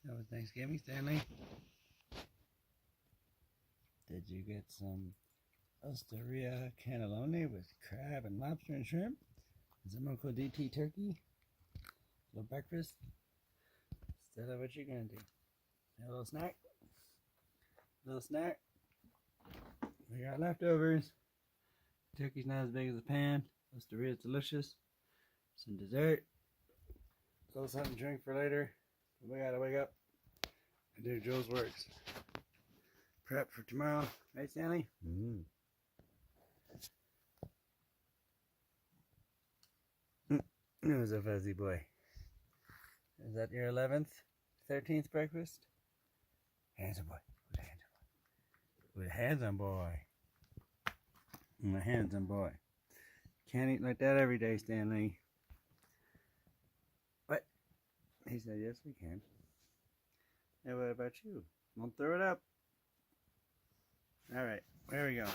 That was Thanksgiving, Stanley. Did you get some Osteria cannelloni with crab and lobster and shrimp? Some Uncle DT turkey? Little breakfast? Is that what you're gonna do? A little snack? Little snack? We got leftovers. Turkey's not as big as a pan. Osteria is delicious. Some dessert. A little something to drink for later. We gotta wake up and do Julesworks prep for tomorrow. Right, Stanley? Who's a fuzzy boy? Is that your 11th, 13th breakfast? Handsome boy. With a handsome boy. A handsome boy. Can't eat like that every day, Stanley. What? He said, yes, we can. And what about you? Won't throw it up. All right, where are we going?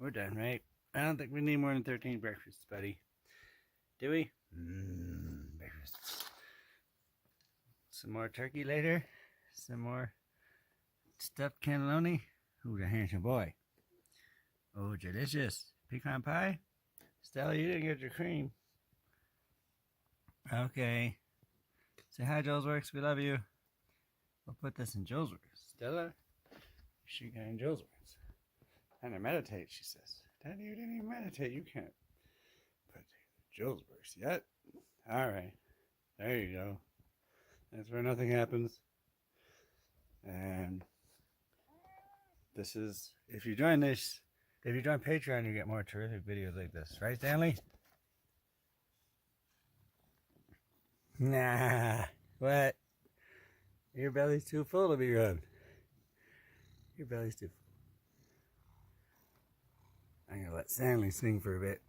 We're done, right? I don't think we need more than 13 breakfasts, buddy. Do we? Breakfast. Some more turkey later. Some more stuffed cannelloni. Ooh, the handsome boy. Oh, delicious. Pecan pie? Stella, you didn't get your cream. Okay. Say hi, Julesworks. We love you. We'll put this in Julesworks. Stella, she got in Julesworks. And I meditate, she says. Daddy, you didn't even meditate. You can't put Julesworks yet. All right. There you go. That's where nothing happens. And this is, if you join Patreon, you get more terrific videos like this. Right, Stanley? Nah. What? Your belly's too full to be rubbed. Your belly's too full. I'm going to let Stanley sing for a bit.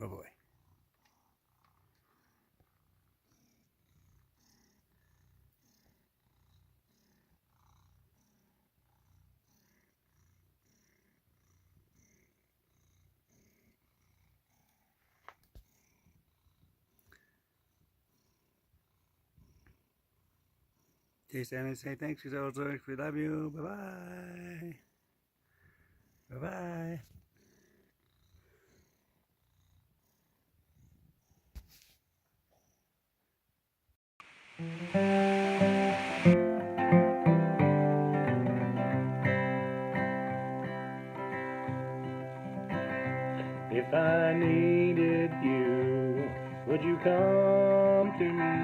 Oh boy. Okay, Stanley, say thanks to Julesworks. We love you. Bye-bye. Bye-bye. If I needed you, would you come to me?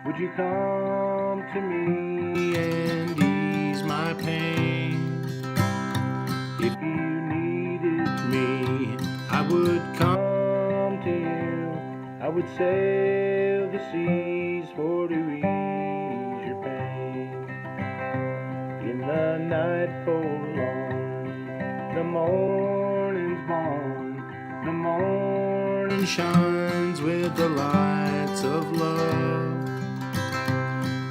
Would you come to me and ease my pain? If you needed me, I would come to you. I would sail the seas for to ease your pain. In the night forlorn, the morning's born, the morning shines with the lights of love.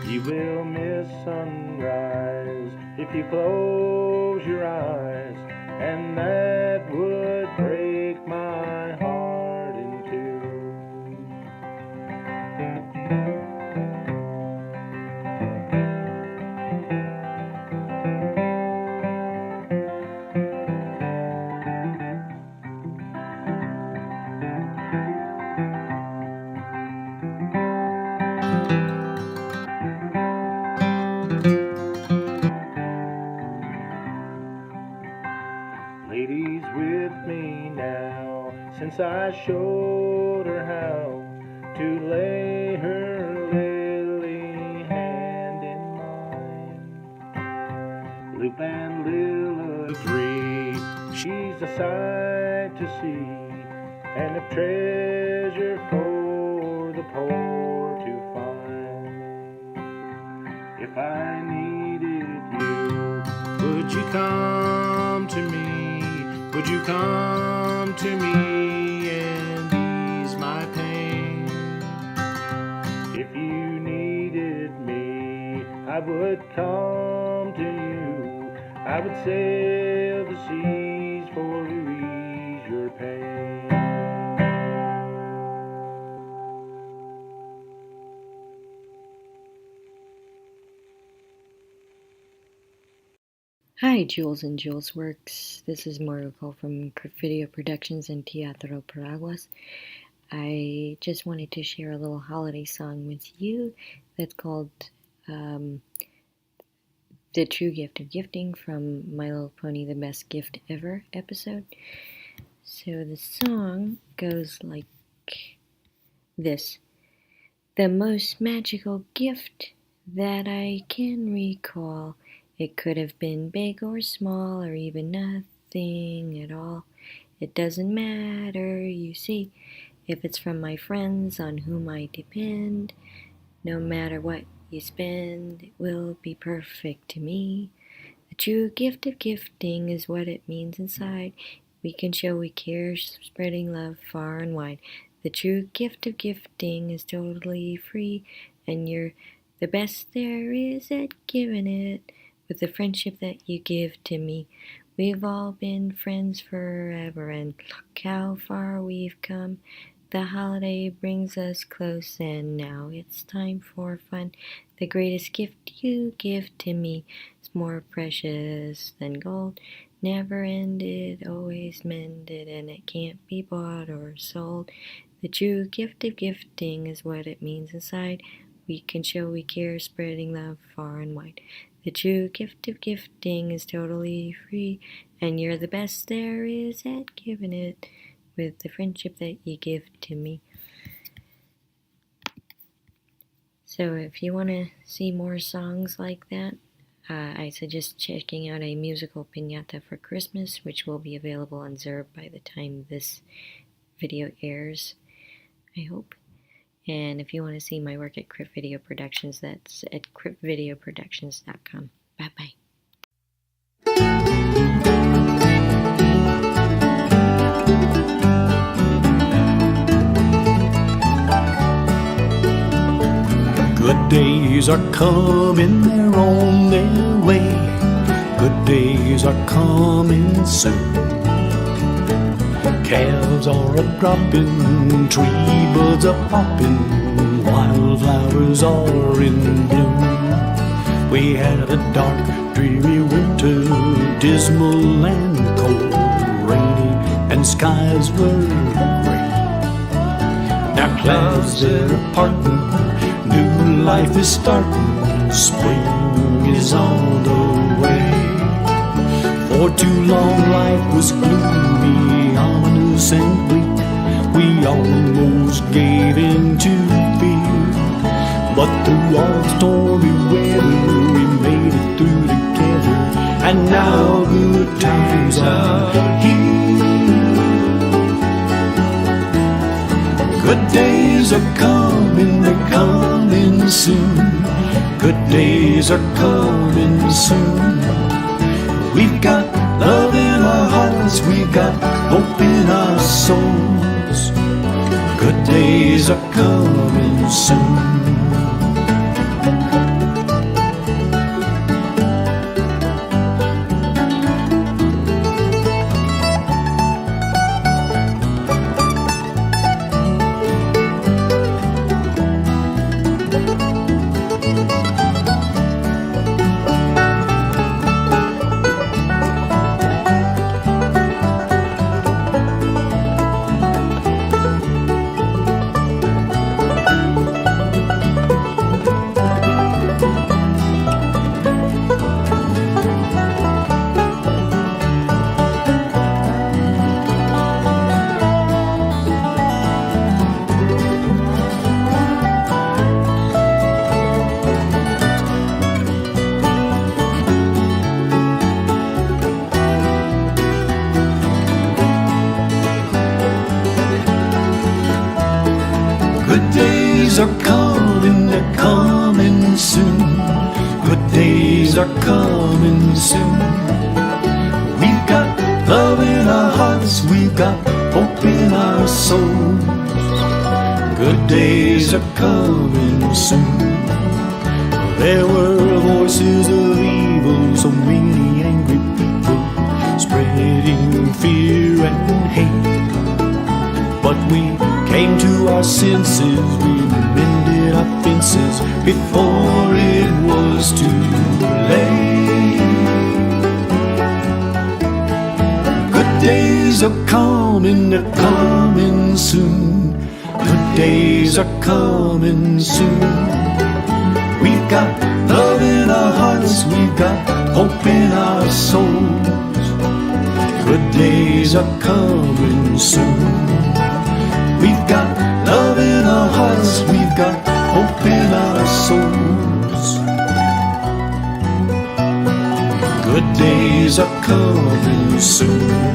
You will miss sunrise if you close your eyes, and that would break my heart in two. Lady's with me now, since I showed her how to lay her lily hand in mine. Loop and Lil agree, she's a sight to see, and a treasure for the poor to find. If I needed you, would you come to me? Would you come to me and ease my pain? If you needed me, I would come to you. I would sail the seas for to ease your pain. Hi, Jules and Julesworks. This is Morocco from Video Productions and Teatro Paraguas. I just wanted to share a little holiday song with you that's called The True Gift of Gifting from My Little Pony, The Best Gift Ever episode. So the song goes like this. The most magical gift that I can recall. It could have been big or small or even nothing at all. It doesn't matter, you see, if it's from my friends on whom I depend. No matter what you spend, it will be perfect to me. The true gift of gifting is what it means inside. We can show we care, spreading love far and wide. The true gift of gifting is totally free, and you're the best there is at giving it. With the friendship that you give to me, we've all been friends forever, and look how far we've come. The holiday brings us close, and now it's time for fun. The greatest gift you give to me is more precious than gold. Never ended, always mended, and it can't be bought or sold. The true gift of gifting is what it means inside. We can show we care, spreading love far and wide. The true gift of gifting is totally free, and you're the best there is at giving it with the friendship that you give to me. So if you want to see more songs like that, I suggest checking out a musical piñata for Christmas, which will be available on Zerb by the time this video airs, I hope. And if you want to see my work at Crypt Video Productions, that's at cryptvideoproductions.com. Bye-bye. Good days are coming, they're on their way. Good days are coming soon. Calves are a-dropping, tree buds a-popping, wildflowers are in bloom. We had a dark, dreary winter, dismal and cold, rainy, and skies were gray. Now clouds are parting, new life is starting, spring is on the way. For too long life was gloomy, ominous and bleak. We almost gave in to fear, but through all the stormy weather we made it through together, and now good times are here. Good days are coming, they're coming soon. Good days are coming soon. We've got love in our hearts, we've got hope in our souls. Good days are coming soon. Good days are coming, they're coming soon. Good days are coming soon. We've got love in our hearts, we've got hope in our souls. Good days are coming soon. There were voices of evil, so many angry people spreading fear and hate. But we came to our senses, we mended our fences before it was too late. days are coming, they're coming soon. Good days are coming soon. We've got love in our hearts, we've got hope in our souls. Good days are coming soon. We've got love in our hearts, we've got hope in our souls. Good days are coming soon.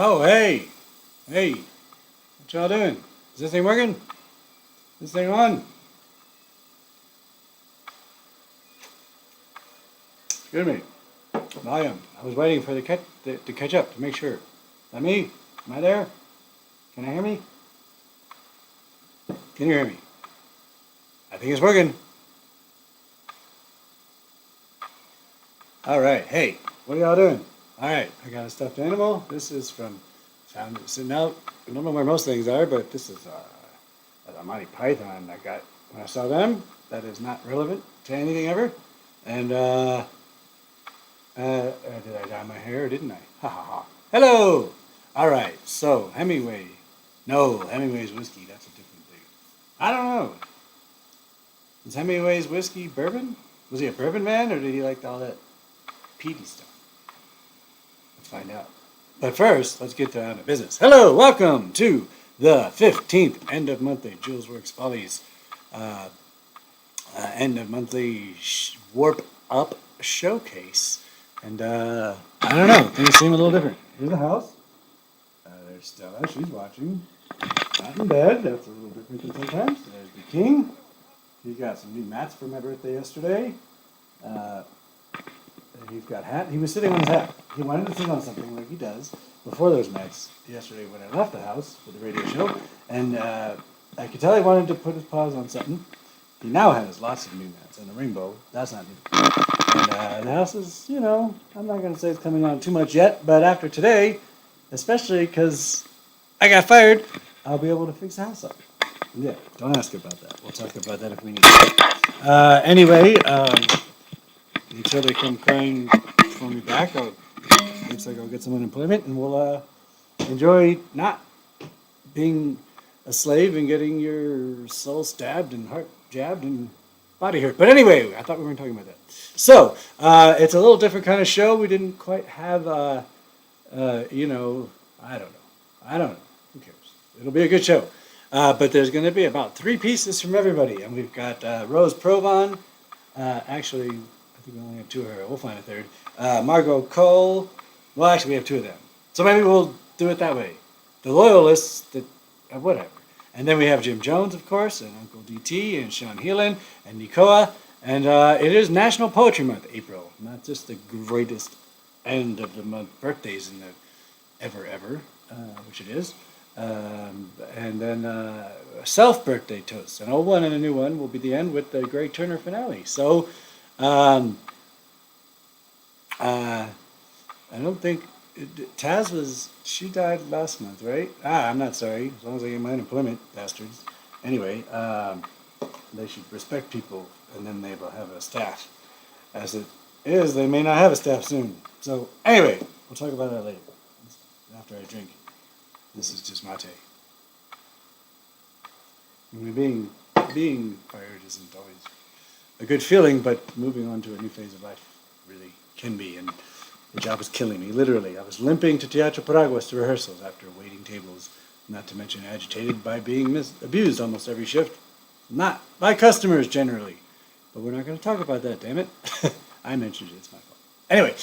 Oh, hey, what y'all doing? Is this thing working? This thing on? Excuse me. Volume. I was waiting for the to catch up to make sure. Is that me? Am I there? Can I hear me? Can you hear me? I think it's working. All right. Hey, what are y'all doing? All right. I got a stuffed animal. This is from found it sitting out. I don't know where most things are, but this is a Monty Python I got when I saw them. That is not relevant to anything ever. And did I dye my hair or didn't I? Ha ha ha. Hello. All right. So Hemingway. No, Hemingway's whiskey. That's a different thing. I don't know. Is Hemingway's whiskey bourbon? Was he a bourbon man or did he like all that peaty stuff? Let's find out. But first, let's get down to business. Hello, welcome to the 15th end of monthly Julesworks Follies end of monthly Warp Up showcase. And I don't know, things seem a little different. Here's the house. There's Stella, she's watching. Not in bed, that's a little different than sometimes. There's the king. He's got some new mats for my birthday yesterday. He's got hat. He was sitting on his hat. He wanted to sit on something like he does before those mats yesterday when I left the house for the radio show. And I could tell he wanted to put his paws on something. He now has lots of new mats and a rainbow. That's not new. And the house is, you know, I'm not going to say it's coming on too much yet, but after today, especially because I got fired, I'll be able to fix the house up. Yeah, don't ask about that. We'll talk about that if we need to. Anyway, until they come crying for me back, looks like I'll get some unemployment, and we'll enjoy not being a slave and getting your soul stabbed and heart jabbed and body hurt. But anyway, I thought we weren't talking about that. So, it's a little different kind of show. We didn't quite have, you know, I don't know. Who cares? It'll be a good show. But there's going to be about 3 pieces from everybody. And we've got Rose Provan. Actually, I think we only have 2 of her. We'll find a third. Margot Cole. Well, actually, we have 2 of them. So maybe we'll do it that way. The loyalists, whatever. And then we have Jim Jones, of course, and Uncle DT, and Sean Heelan, and Nicoa. And it is National Poetry Month, April. Not just the greatest end of the month birthdays in the ever, which it is. And then a self-birthday toast. An old one and a new one will be the end with the Greg Turner finale. So I don't think... Taz she died last month, right? I'm not sorry. As long as I get my unemployment, bastards. Anyway, they should respect people, and then they will have a staff. As it is, they may not have a staff soon. So, anyway, we'll talk about that later. After I drink. This is just mate. I mean, being fired isn't always a good feeling, but moving on to a new phase of life really can be, and the job is killing me, literally. I was limping to Teatro Paraguas to rehearsals after waiting tables, not to mention agitated by being abused almost every shift. Not by customers, generally. But we're not going to talk about that, damn it. I mentioned it, it's my fault. Anyway,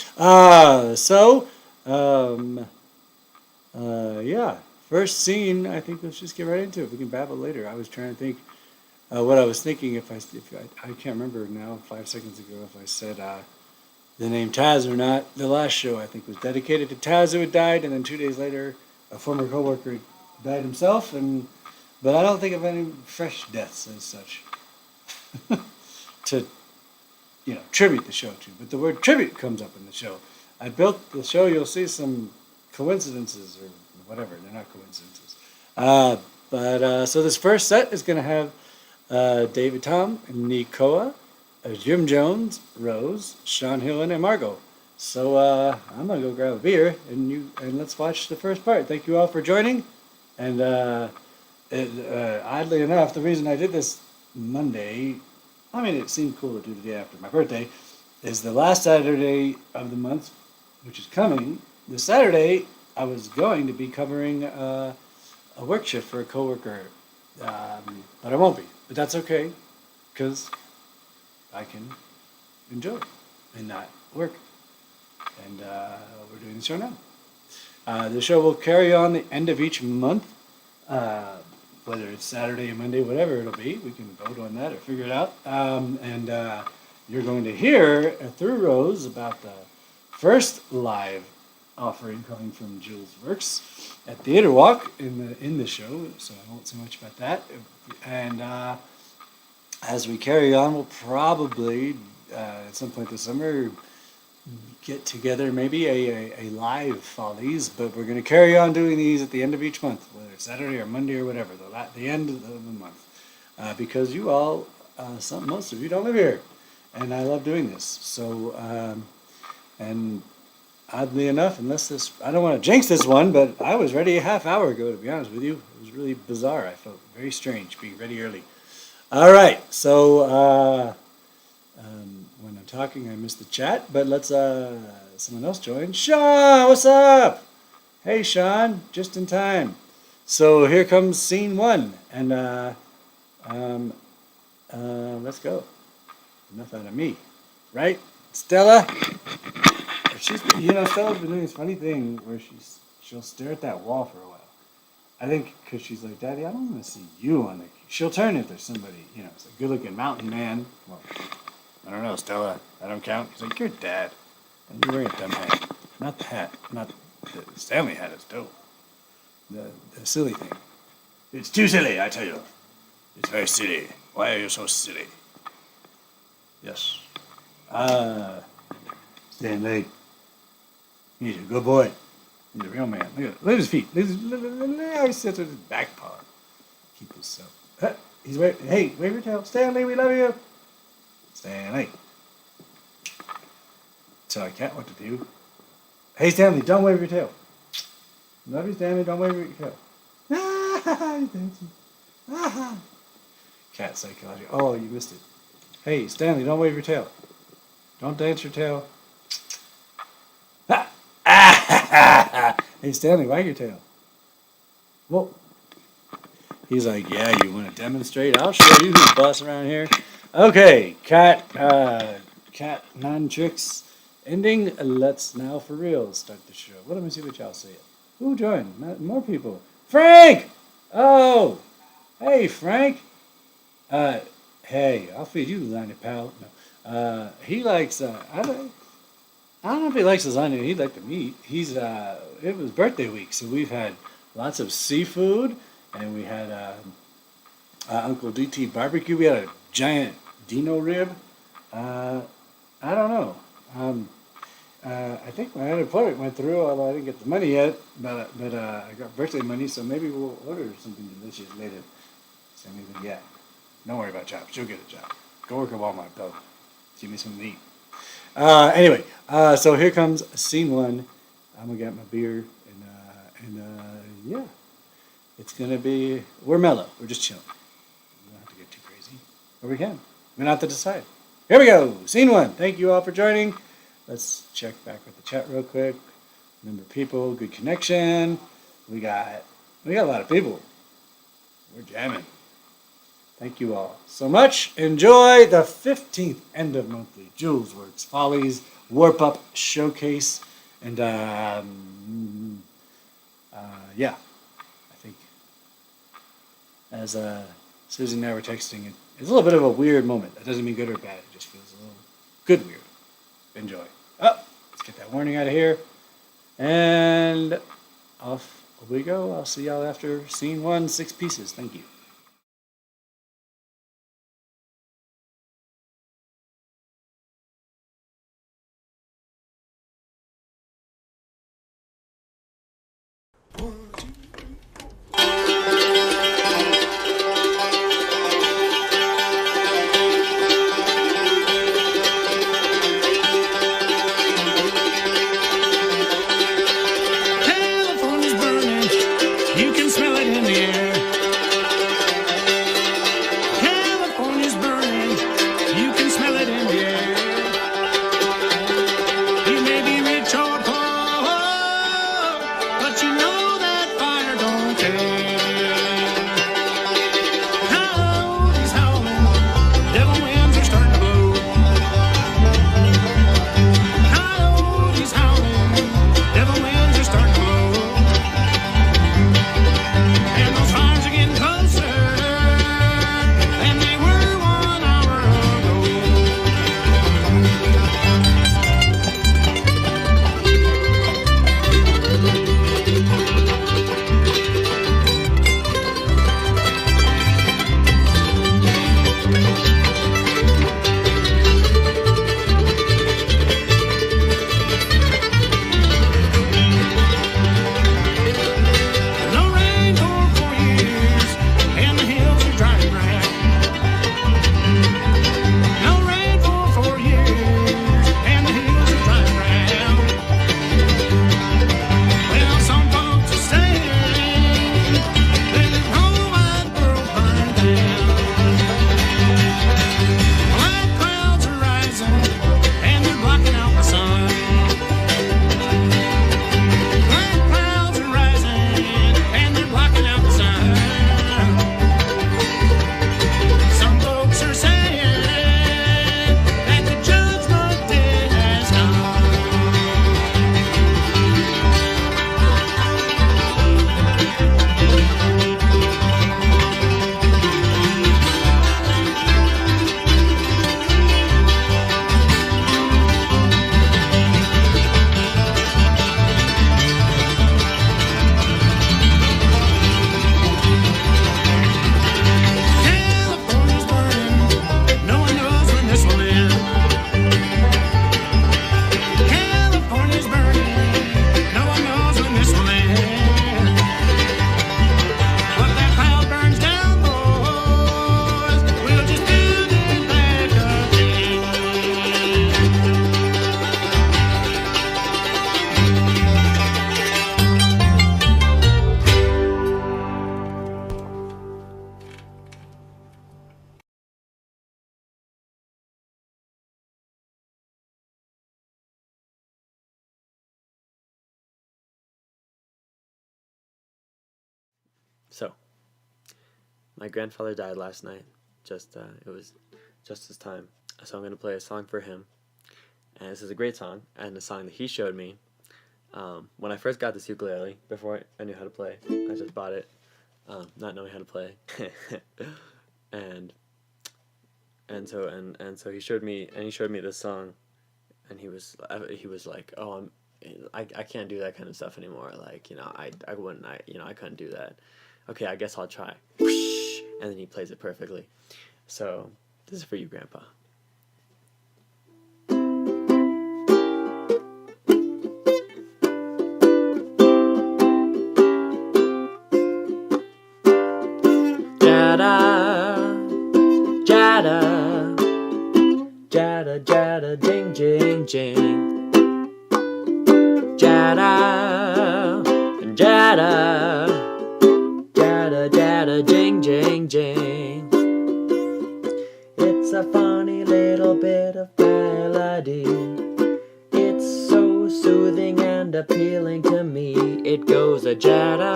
yeah. First scene, I think let's just get right into it. We can babble later. I was trying to think what I was thinking if I can't remember now, 5 seconds ago, if I said the name Taz or not. The last show, I think, was dedicated to Taz, who had died, and then 2 days later, a former coworker died himself, but I don't think of any fresh deaths as such to, tribute the show to. But the word tribute comes up in the show. I built the show, you'll see some coincidences or whatever, they're not coincidences. So this first set is going to have David Tom, Nicoa, Jim Jones, Rose, Sean Hillen, and Margot. So I'm going to go grab a beer, and let's watch the first part. Thank you all for joining. And oddly enough, the reason I did this Monday, it seemed cool to do the day after my birthday, is the last Saturday of the month, which is coming. This Saturday, I was going to be covering a work shift for a coworker, but I won't be. But that's okay, because I can enjoy it and not work. And we're doing the show now. The show will carry on the end of each month, whether it's Saturday or Monday, whatever it'll be. We can vote on that or figure it out. And you're going to hear through Rose about the first live offering coming from Julesworks at Theater Walk in the show, so I won't say much about that. And as we carry on, we'll probably at some point this summer get together maybe a live Follies, but we're going to carry on doing these at the end of each month, whether it's Saturday or Monday or whatever, the end of the month, because you all, most of you don't live here, and I love doing this. So, and oddly enough, I don't want to jinx this one, but I was ready a half hour ago, to be honest with you. It was really bizarre. I felt very strange being ready early. All right, so when I'm talking, I miss the chat, but let's someone else join. Sean, what's up? Hey, Sean, just in time. So here comes scene 1, and let's go. Enough out of me, right, Stella? Stella's been doing this funny thing where she'll stare at that wall for a while. I think because she's like, Daddy, I don't want to see you on the... She'll turn if there's somebody, it's a good-looking mountain man. Well, I don't know, Stella, I don't count. He's like, you're Dad. And you're wearing a dumb hat. Not the hat. Not the Stanley hat is dope. The silly thing. It's too silly, I tell you. It's very silly. Why are you so silly? Yes. Stanley. He's a good boy. He's a real man. Look at his feet. Look how he sits with his back paw. Keep himself. He's waving. Hey, wave your tail. Stanley, we love you. Stanley. Tell a cat what to do. Hey, Stanley, don't wave your tail. Love you, Stanley. Don't wave your tail. He's dancing. Cat psychology. Oh, you missed it. Hey, Stanley, don't wave your tail. Don't dance your tail. Hey, Stanley, wag your tail. Well, He's like, yeah, you want to demonstrate? I'll show you who's boss around here. Okay, cat non-tricks ending. Let's now for real start the show. Let me see what y'all say. Who joined? More people. Frank! Oh! Hey, Frank. Hey, I'll feed you lasagna, pal. No. He likes, I don't know if he likes lasagna. He'd like the meat. It was birthday week, so we've had lots of seafood, and we had Uncle DT barbecue. We had a giant Dino rib. I don't know. I think my unemployment went through, although I didn't get the money yet. But I got birthday money, so maybe we'll order something delicious later. So maybe, yeah. Don't worry about jobs. You'll get a job. Go work at Walmart, though. Give me some meat. Anyway, so here comes scene one. I'm gonna get my beer, and yeah, it's gonna be. We're mellow. We're just chilling. We don't have to get too crazy, or we can. We don't have to decide. Here we go. Scene one. Thank you all for joining. Let's check back with the chat real quick. Number of people, good connection. We got a lot of people. We're jamming. Thank you all so much. Enjoy the 15th end of monthly Julesworks Follies Warp Up Showcase. And yeah, I think as Susie and I were texting, it's a little bit of a weird moment. That doesn't mean good or bad. It just feels a little good weird. Enjoy. Oh, let's get that warning out of here. And off we go. I'll see y'all after scene one, 6 pieces. Thank you. California's burning, you can smell it in the air. My grandfather died last night. It was just his time. So I'm going to play a song for him. And this is a great song, and a song that he showed me when I first got this ukulele. Before I knew how to play, I just bought it, not knowing how to play. and so he showed me this song, and he was like, "Oh, I can't do that kind of stuff anymore. Like, I couldn't do that. Okay, I guess I'll try." And then he plays it perfectly. So this is for you, Grandpa. Jada, jada, jada, ding, jing, jing. Jada, jada, jada, jada, jing, jing, jing. It's a funny little bit of melody. It's so soothing and appealing to me. It goes a jada,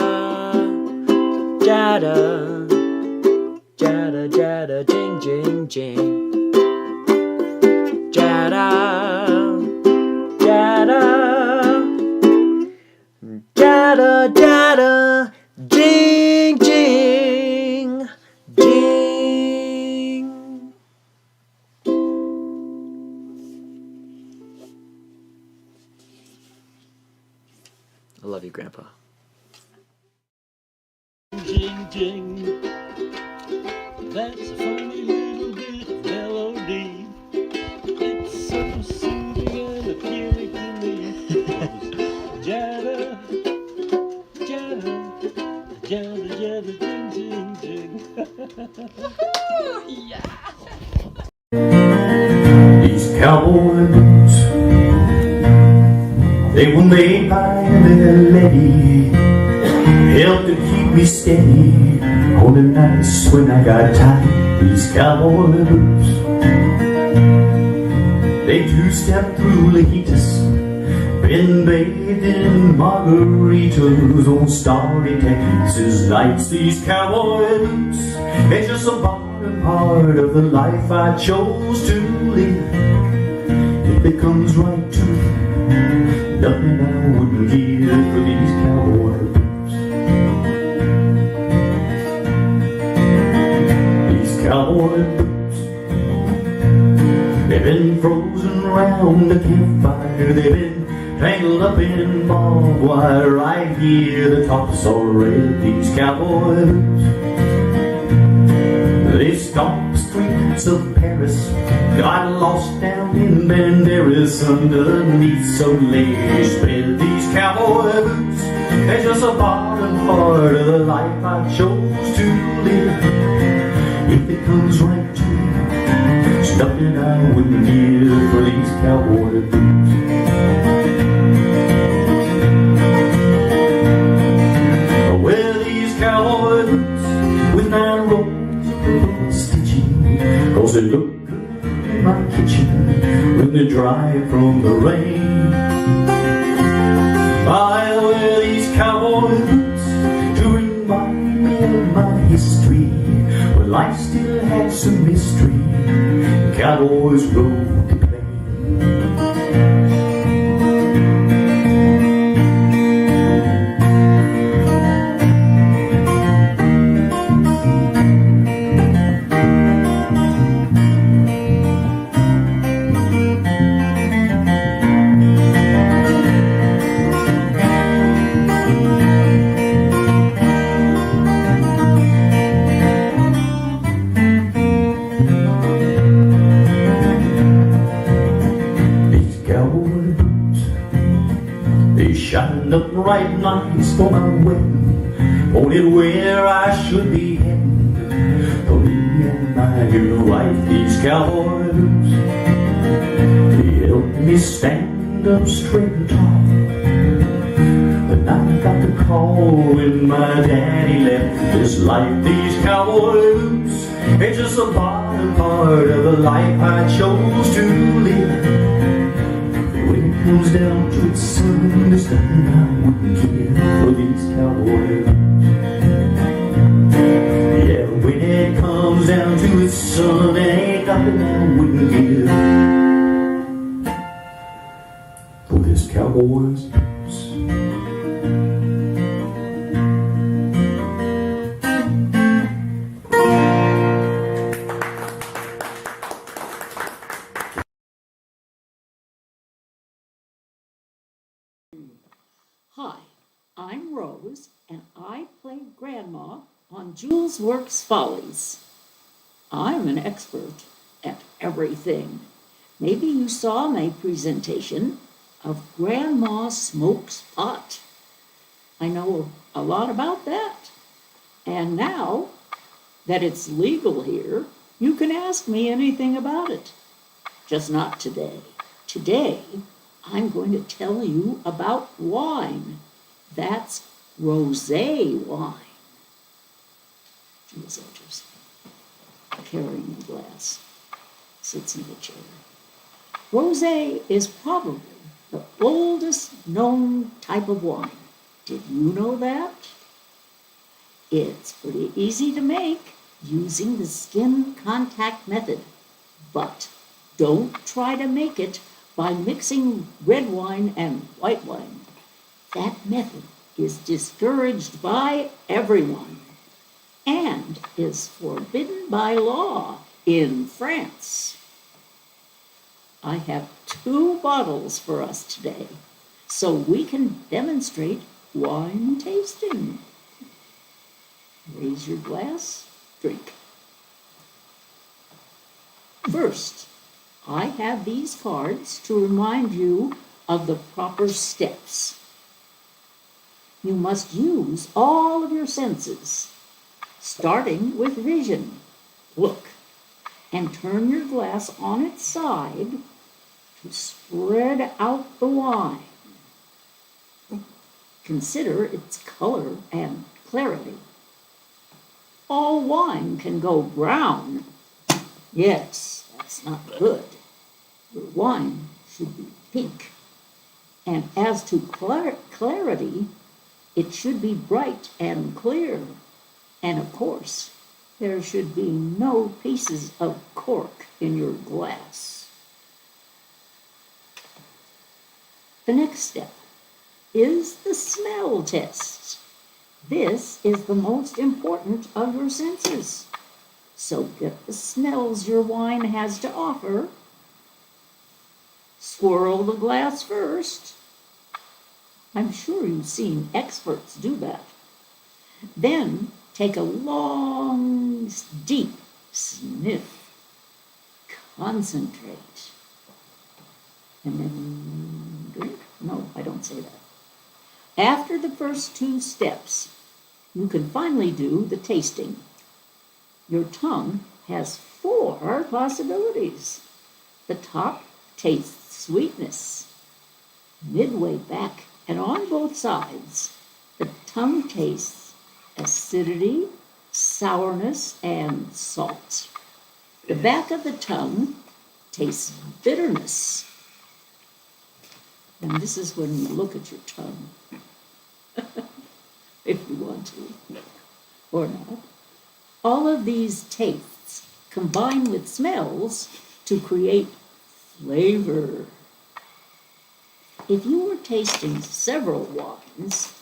jada, jada, jada, jing, jing, jing. Jada, jada, jada, jada, jing, jing, jing. I love you, Grandpa. Jing, jing. That's a funny little bit of melody. It's so soothing and appealing to me. Jada, jada, jada, jada, ding, ding, ding. These cowboy boots, they were made by their lady, helped to keep me steady on the nights when I got tired. These cowboy boots, they two-step through Lajitas, been bathed in margaritas on starry Texas nights. These cowboy boots, they're just a bottom part of the life I chose to live. If it comes right to it, nothing I wouldn't give for these cowboy boots. These cowboy boots, they've been frozen round the campfire. They've been tangled up in barbed wire. Right here the tops are red. These cowboy boots, they stalked the streets of Paris, got lost down in Banderas underneath some lace bed. These cowboy boots, they're just a bottom part of the life I chose to live. If it comes right to it, there's nothing I wouldn't give for these cowboy boots. Well, these cowboy boots with 9 rows of stitching, 'cause they look good in my kitchen when they're dry from the rain. I wear these cowboy boots to remind me of my history, when life still had some mystery. Cowboys rode the plain. Shined up right nice for my wedding, pointed where I should be heading. For me and my new wife, these cowboy boots, they helped me stand up straight and tall. But I got the call when my daddy left this life. These cowboy boots, it's just a bottom part of the life I chose to live. When it comes down to it, son, there's nothing I wouldn't give for these cowboy boots. Yeah, when to listen and up and down wind for this cowboy's blues. Hi, I'm Rose, and I play Grandma on Julesworks Follies. I'm an expert at everything. Maybe you saw my presentation of Grandma Smokes Pot. I know a lot about that. And now that it's legal here, you can ask me anything about it. Just not today. Today, I'm going to tell you about wine. That's rosé wine. Jules enters, carrying a glass, sits in the chair. Rosé is probably the oldest known type of wine. Did you know that? It's pretty easy to make using the skin contact method, but don't try to make it by mixing red wine and white wine. That method is discouraged by everyone and is forbidden by law in France. I have 2 bottles for us today, so we can demonstrate wine tasting. Raise your glass, drink. First, I have these cards to remind you of the proper steps. You must use all of your senses, starting with vision. Look, and turn your glass on its side to spread out the wine. Consider its color and clarity. All wine can go brown. Yes, that's not good. Your wine should be pink. And as to clarity, it should be bright and clear. And of course, there should be no pieces of cork in your glass. The next step is the smell test. This is the most important of your senses. So get the smells your wine has to offer. Swirl the glass first. I'm sure you've seen experts do that. Then take a long, deep sniff. Concentrate. And then drink? No, I don't say that. After the first 2 steps, you can finally do the tasting. Your tongue has 4 possibilities. The top tastes sweetness. Midway back and on both sides, the tongue tastes acidity, sourness, and salt. The back of the tongue tastes bitterness. And this is when you look at your tongue, if you want to, or not. All of these tastes combine with smells to create flavor. If you were tasting several wines,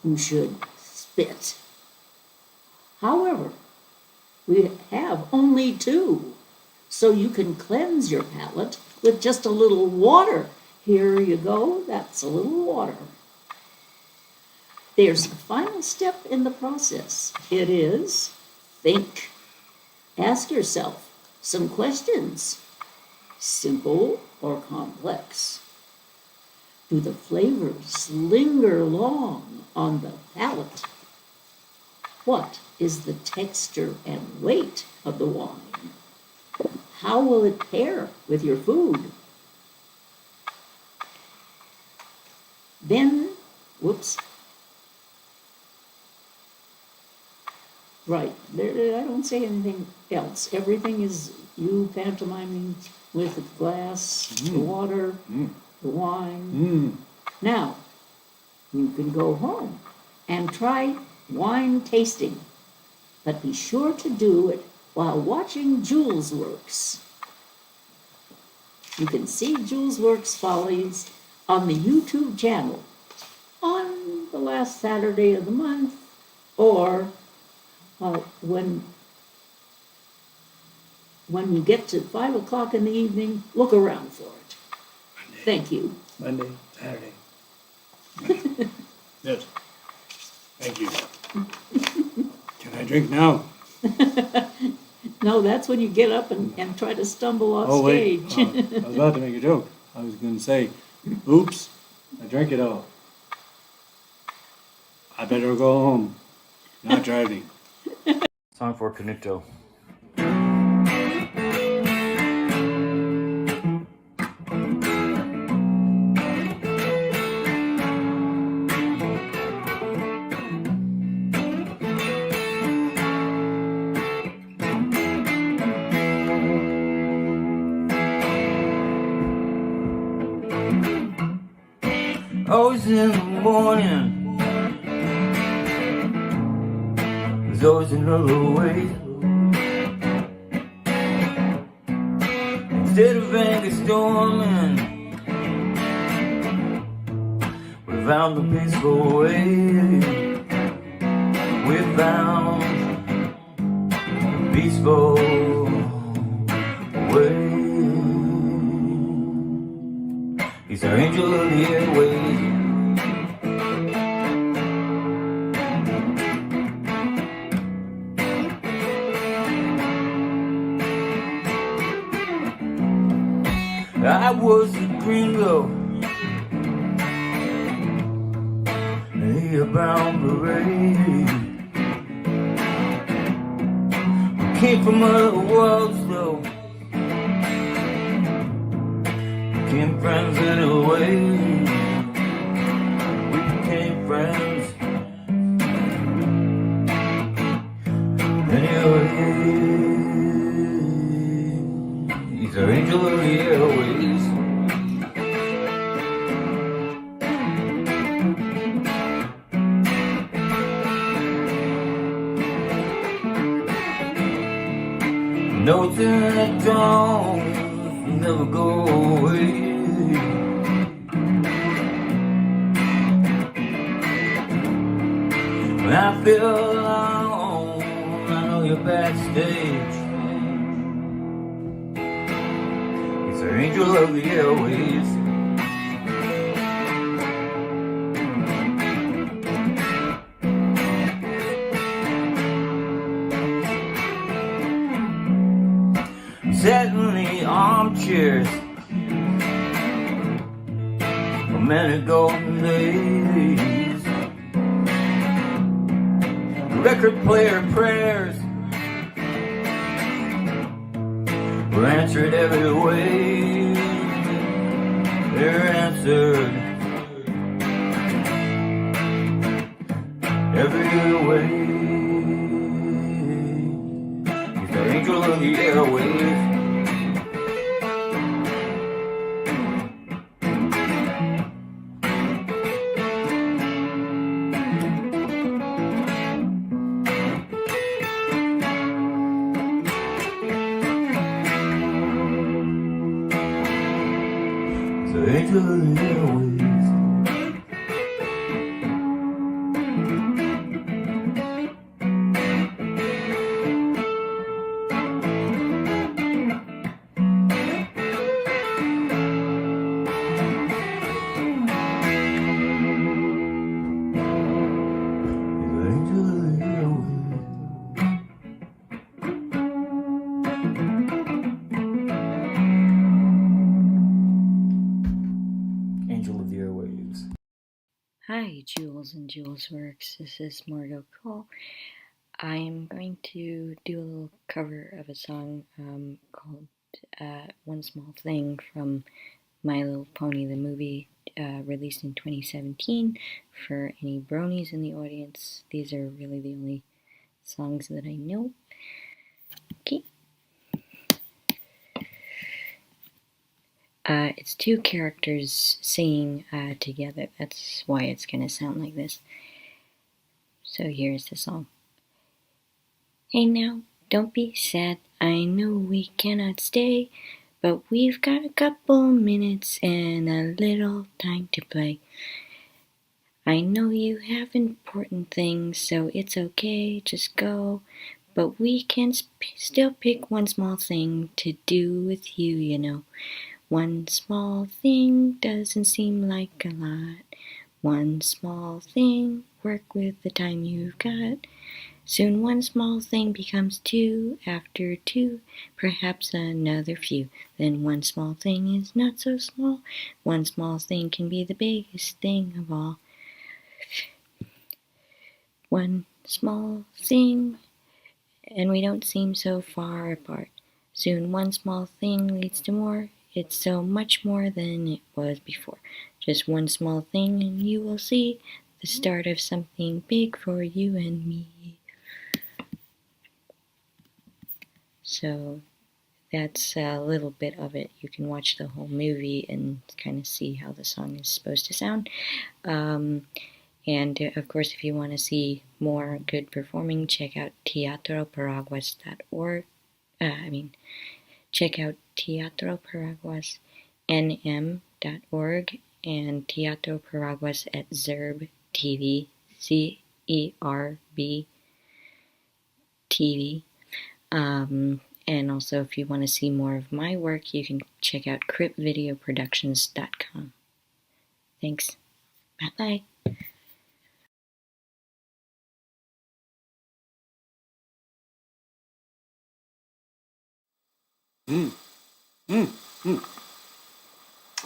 you should spit. However, we have only 2, so you can cleanse your palate with just a little water. Here you go, that's a little water. There's a final step in the process. It is think. Ask yourself some questions, simple or complex. Do the flavors linger long on the palate? What is the texture and weight of the wine? How will it pair with your food? Then, right, I don't say anything else. Everything is you pantomiming with the glass, the water, the wine. Now, you can go home and try wine tasting, but be sure to do it while watching Julesworks. You can see Julesworks Follies on the YouTube channel on the last Saturday of the month, or when you get to 5 o'clock in the evening, look around for it. Monday. Thank you. Monday, Saturday. Yes. Thank you. Can I drink now? No, that's when you get up and try to stumble off Oh, wait. stage. I was about to make a joke. I was going to say, oops, I drank it all. I better go home. Not driving. Song for Canuto. Always in the morning, there's always another way. Instead of anger storming, we found the peaceful way. We found the peaceful way. He's our angel of the airways. I was a gringo, a brown beret. We came from other worlds though, became friends anyway. We became friends anyway. He's our angel of the airways. Notes in the dawn never go away. When I feel alone, I know you're backstage. It's our angel of the airways. Sat in the armchairs for many golden days. Record player prayers were answered every way. They're answered every way. He's the angel of the airways. Angel of the airways. Hi, Jules and Julesworks. This is Margot Cole. I am going to do a little cover of a song called One Small Thing from My Little Pony, the movie, released in 2017. For any bronies in the audience, these are really the only songs that I know. Okay. It's two characters singing together. That's why it's going to sound like this. So here's the song. Hey now, Don't be sad, I know we cannot stay, but we've got a couple minutes and a little time to play. I know you have important things, so it's okay, just go. But we can still pick one small thing to do with you, you know. One small thing doesn't seem like a lot. One small thing, work with the time you've got. Soon one small thing becomes two, after two, perhaps another few. Then one small thing is not so small. One small thing can be the biggest thing of all. One small thing, and we don't seem so far apart. Soon one small thing leads to more. It's so much more than it was before. Just one small thing and you will see the start of something big for you and me. So that's a little bit of it. You can watch the whole movie and kind of see how the song is supposed to sound. And of course, if you want to see more good performing, check out teatroparaguas.org. Check out Teatro Paraguas nm.org and Teatro Paraguas at Zerb TV, CERB TV. And also, if you want to see more of my work, you can check out cripvideoproductions.com. Thanks. Bye-bye.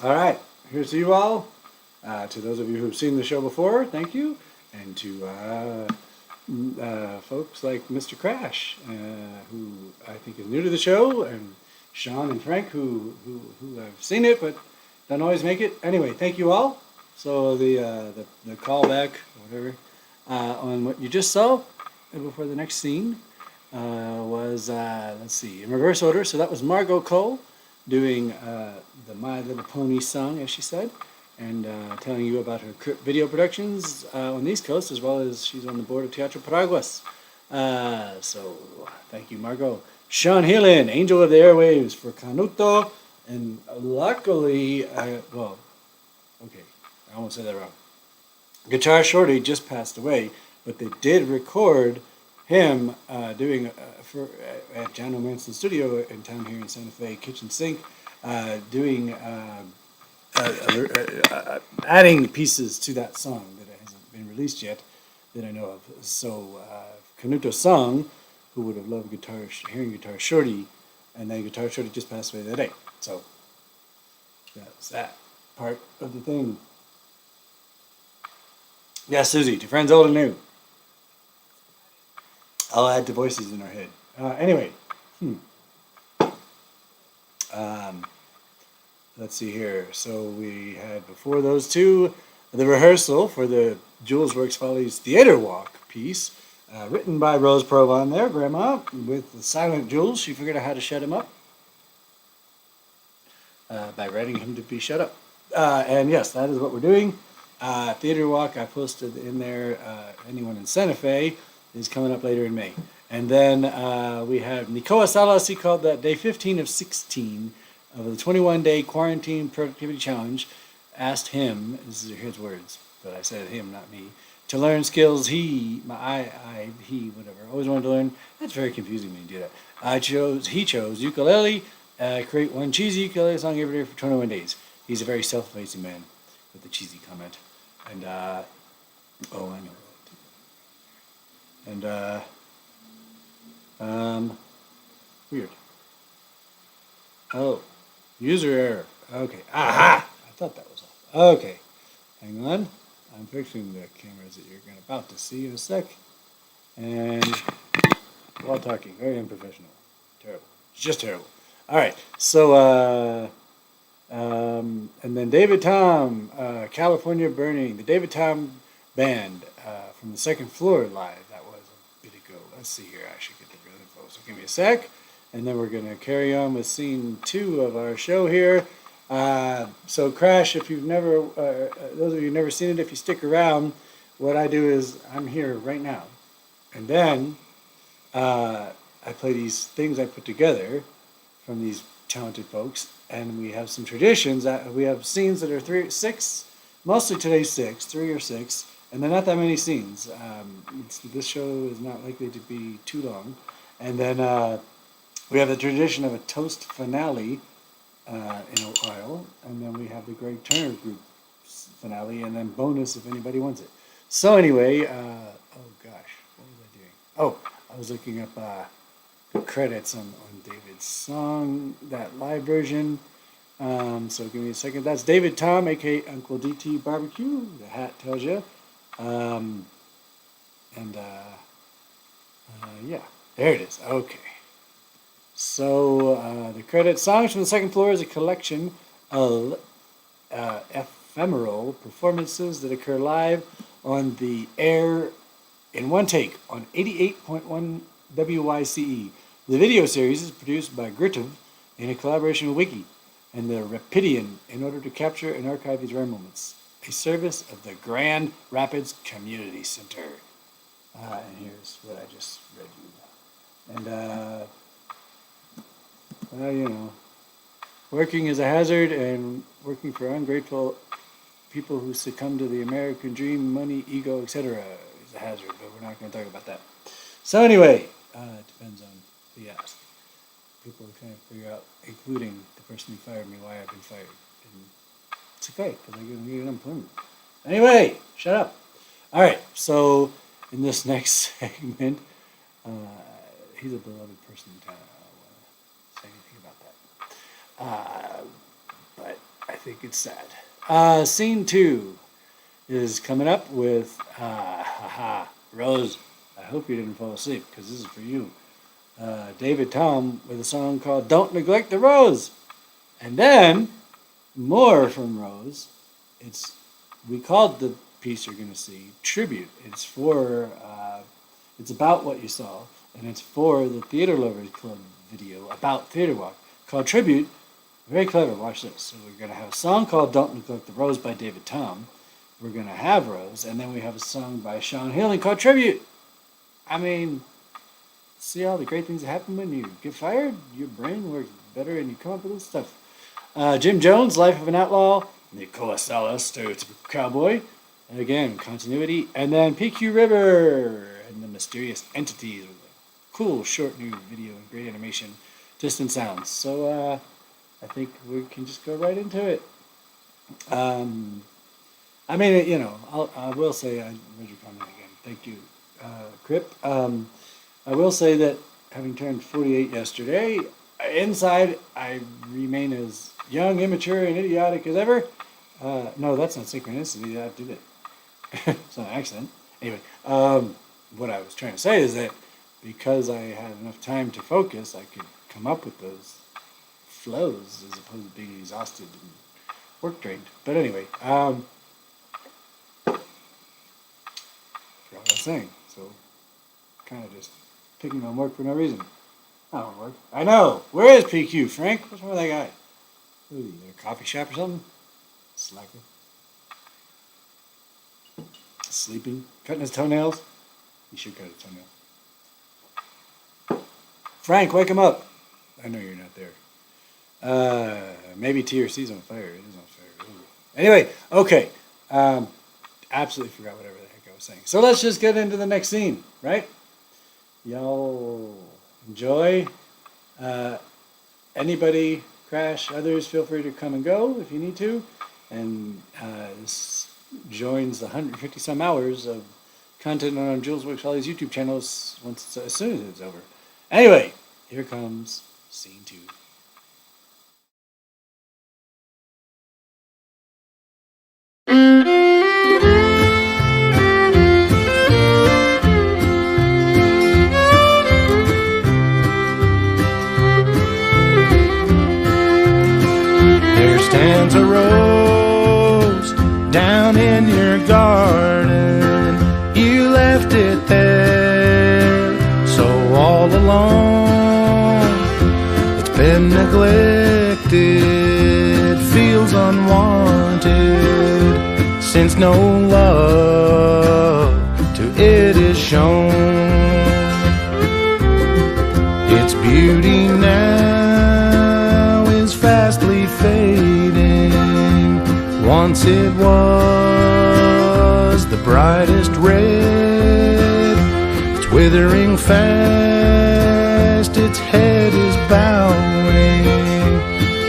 All right, here's to you all. To those of you who've seen the show before, thank you. And to folks like Mr. Crash, who I think is new to the show, and Sean and Frank, who have seen it but don't always make it. Anyway, thank you all. So the callback, whatever, on what you just saw before the next scene was, let's see, in reverse order. So that was Margot Cole doing the My Little Pony song, as she said, and telling you about her video productions on the East Coast, as well as she's on the board of Teatro Paraguas. So thank you, Margot. Sean Heelan, Angel of the Airwaves for Canuto, and luckily, I won't say that wrong. Guitar Shorty just passed away, but they did record him doing at John O'Manson's studio in town here in Santa Fe, Kitchen Sink, doing adding pieces to that song that hasn't been released yet that I know of. So Canuto sung, who would have loved hearing Guitar Shorty, and then Guitar Shorty just passed away the other day. So that's that part of the thing. Yeah, Susie, to friends old and new. I'll add to voices in our head. Anyway, let's see here. So we had before those two the rehearsal for the Julesworks Follies Theater Walk piece, written by Rose Provan, their grandma, with the silent Jules. She figured out how to shut him up by writing him to be shut up. And yes, that is what we're doing. Theater Walk, I posted in there. Anyone in Santa Fe is coming up later in May. And then we have Nicoa Salas. He called that day 15 of 16 of the 21-day quarantine productivity challenge. Asked him, this is his words, but I said him, not me, to learn skills he whatever, always wanted to learn. That's very confusing when you do that. He chose ukulele, create one cheesy ukulele song every day for 21 days. He's a very self-effacing man with the cheesy comment. And, I know. And, weird. Oh, user error. Okay. Aha! I thought that was off. Okay. Hang on. I'm fixing the cameras that you're about to see in a sec. And while talking, very unprofessional. Terrible. It's just terrible. All right. So, and then David Tom, California Burning, the David Tom Band from the second floor live. That was a bit ago. Let's see here. I should get the real info. So give me a sec. And then we're going to carry on with scene 2 of our show here. So Crash, if you've never, those of you who've never seen it, if you stick around, what I do is I'm here right now. And then I I play these things I put together from these talented folks, and we have some traditions. We have scenes that are 6, mostly today's 6, 3 or 6, and they're not that many scenes. This show is not likely to be too long. And then we have the tradition of a toast finale in a while, and then we have the Greg Turner group finale, and then bonus if anybody wants it. So anyway, oh gosh, what was I doing? Oh, I was looking up the credits on David's song, that live version. So give me a second. That's David Tom, aka Uncle DT Barbecue. The hat tells you. Yeah, there it is. Okay. So the credits, Songs from the Second Floor is a collection of ephemeral performances that occur live on the air in one take on 88.1 WYCE. The video series is produced by Gritov in a collaboration with Wiki and the Rapidian in order to capture and archive these rare moments. A service of the Grand Rapids Community Center. And here's what I just read you. And, well, you know, working is a hazard, and working for ungrateful people who succumb to the American dream, money, ego, etc. is a hazard, but we're not going to talk about that. So anyway, it depends on who you ask. People are trying to figure out, including the person who fired me, why I've been fired. And it's okay, because I get unemployment. Anyway, shut up. All right, so in this next segment, he's a beloved person in town. I don't want to say anything about that. But I think it's sad. Scene 2 is coming up with Rose. I hope you didn't fall asleep, because this is for you. David Tom with a song called Don't Neglect the Rose. And then more from Rose. We called the piece you're going to see Tribute. It's about what you saw, and it's for the Theater Lovers Club video about Theater Walk called Tribute. Very clever. Watch this. So we're going to have a song called Don't Neglect the Rose by David Tom. We're going to have Rose, and then we have a song by Sean Healing called Tribute. I mean, see all the great things that happen when you get fired? Your brain works better and you come up with this stuff. Jim Jones, Life of an Outlaw. Nicola Salas, Stereotypical Cowboy. And again, continuity. And then PQ River and the Mysterious Entities with a cool short new video and great animation, distant sounds. So I think we can just go right into it. I mean, you know, I will say, I read your comment again. Thank you, Crip. I will say that having turned 48 yesterday, inside I remain as young, immature, and idiotic as ever. No, that's not synchronicity. I did it. It's not an accident. Anyway, what I was trying to say is that because I had enough time to focus, I could come up with those flows as opposed to being exhausted and work drained. But anyway, forgot what I was saying. So, kind of just picking on work for no reason. That won't work. I know. Where is PQ, Frank? What's wrong with that guy? What is he, in a coffee shop or something? Slacker. Sleeping. Cutting his toenails. He should cut his toenails. Frank, wake him up. I know you're not there. Maybe TRC's on fire. It is on fire. Ooh. Anyway, okay. Absolutely forgot whatever the heck I was saying. So let's just get into the next scene, right? Y'all enjoy. Anybody crash, others feel free to come and go if you need to. And this joins the 150 some hours of content on Julesworks Follies YouTube channels as soon as it's over. Anyway, here comes scene 2. There stands a rose down in your garden. You left it there, so all alone. It's been neglected, feels unwanted, since no love to it is shown. Once it was the brightest red. It's withering fast, its head is bowing,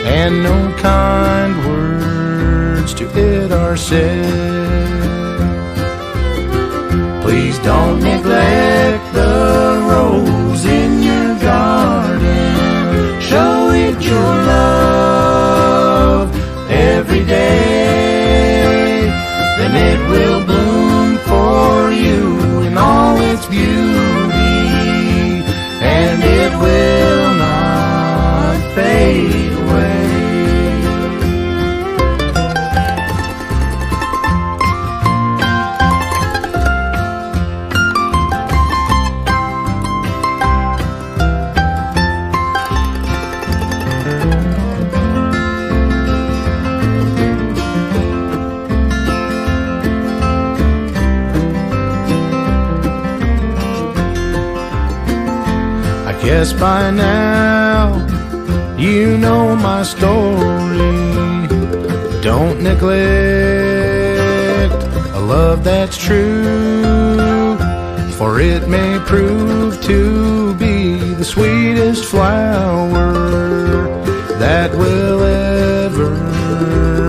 and no kind words to it are said. Please don't neglect the rose in your garden. Show it your love every day. Then it will bloom for you in all its beauty, and it will not fade away. Guess by now you know my story. Don't neglect a love that's true, for it may prove to be the sweetest flower that will ever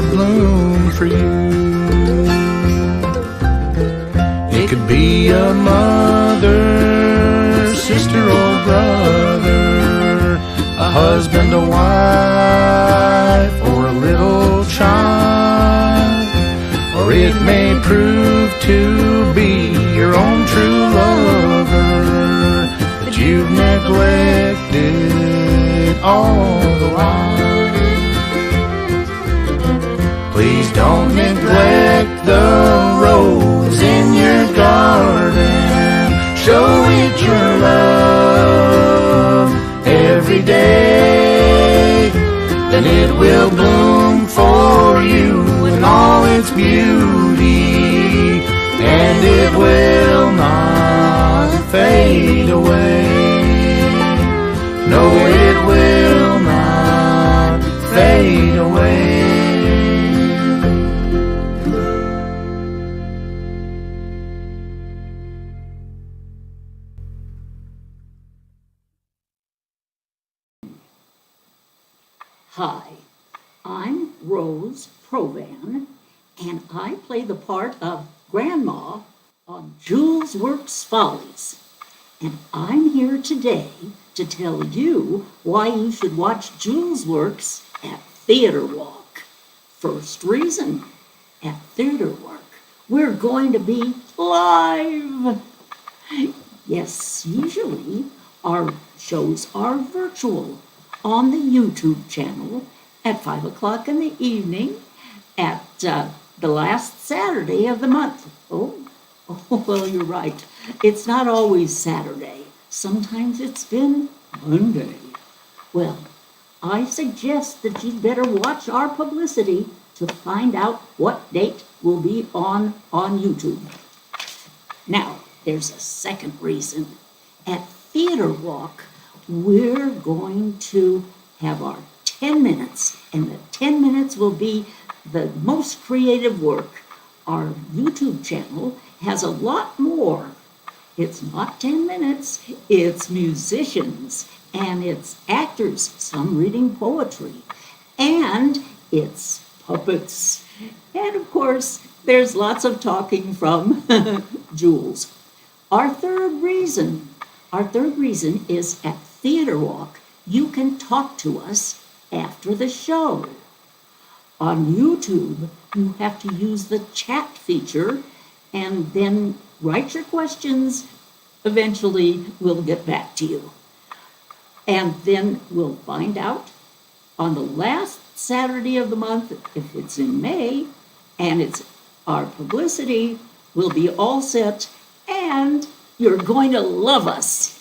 bloom for you. It could be a mother, sister or brother, a husband, a wife, or a little child. Or it may prove to be your own true lover that you've neglected all the while. Please don't neglect the rose in your garden. Show it your love every day. Then it will bloom for you in all its beauty, and it will not fade away. No, it will not fade away. Hi, I'm Rose Provan, and I play the part of Grandma on Julesworks Follies. And I'm here today to tell you why you should watch Julesworks at Theater Walk. First reason, at Theater Walk, we're going to be live. Yes, usually our shows are virtual on the YouTube channel at 5 o'clock in the evening at the last Saturday of the month. Oh, well, you're right. It's not always Saturday. Sometimes it's been Monday. Well, I suggest that you'd better watch our publicity to find out what date will be on YouTube. Now, there's a second reason. At Theater Walk, we're going to have our 10 minutes, and the 10 minutes will be the most creative work. Our YouTube channel has a lot more. It's not 10 minutes, it's musicians, and it's actors, some reading poetry, and it's puppets. And of course, there's lots of talking from Jules. Our third reason is at Theater Walk, you can talk to us after the show. On YouTube, you have to use the chat feature and then write your questions. Eventually, we'll get back to you. And then we'll find out on the last Saturday of the month, if it's in May, and it's our publicity, will be all set, and you're going to love us.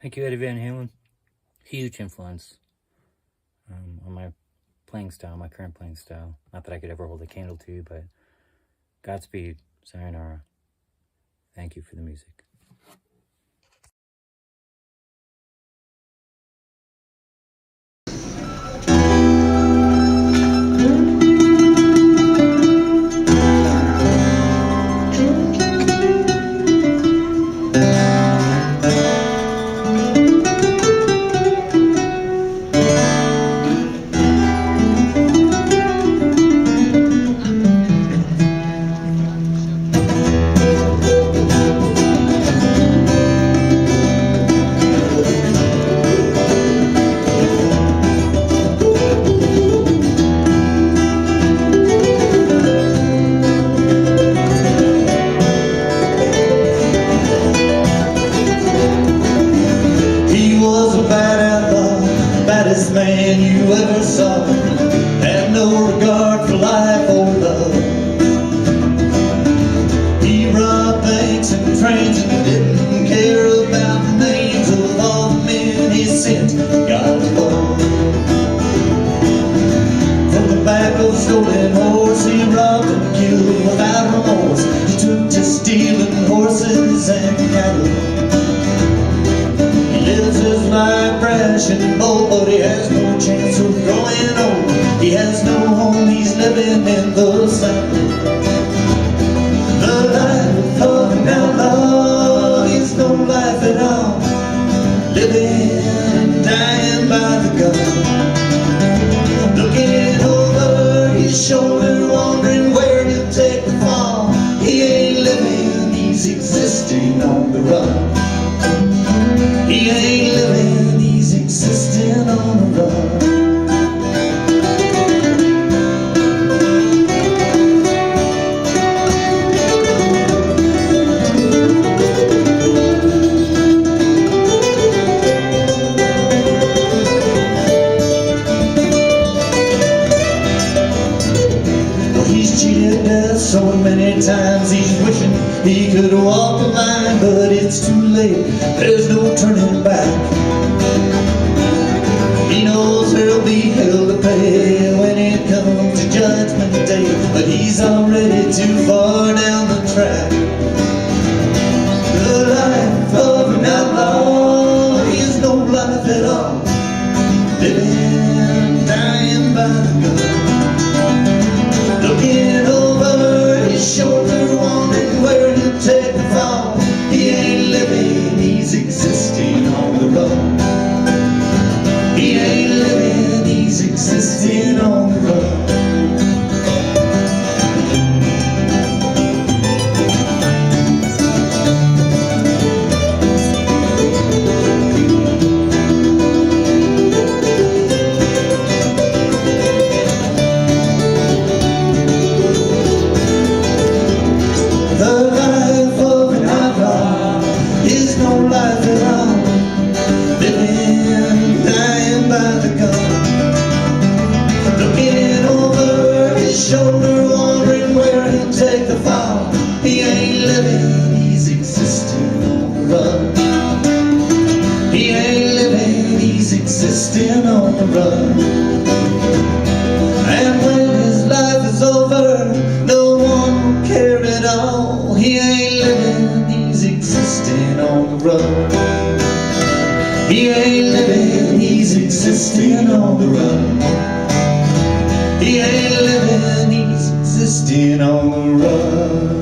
Thank you, Eddie Van Halen. Huge influence on my playing style, my current playing style. Not that I could ever hold a candle to, but Godspeed, sayonara. Thank you for the music. He ain't living, he's existing on the run. He ain't living, he's existing on the run.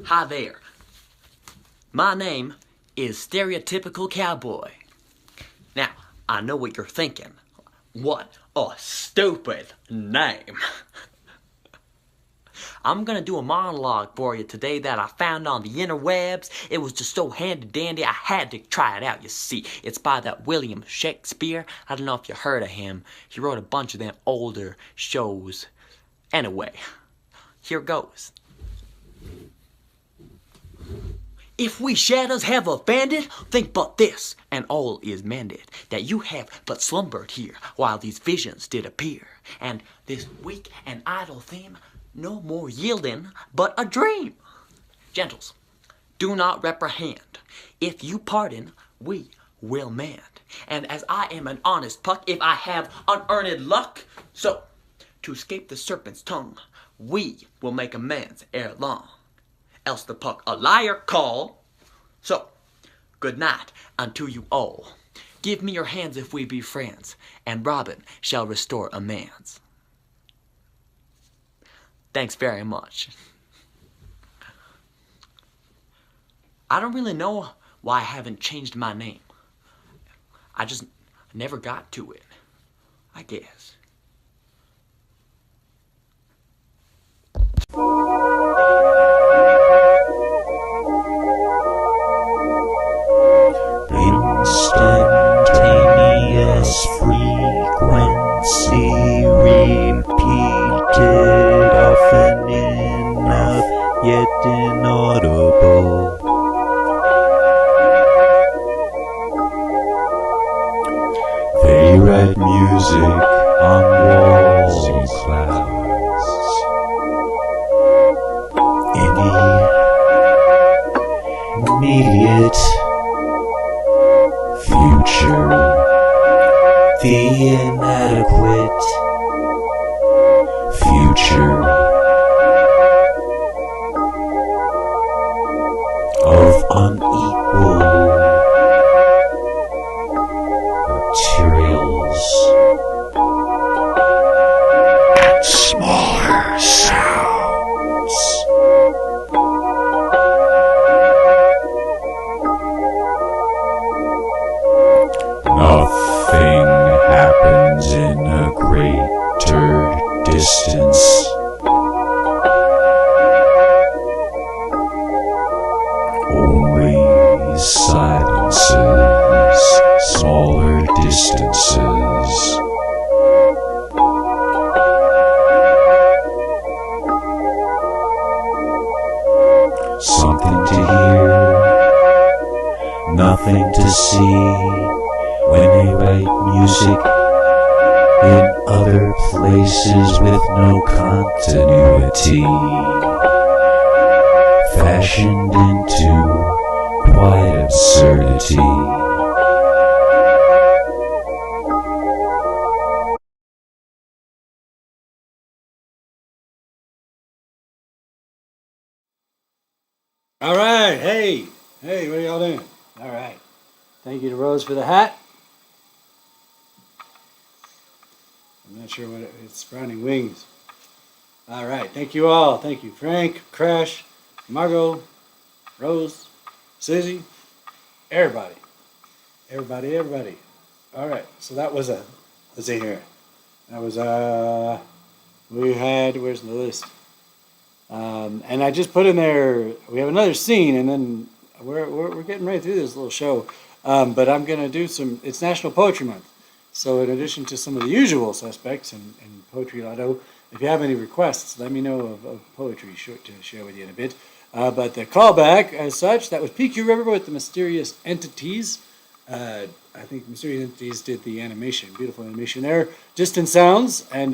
Hi there. My name is Stereotypical Cowboy. Now, I know what you're thinking. What a stupid name. I'm gonna do a monologue for you today that I found on the interwebs. It was just so handy dandy, I had to try it out, you see. It's by that William Shakespeare. I don't know if you heard of him. He wrote a bunch of them older shows. Anyway, here goes. If we shadows have offended, think but this, and all is mended, that you have but slumbered here, while these visions did appear, and this weak and idle theme, no more yielding but a dream. Gentles, do not reprehend. If you pardon, we will mend. And as I am an honest puck, if I have unearned luck, so, to escape the serpent's tongue, we will make amends ere long. Else the puck a liar call. So, good night unto you all. Give me your hands if we be friends, and Robin shall restore a man's. Thanks very much. I don't really know why I haven't changed my name. I just never got to it, I guess. Instantaneous frequency repeated often enough, yet inaudible. They write music on walls and clouds. Any immediate future, the inadequate future of unequal materials, smaller sounds. Nothing happens in a greater distance. Only silences, smaller distances. Something to hear, nothing to see. When they write music in other places with no continuity, fashioned into quite absurdity. All right, hey, what are y'all doing? All right, thank you to Rose for the hat. I'm not sure what it's sprouting wings. All right. Thank you all. Thank you, Frank, Crash, Margot, Rose, Susie, everybody. Everybody. All right. So that was let's see here. That was we had, where's the list? And I just put in there, we have another scene, and then we're getting right through this little show. But I'm going to do it's National Poetry Month. So in addition to some of the usual suspects and Poetry Lotto, if you have any requests, let me know of poetry to share with you in a bit. But the callback, as such, that was PQ River with the Mysterious Entities. I think Mysterious Entities did the animation, beautiful animation there. Distant Sounds, and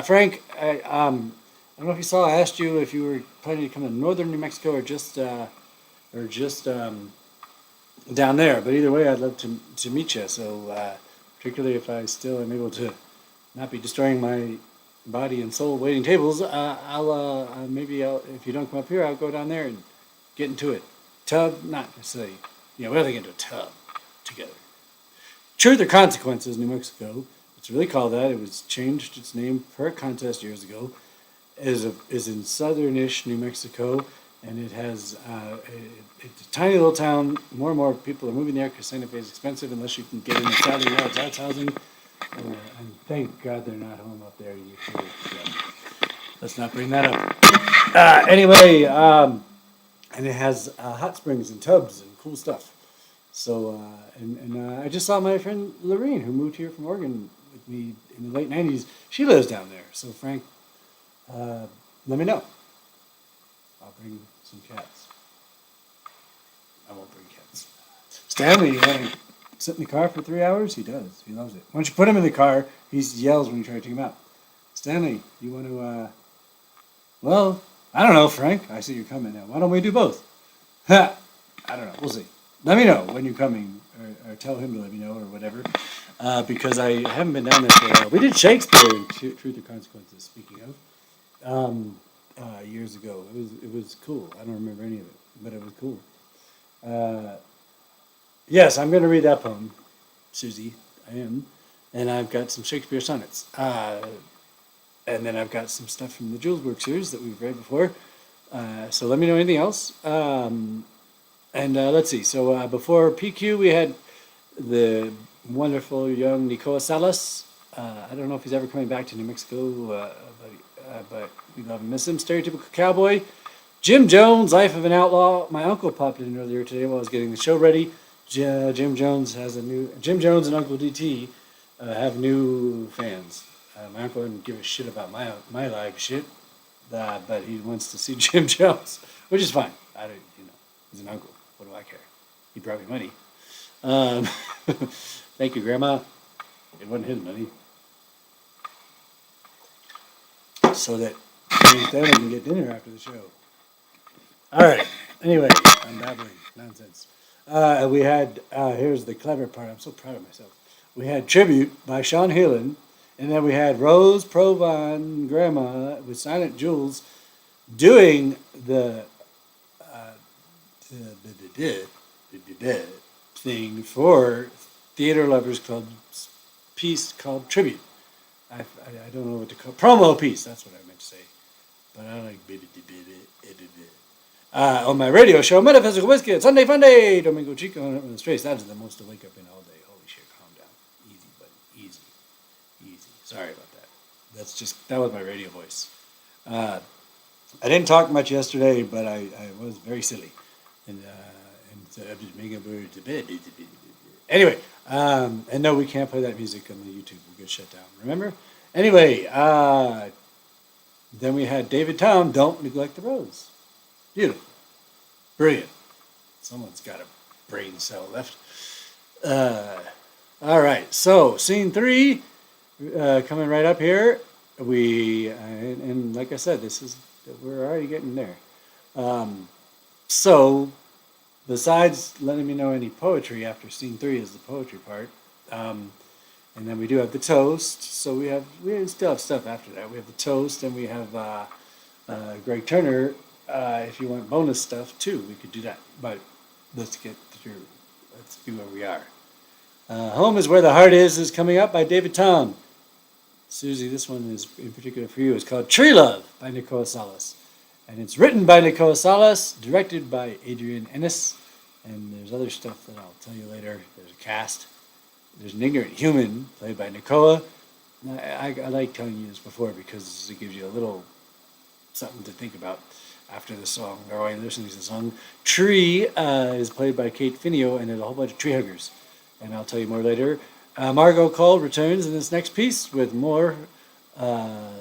Frank, I don't know if you saw, I asked you if you were planning to come to northern New Mexico or just down there. But either way, I'd love to meet you. So particularly if I still am able to not be destroying my body and soul waiting tables, maybe if you don't come up here, I'll go down there and get into it. Tub, not necessarily. We'll get into a tub together. Truth or Consequences, New Mexico. It's really called that. It was changed its name per contest years ago. Is in southernish New Mexico, and it has it's a tiny little town. More and more people are moving there because Santa Fe is expensive unless you can get in the Saturday yards arts housing. And thank God they're not home up there. Let's not bring that up. Anyway, and it has hot springs and tubs and cool stuff. So I just saw my friend Lorene, who moved here from Oregon with me in the late '90s. She lives down there. So Frank. Let me know. I'll bring some cats. I won't bring cats. Stanley, you want to sit in the car for 3 hours? He does. He loves it. Once you put him in the car, he yells when you try to take him out. Stanley, you want to, well, I don't know, Frank. I see you're coming now. Why don't we do both? I don't know. We'll see. Let me know when you're coming, or tell him to let me know, or whatever. Because I haven't been down there for a while. We did Shakespeare in Truth or Consequences, speaking of. Years ago. It was cool. I don't remember any of it, but it was cool. Yes, I'm going to read that poem, Susie. I am. And I've got some Shakespeare sonnets. And then I've got some stuff from the Julesworks series that we've read before. So let me know anything else. And let's see. So before PQ, we had the wonderful young Nicola Salas. I don't know if he's ever coming back to New Mexico, but we love and miss him. Stereotypical Cowboy. Jim Jones, Life of an Outlaw. My uncle popped in earlier today while I was getting the show ready. Jim Jones and Uncle DT have new fans. My uncle didn't give a shit about my live shit, but he wants to see Jim Jones, which is fine. He's an uncle. What do I care? He brought me money. Thank you, Grandma. It wasn't his money. So that Stanley can get dinner after the show. All right. Anyway, I'm babbling nonsense. We had, here's the clever part. I'm so proud of myself. We had Tribute by Sean Heelan, and then we had Rose Provan, Grandma, with Silent Jules, doing the thing for Theater Lovers Club's piece called Tribute. I don't know what to call promo piece. That's what I meant to say. But I like on my radio show, Metaphysical Whiskey, Sunday Funday, Domingo Chico, on the Straits. That is the most to wake up in all day. Holy shit, calm down. Easy, buddy. Easy. Sorry about that. That was my radio voice. I didn't talk much yesterday, but I was very silly. And so I'm just making a bird to bed. Anyway, and no, we can't play that music on the YouTube. We'll get shut down. Remember? Anyway, then we had David Town, Don't Neglect the Rose. Beautiful. Brilliant. Someone's got a brain cell left. All right, so scene 3, coming right up here. And like I said, we're already getting there. So, besides letting me know any poetry after scene 3 is the poetry part, and then we do have the toast. So we still have stuff after that. We have the toast, and we have Greg Turner. If you want bonus stuff too, we could do that. But let's get through. Let's be where we are. Home is Where the Heart is coming up by David Town. Susie, this one is in particular for you. It's called Tree Love by Nicola Salas. And it's written by Nicola Salas, directed by Adrian Ennis. And there's other stuff that I'll tell you later. There's a cast. There's an ignorant human played by Nicola. I like telling you this before because it gives you a little something to think about after the song, or while you're listening to the song. Tree is played by Kate Finio, and there's a whole bunch of tree huggers. And I'll tell you more later. Margot Cole returns in this next piece with more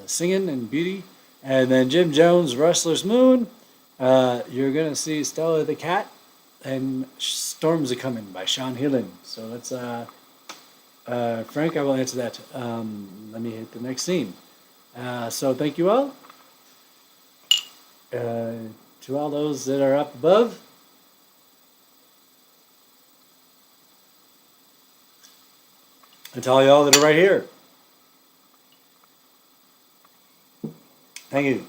singing and beauty. And then Jim Jones, Rustler's Moon. You're going to see Stella the Cat and Storms A Comin' by Sean Hillen. So let's, Frank, I will answer that. Let me hit the next scene. So thank you all. To all those that are up above. And to all y'all that are right here. Thank you.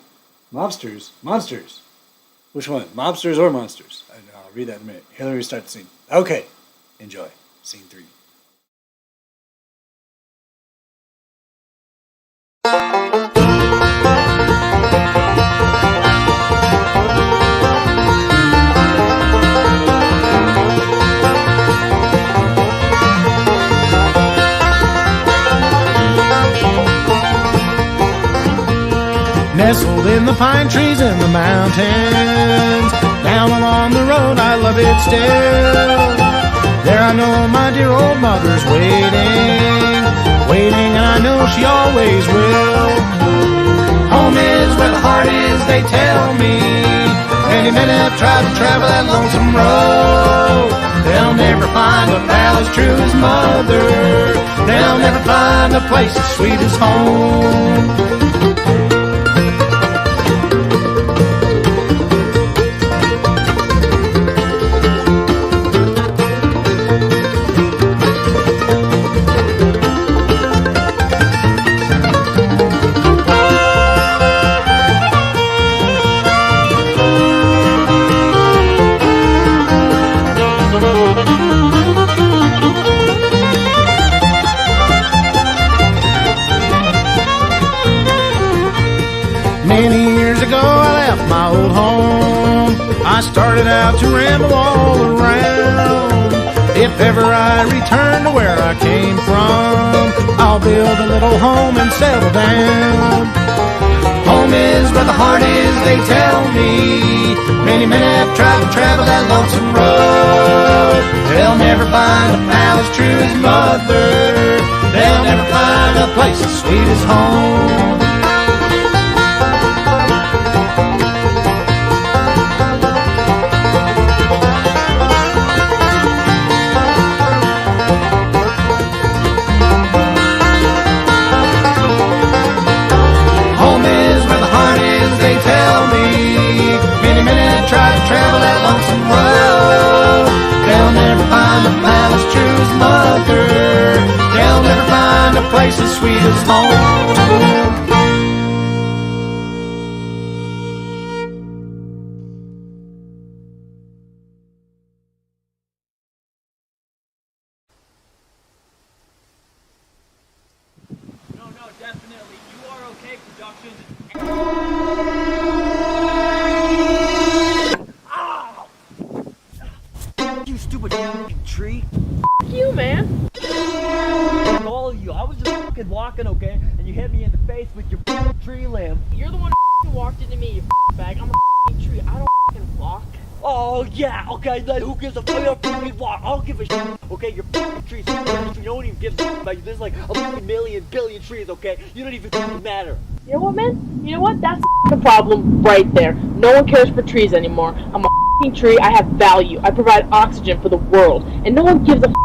Mobsters. Monsters. Which one? Mobsters or monsters? I'll read that in a minute. Here, let me start the scene. Okay. Enjoy. Scene 3. Nestled in the pine trees in the mountains, down along the road, I love it still. There I know my dear old mother's waiting, and I know she always will. Home is where the heart is, they tell me. Many men have tried to travel that lonesome road. They'll never find a pal as true as mother. They'll never find a place as sweet as home. I started out to ramble all around. If ever I return to where I came from, I'll build a little home and settle down. Home is where the heart is, they tell me. Many men have tried to travel that lonesome road. They'll never find a pal as true as mother. They'll never find a place as sweet as home. Travel that lonesome road. They'll never find a pal as true as mother. They'll never find a place as sweet as home. No, definitely. You are okay, production. You stupid fucking tree. F you, man. All of you. I was just fucking walking, okay? And you hit me in the face with your fucking tree limb. You're the one who walked into me, you bag. I'm a f***ing tree. I don't f***ing walk. Oh, yeah, okay, then who gives a fucking walk? I don't give a shit, okay? Your fucking trees, you don't even give a shit about you. There's like a fucking billion trees, okay? You don't even fucking matter. You know what, man? You know what? That's the problem right there. No one cares for trees anymore. I'm a f***ing tree. I have value. I provide oxygen for the world. And no one gives a f***.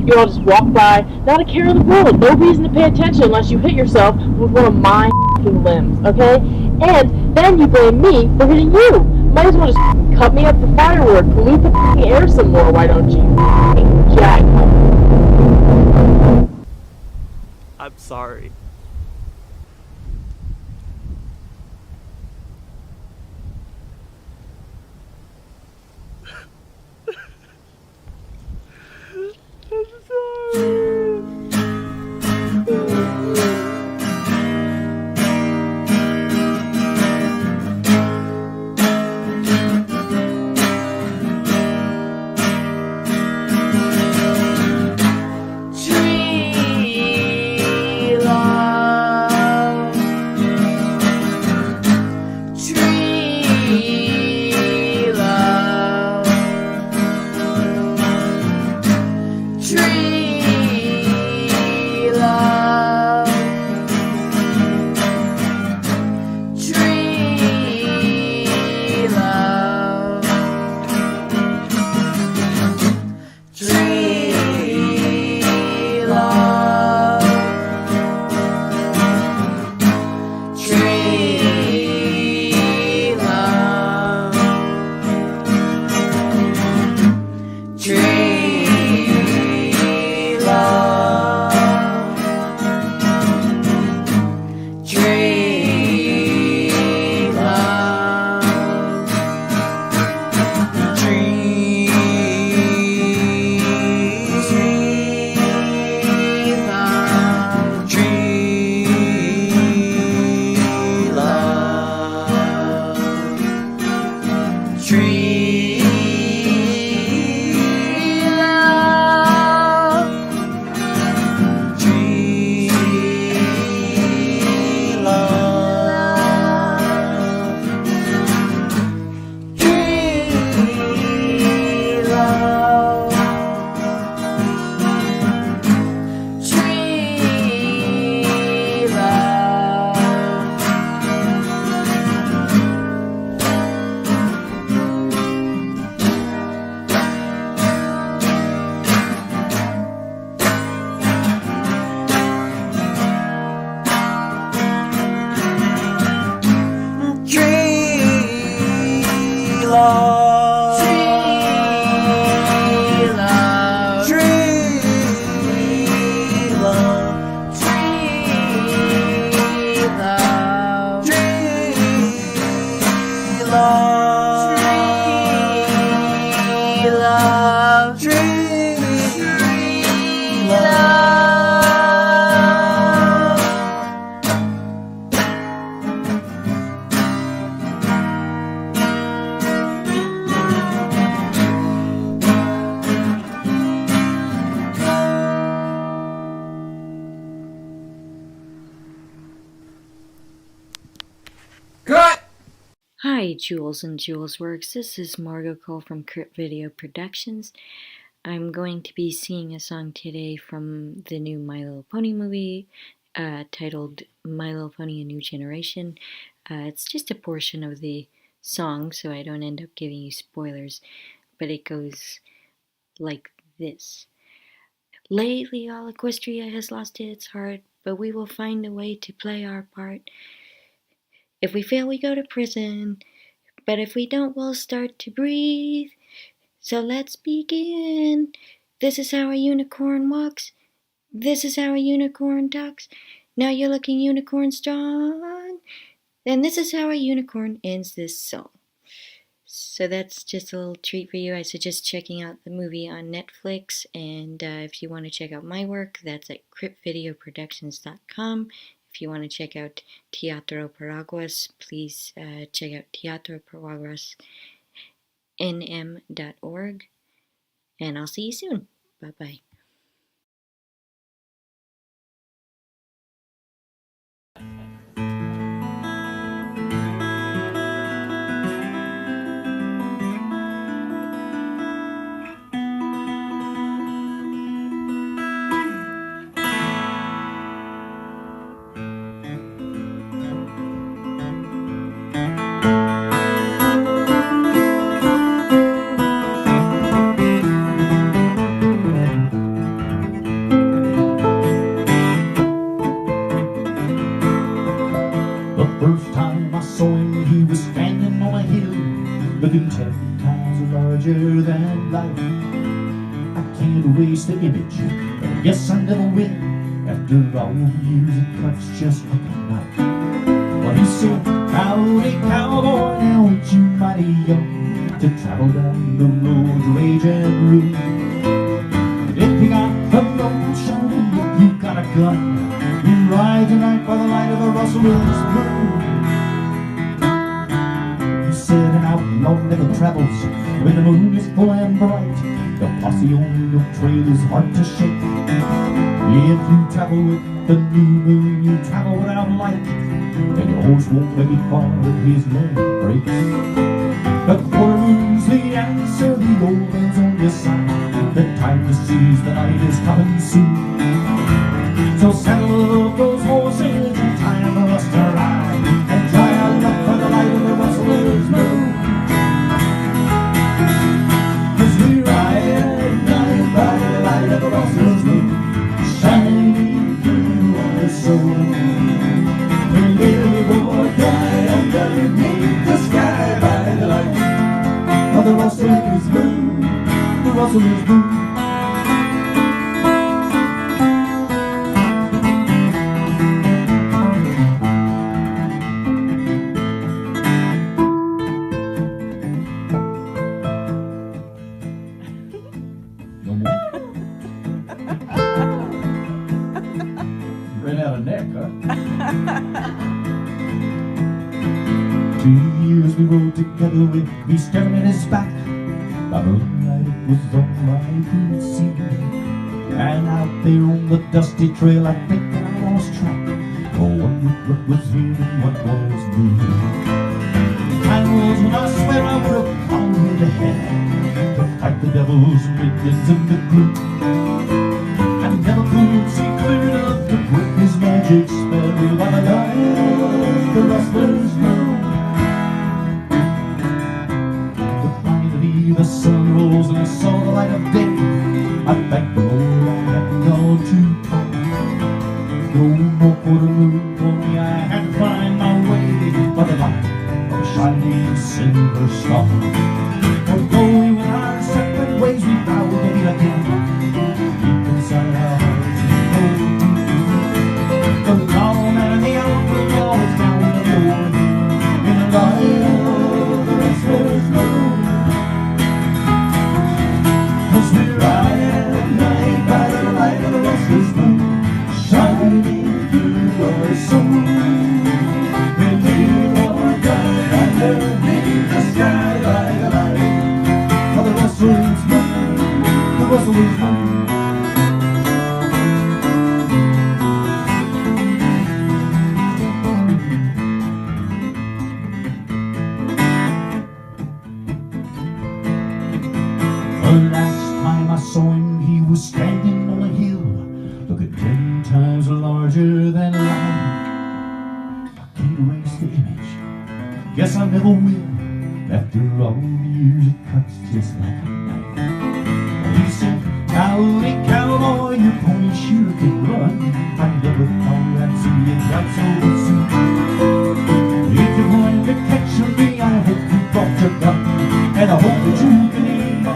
You all just walk by, not a care in the world. No reason to pay attention unless you hit yourself with one of my f***ing limbs, okay? And then you blame me for hitting you. Might as well just cut me up for firewood, pollute the f***ing air some more, why don't you? F***ing jack. I'm sorry. I'm sorry. Hi, Jules and Julesworks. This is Margot Cole from Crypt Video Productions. I'm going to be singing a song today from the new My Little Pony movie titled My Little Pony: A New Generation. It's just a portion of the song, so I don't end up giving you spoilers, but it goes like this. Lately, all Equestria has lost its heart, but we will find a way to play our part. If we fail, we go to prison, but if we don't, we'll start to breathe. So let's begin. This is how a unicorn walks. This is how a unicorn talks. Now you're looking unicorn strong. And this is how a unicorn ends this song. So that's just a little treat for you. I suggest checking out the movie on Netflix. And if you want to check out my work, that's at cryptvideoproductions.com. If you want to check out Teatro Paraguas, please check out Teatro Paraguas nm.org, and I'll see you soon. Bye-bye. Looking 10 times larger than life. I can't erase the image, and yes, I never will. After all the years, it cuts just like a knife. Well, he said, howdy cowboy, now ain't you mighty young to travel down the road to rage and ruin? If you got the notion, if you got a gun, you ride tonight by the light of a rustler's moon. Said an outlaw never travels when the moon is full and bright. The posse on your trail is hard to shake. If you travel with the new moon, you travel without light, and your horse won't make it far if his leg breaks. The quarter moon's the answer, the old man's on your side. The time to seize the night is coming soon. So saddle up those horses and time for us to ride, and try our luck for the light of the rustler's moon. 'Cause we ride at night by the light of the rustler's moon, shining through our soul. We live or die underneath the sky by the light of the rustler's moon, the rustler's moon. Together with me staring at his back. By moonlight it was all I could see, and out there on the dusty trail I think that I lost track. Oh, wondered what was here and what was me. Time was when I swear I would have gone with the head to fight the devil's minions in the gloom. I never could see clear enough to break his magic spell by the light of the rustler's moon. The sun rose and I saw the light of day. I thanked the Lord I hadn't gone too far. No more quarter moon for me, I had to find my way by the light of a shining silver star. Although we went our separate ways, we vowed to meet again deep inside our hearts. The long man and the outlaw is down the road in the light of the rustler's moon. 'Cause we ride at night by the light of the rustler's moon, shining through our soul. We live or die underneath the sky by the light times larger than life. I can't erase the image. Guess I never will. After all the years, it cuts just like a knife. He said, "Howdy, cowboy, your pony sure can run. I never thought I'd see you quite so soon. If you're going to catch me, I hope you brought your gun, and I hope that you can aim my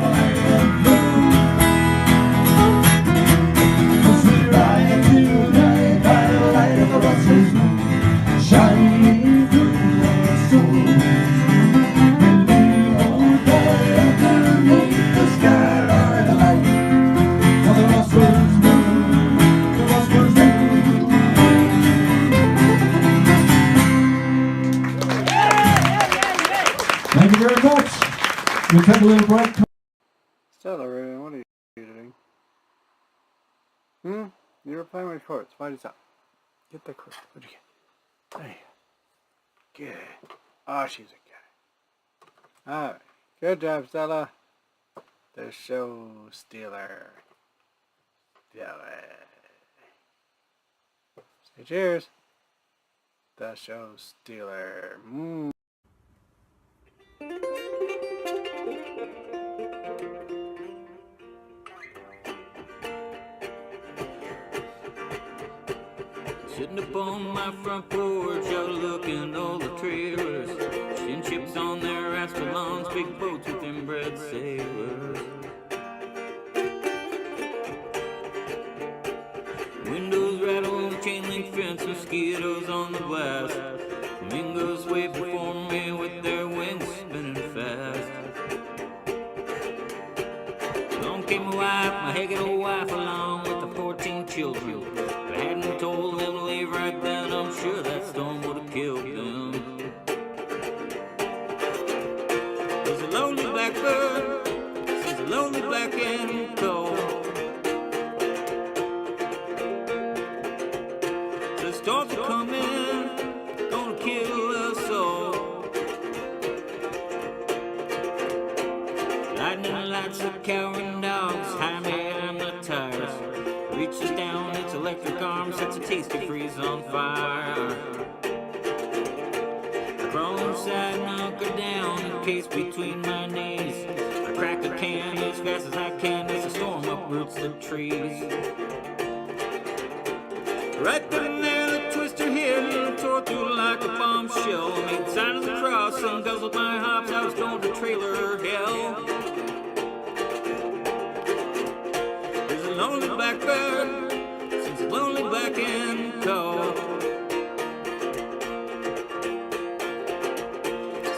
gun. Cause we're riding tonight by the light of the rustlers moon, shining through the soul. When we all die underneath the skyline light of the rustlers moon, the rustlers moon." Thank you very much. We'll take a little break. Stella, Raven, what are you doing? You were playing with shorts. Why is that? Get the cord. What'd you get? There you go. Good. Oh, she's a cat. Alright. Good job, Stella. The show stealer. Say cheers. The show stealer. Sitting up on my front porch, out looking all the trailers. Tin ships on their asphalt lawns, big boats with inbred sailors. Windows rattle, chain link fence, mosquitoes on the glass. Flamingos wave before me with their wings spinning fast. Along came my wife, my haggard old wife, along with the 14 children. If I hadn't told them to leave right then, I'm sure that storm would have killed them. There's a lonely blackbird, she's a lonely black and cold. The storms are coming, gonna kill us all. Lightning lights the cowering dogs, high man the tires. Reaches down its electric arm, sets a tasty freeze on fire. I crawl inside and hunker down, encased between my knees. I crack a can as fast as I can as the storm uproots the trees. Right then and there, the twister hit and tore through like a bombshell. Made sign of the cross and guzzled my hops. I was going to trailer hell. There's a lonely blackbird, since it's lonely black and cold.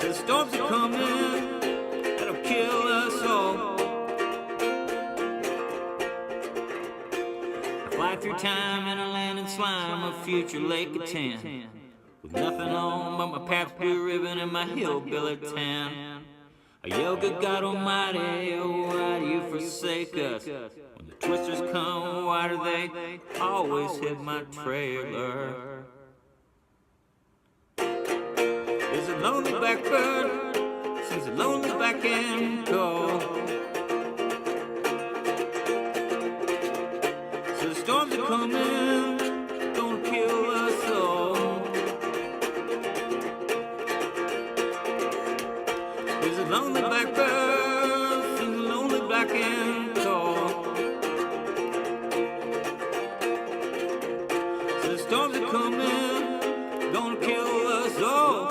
So the storms are coming, that'll kill us all. I fly through time and I land in slime, a future lake of tan. With nothing on but my path blue ribbon and my hillbilly tan. I yell, good God Almighty, oh why do you forsake us? When the twisters come, why do they always hit my trailer? There's a lonely blackbird, since a lonely black and cold. So the storms are coming, gonna kill us all. There's a lonely blackbird, since a lonely black and cold. So the storms are coming, gonna kill us all.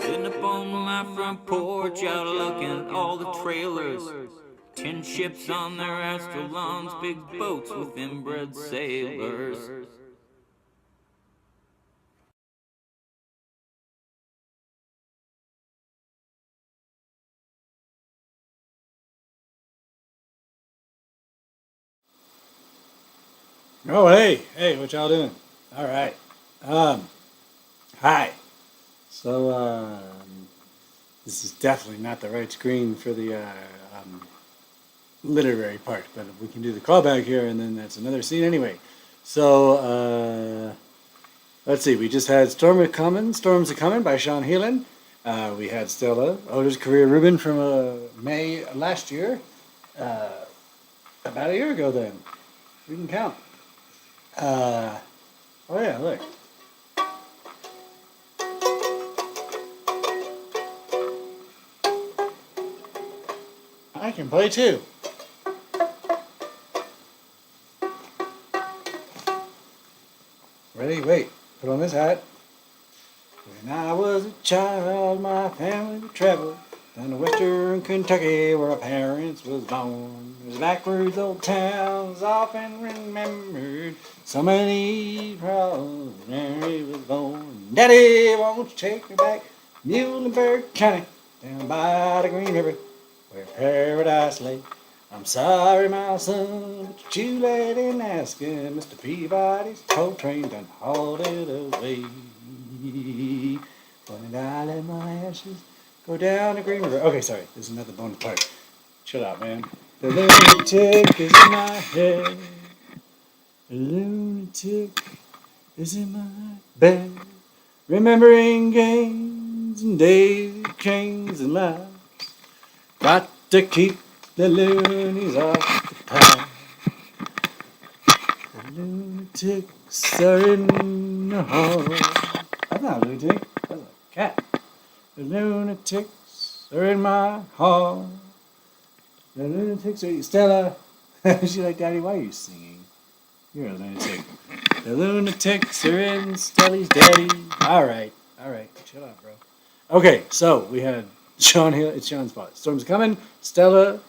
Sitting up on my front porch, out looking at all the trailers. 10 ships on their astral lawns, big boats with inbred sailors. Oh, hey, what y'all doing? All right. Hi. So, this is definitely not the right screen for the literary part, but we can do the callback here, and then that's another scene anyway. So, let's see. We just had Storms Are Coming by Sean Heelan. We had Stella, Otis Career Rubin from May last year. About a year ago then. We can count. Oh yeah, look. I can play too. Ready? Wait. Put on this hat. When I was a child, my family would travel down to western Kentucky where our parents was born. Those backwards old towns often remembered. So many problems where he was born. Daddy, won't you take me back Muhlenberg County down by the Green River where paradise lay. I'm sorry, my son, but you're too late in asking. Mr. Peabody's coal train done hauled it away. When I let my ashes go down the Green River. Okay, sorry, this is another bonus part. Chill out, man. The lunatic is in my head. The lunatic is in my bed. Remembering games and days, trains and lives. Got to keep the loonies off the pie. The lunatics are in the hall. That's not a lunatic. That's a cat. The lunatics are in my hall. The lunatics are... Stella! She's like, Daddy, why are you singing? You're a lunatic. The lunatics are in Stelly's daddy. All right. Chill out, bro. Okay, so we had Sean Hill. It's Sean's fault. Storm's Coming. Stella.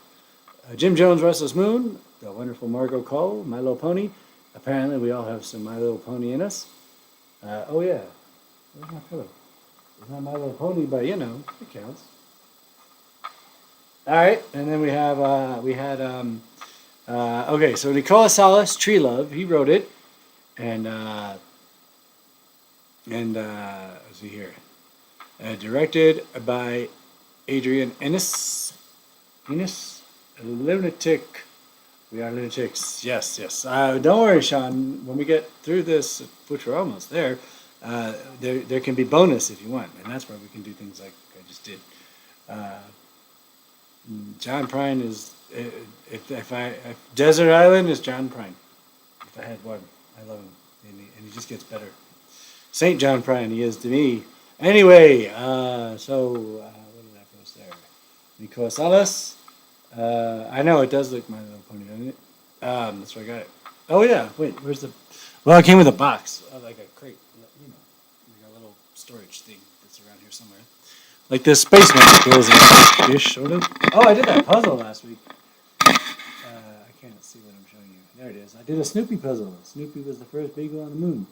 Jim Jones' Restless Moon. The wonderful Margot Cole. My Little Pony. Apparently, we all have some My Little Pony in us. Oh, yeah. Where's my pillow? It's not My Little Pony, but, you know, it counts. All right, and then we have, okay, so Nicola Salas, Tree Love, he wrote it. And let's see here. Directed by Adrian Ennis. Lunatic. We are lunatics. Yes. Don't worry, Sean. When we get through this, which we're almost there, there can be bonus if you want, and that's where we can do things like I just did. John Prine is if Desert Island is John Prine. If I had one, I love him, and he just gets better. Saint John Prine, he is to me. Anyway, what did I post there? Nicola Salas. I know it does look My Little Pony, doesn't it? That's where I got it. Oh yeah, wait, where's the? Well, it came with a box, like a crate, you know, like a little storage thing that's around here somewhere. Like this spaceman goes in fish, sort of. Oh, I did that puzzle last week. I can't see what I'm showing you. There it is. I did a Snoopy puzzle. Snoopy was the first beagle on the moon.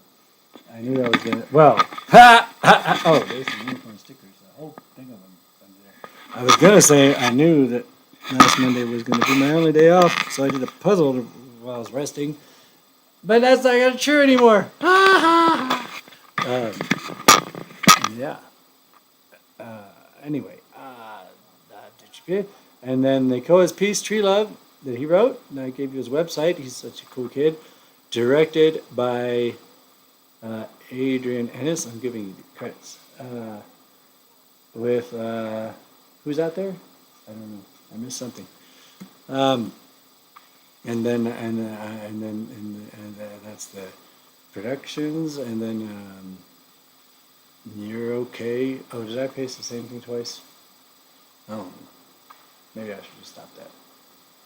I knew that was gonna. Well, oh, there's some unicorn stickers. A whole thing of them under there. I was gonna say I knew that last Monday was gonna be my only day off, so I did a puzzle while I was resting. But that's not true anymore. Yeah. Anyway, and then Nicole's piece, Tree Love, that he wrote, and I gave you his website. He's such a cool kid. Directed by Adrian Ennis. I'm giving you the credits. With who's out there? I don't know. I missed something. And that's the productions, and then You're Okay. Oh, did I paste the same thing twice? Oh, maybe I should just stop that.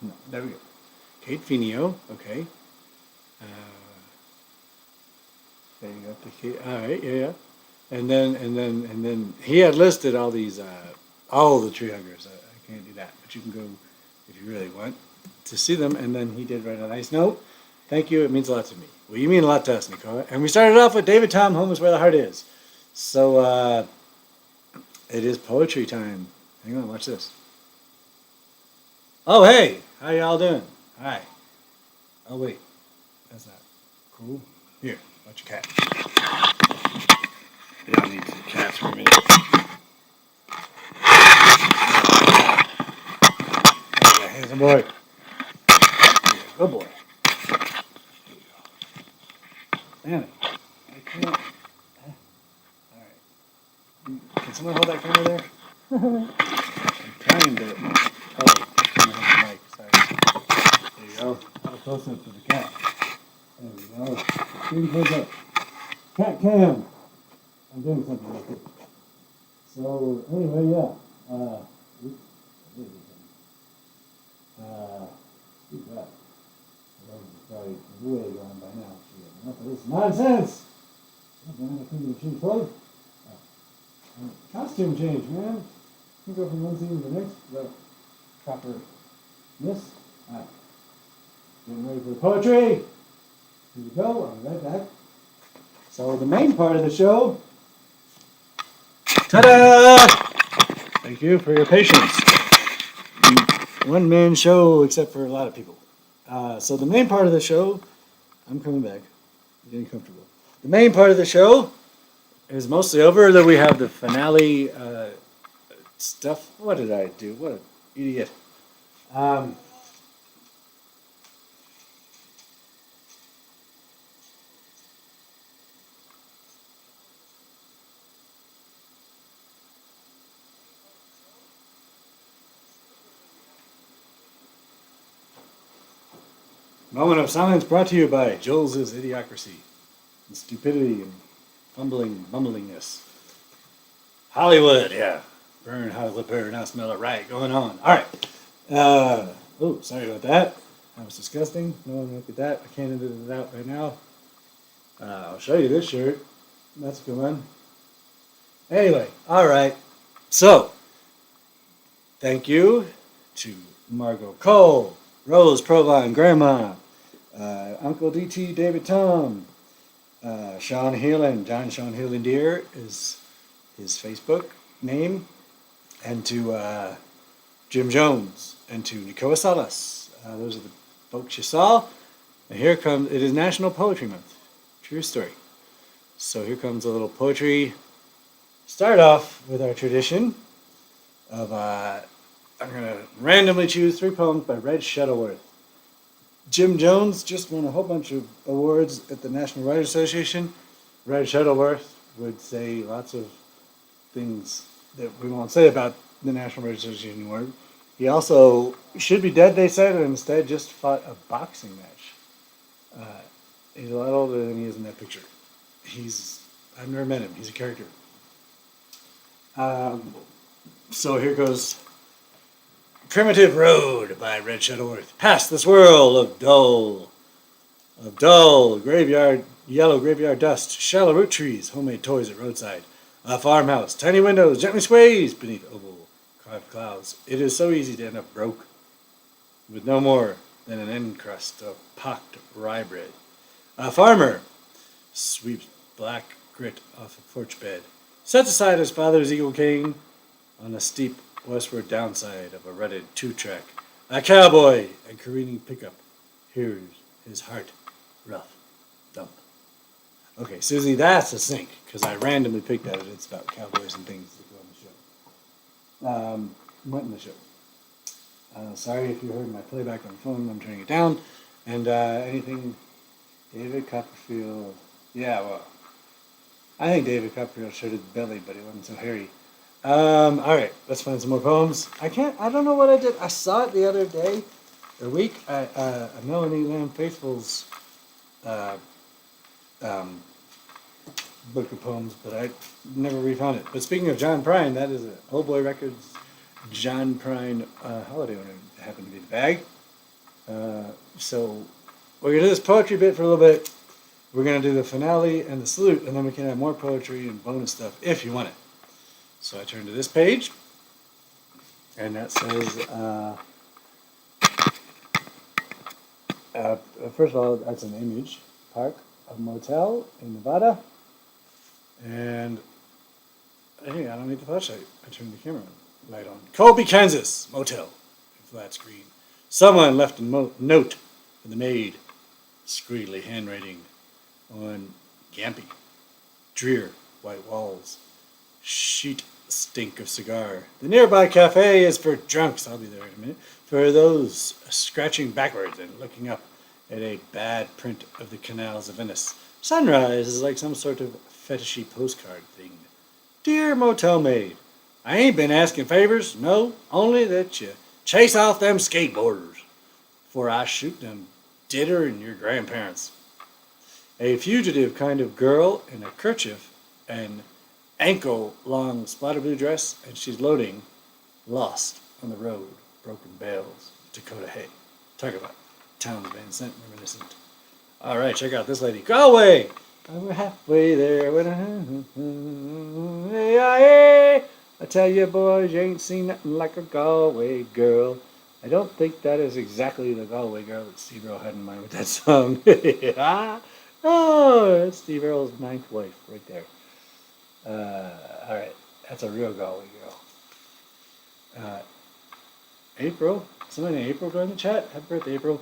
No, there we go. Kate Finio. Okay. There you go. All right. Yeah. And then he had listed all these, all the tree huggers. I can't do that, but you can go if you really want to see them. And then he did write a nice note. Thank you. It means a lot to me. Well, you mean a lot to us, Nicola. And we started off with David Tom, Home is Where the Heart Is. So it is poetry time. Hang on, watch this. Oh, hey, how y'all doing? Hi. Oh, wait, that's not cool. Here, watch your cat. Y'all need some cats for a minute. Okay, handsome boy. Good boy. Damn it. I can't. All right. Can someone hold that camera there? I'm trying to. Oh, I have the mic. Sorry. There you go. close up to the cat. There we go. Getting close up. Cat cam. I'm doing something like it. So anyway, yeah. Oops, I did something. Keep that. Rose is probably way gone by now. She had enough of this nonsense. I'm going to change clothes. Costume change, man. You go from one scene to the next without properness. Alright. Getting ready for the poetry. Here we go. I'll be right back. So the main part of the show. Ta-da! Thank you for your patience. One-man show, except for a lot of people. So the main part of the show, I'm coming back. I'm getting comfortable. The main part of the show is mostly over. Then we have the finale stuff. What did I do? What an idiot. Moment of silence brought to you by Jules' idiocracy and stupidity and bumblingness. Hollywood, yeah. Burn Hollywood, burn. I smell it right. Going on. All right. Oh, sorry about that. That was disgusting. No one look at that. I can't edit it out right now. I'll show you this shirt. That's a good one. Anyway, all right. So, thank you to Margot Cole, Rose Provan, Grandma, Uncle DT, David Tom, Sean Heelan, John Sean Heelan Deere is his Facebook name, and to Jim Jones, and to Nicoa Salas. Those are the folks you saw. And here comes, it is National Poetry Month. True story. So here comes a little poetry. Start off with our tradition of, I'm going to randomly choose 3 poems by Red Shuttleworth. Jim Jones just won a whole bunch of awards at the National Writers Association. Red Shuttleworth would say lots of things that we won't say about the National Writers Association anymore. He also should be dead, they said, and instead just fought a boxing match. He's a lot older than he is in that picture. I've never met him. He's a character. So here goes Primitive Road by Red Shuttleworth. Past the swirl of dull graveyard, yellow graveyard dust, shallow root trees, homemade toys at roadside, a farmhouse, tiny windows, gently sways beneath oval carved clouds. It is so easy to end up broke, with no more than an end crust of pocked rye bread. A farmer sweeps black grit off a porch bed, sets aside his father's eagle cane on a steep westward downside of a rutted 2-track. A cowboy and careening pickup hears his heart rough thump. Okay, Susie, that's a sync, because I randomly picked that. It's about cowboys and things that go on the show. Went in the show. Sorry if you heard my playback on the phone. I'm turning it down. And anything, David Copperfield. Yeah, well, I think David Copperfield showed his belly, but it wasn't so hairy. All right, let's find some more poems. I don't know what I did. I saw it the other day, or week. Melanie Lamb Faithful's book of poems, but I never refound it. But speaking of John Prine, that is a Old Boy Records John Prine holiday owner. Happened to be the bag. So we're going to do this poetry bit for a little bit. We're going to do the finale and the salute, and then we can have more poetry and bonus stuff if you want it. So I turn to this page, and that says, first of all, that's an image, park, a motel in Nevada, and hey, I don't need the flashlight. I turned the camera light on. Colby, Kansas, motel, flat screen. Someone left a note for the maid, scriggly handwriting on Gampy. Drear, white walls, sheet stink of cigar. The nearby cafe is for drunks. I'll be there in a minute. For those scratching backwards and looking up at a bad print of the canals of Venice. Sunrise is like some sort of fetishy postcard thing. Dear motel maid, I ain't been asking favors, no, only that you chase off them skateboarders before I shoot them Ditter and your grandparents. A fugitive kind of girl in a kerchief and ankle-long spotted blue dress, and she's loading Lost on the Road, Broken Bells, Dakota Hay. Talk about Towns Van Sant reminiscent. All right, check out this lady. Galway! We're halfway there. I tell you, boys, you ain't seen nothing like a Galway girl. I don't think that is exactly the Galway girl that Steve Earle had in mind with that song. Oh, that's Steve Earle's 9th wife right there. All right, that's a real Galway girl. April? Somebody named April joined the chat? Happy birthday, April.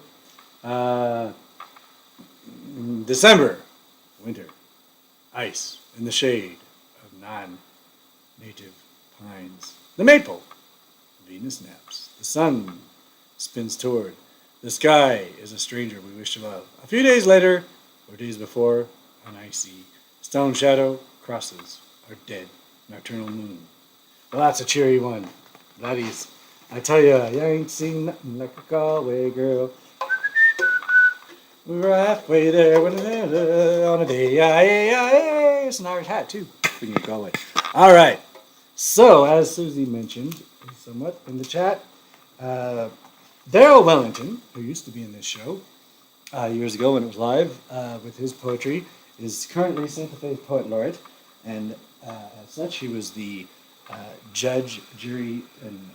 December. Winter. Ice in the shade of non-native pines. The maple. Venus naps. The sun spins toward. The sky is a stranger we wish to love. A few days later, or days before, an icy stone shadow crosses our dead nocturnal moon. Well, that's a cheery one. That is. I tell ya, you ain't seen nothing like a Galway girl. We were halfway there on a day. It's an Irish hat, too. Speaking of Galway. All right. So, as Susie mentioned somewhat in the chat, Daryl Wellington, who used to be in this show years ago when it was live with his poetry, is currently Santa Fe Poet Laureate. And as such, he was the judge, jury, and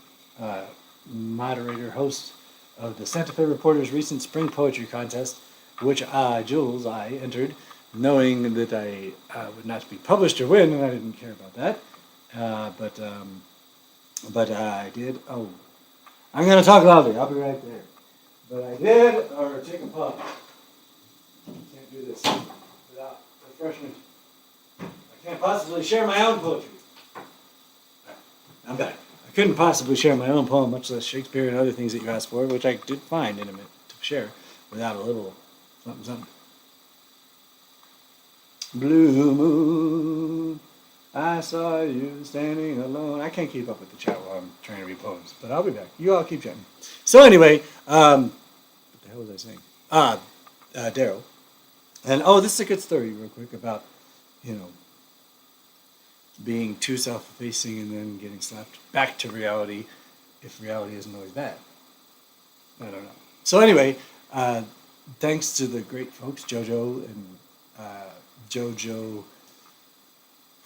moderator, host of the Santa Fe Reporter's recent Spring Poetry Contest, which Jules, I entered, knowing that I would not be published or win, and I didn't care about that. But I did. Oh, I'm going to talk loudly. I'll be right there. But I did, or take a pause. Can't do this without refreshment. I can't possibly share my own poetry. I'm back. I couldn't possibly share my own poem, much less Shakespeare and other things that you asked for, which I did find intimate to share, without a little something, something. Blue moon, I saw you standing alone. I can't keep up with the chat while I'm trying to read poems, but I'll be back. You all keep chatting. So anyway, what the hell was I saying? Daryl. And this is a good story real quick about, being too self-effacing and then getting slapped back to reality if reality isn't always bad. I don't know. So anyway, thanks to the great folks, JoJo and JoJo.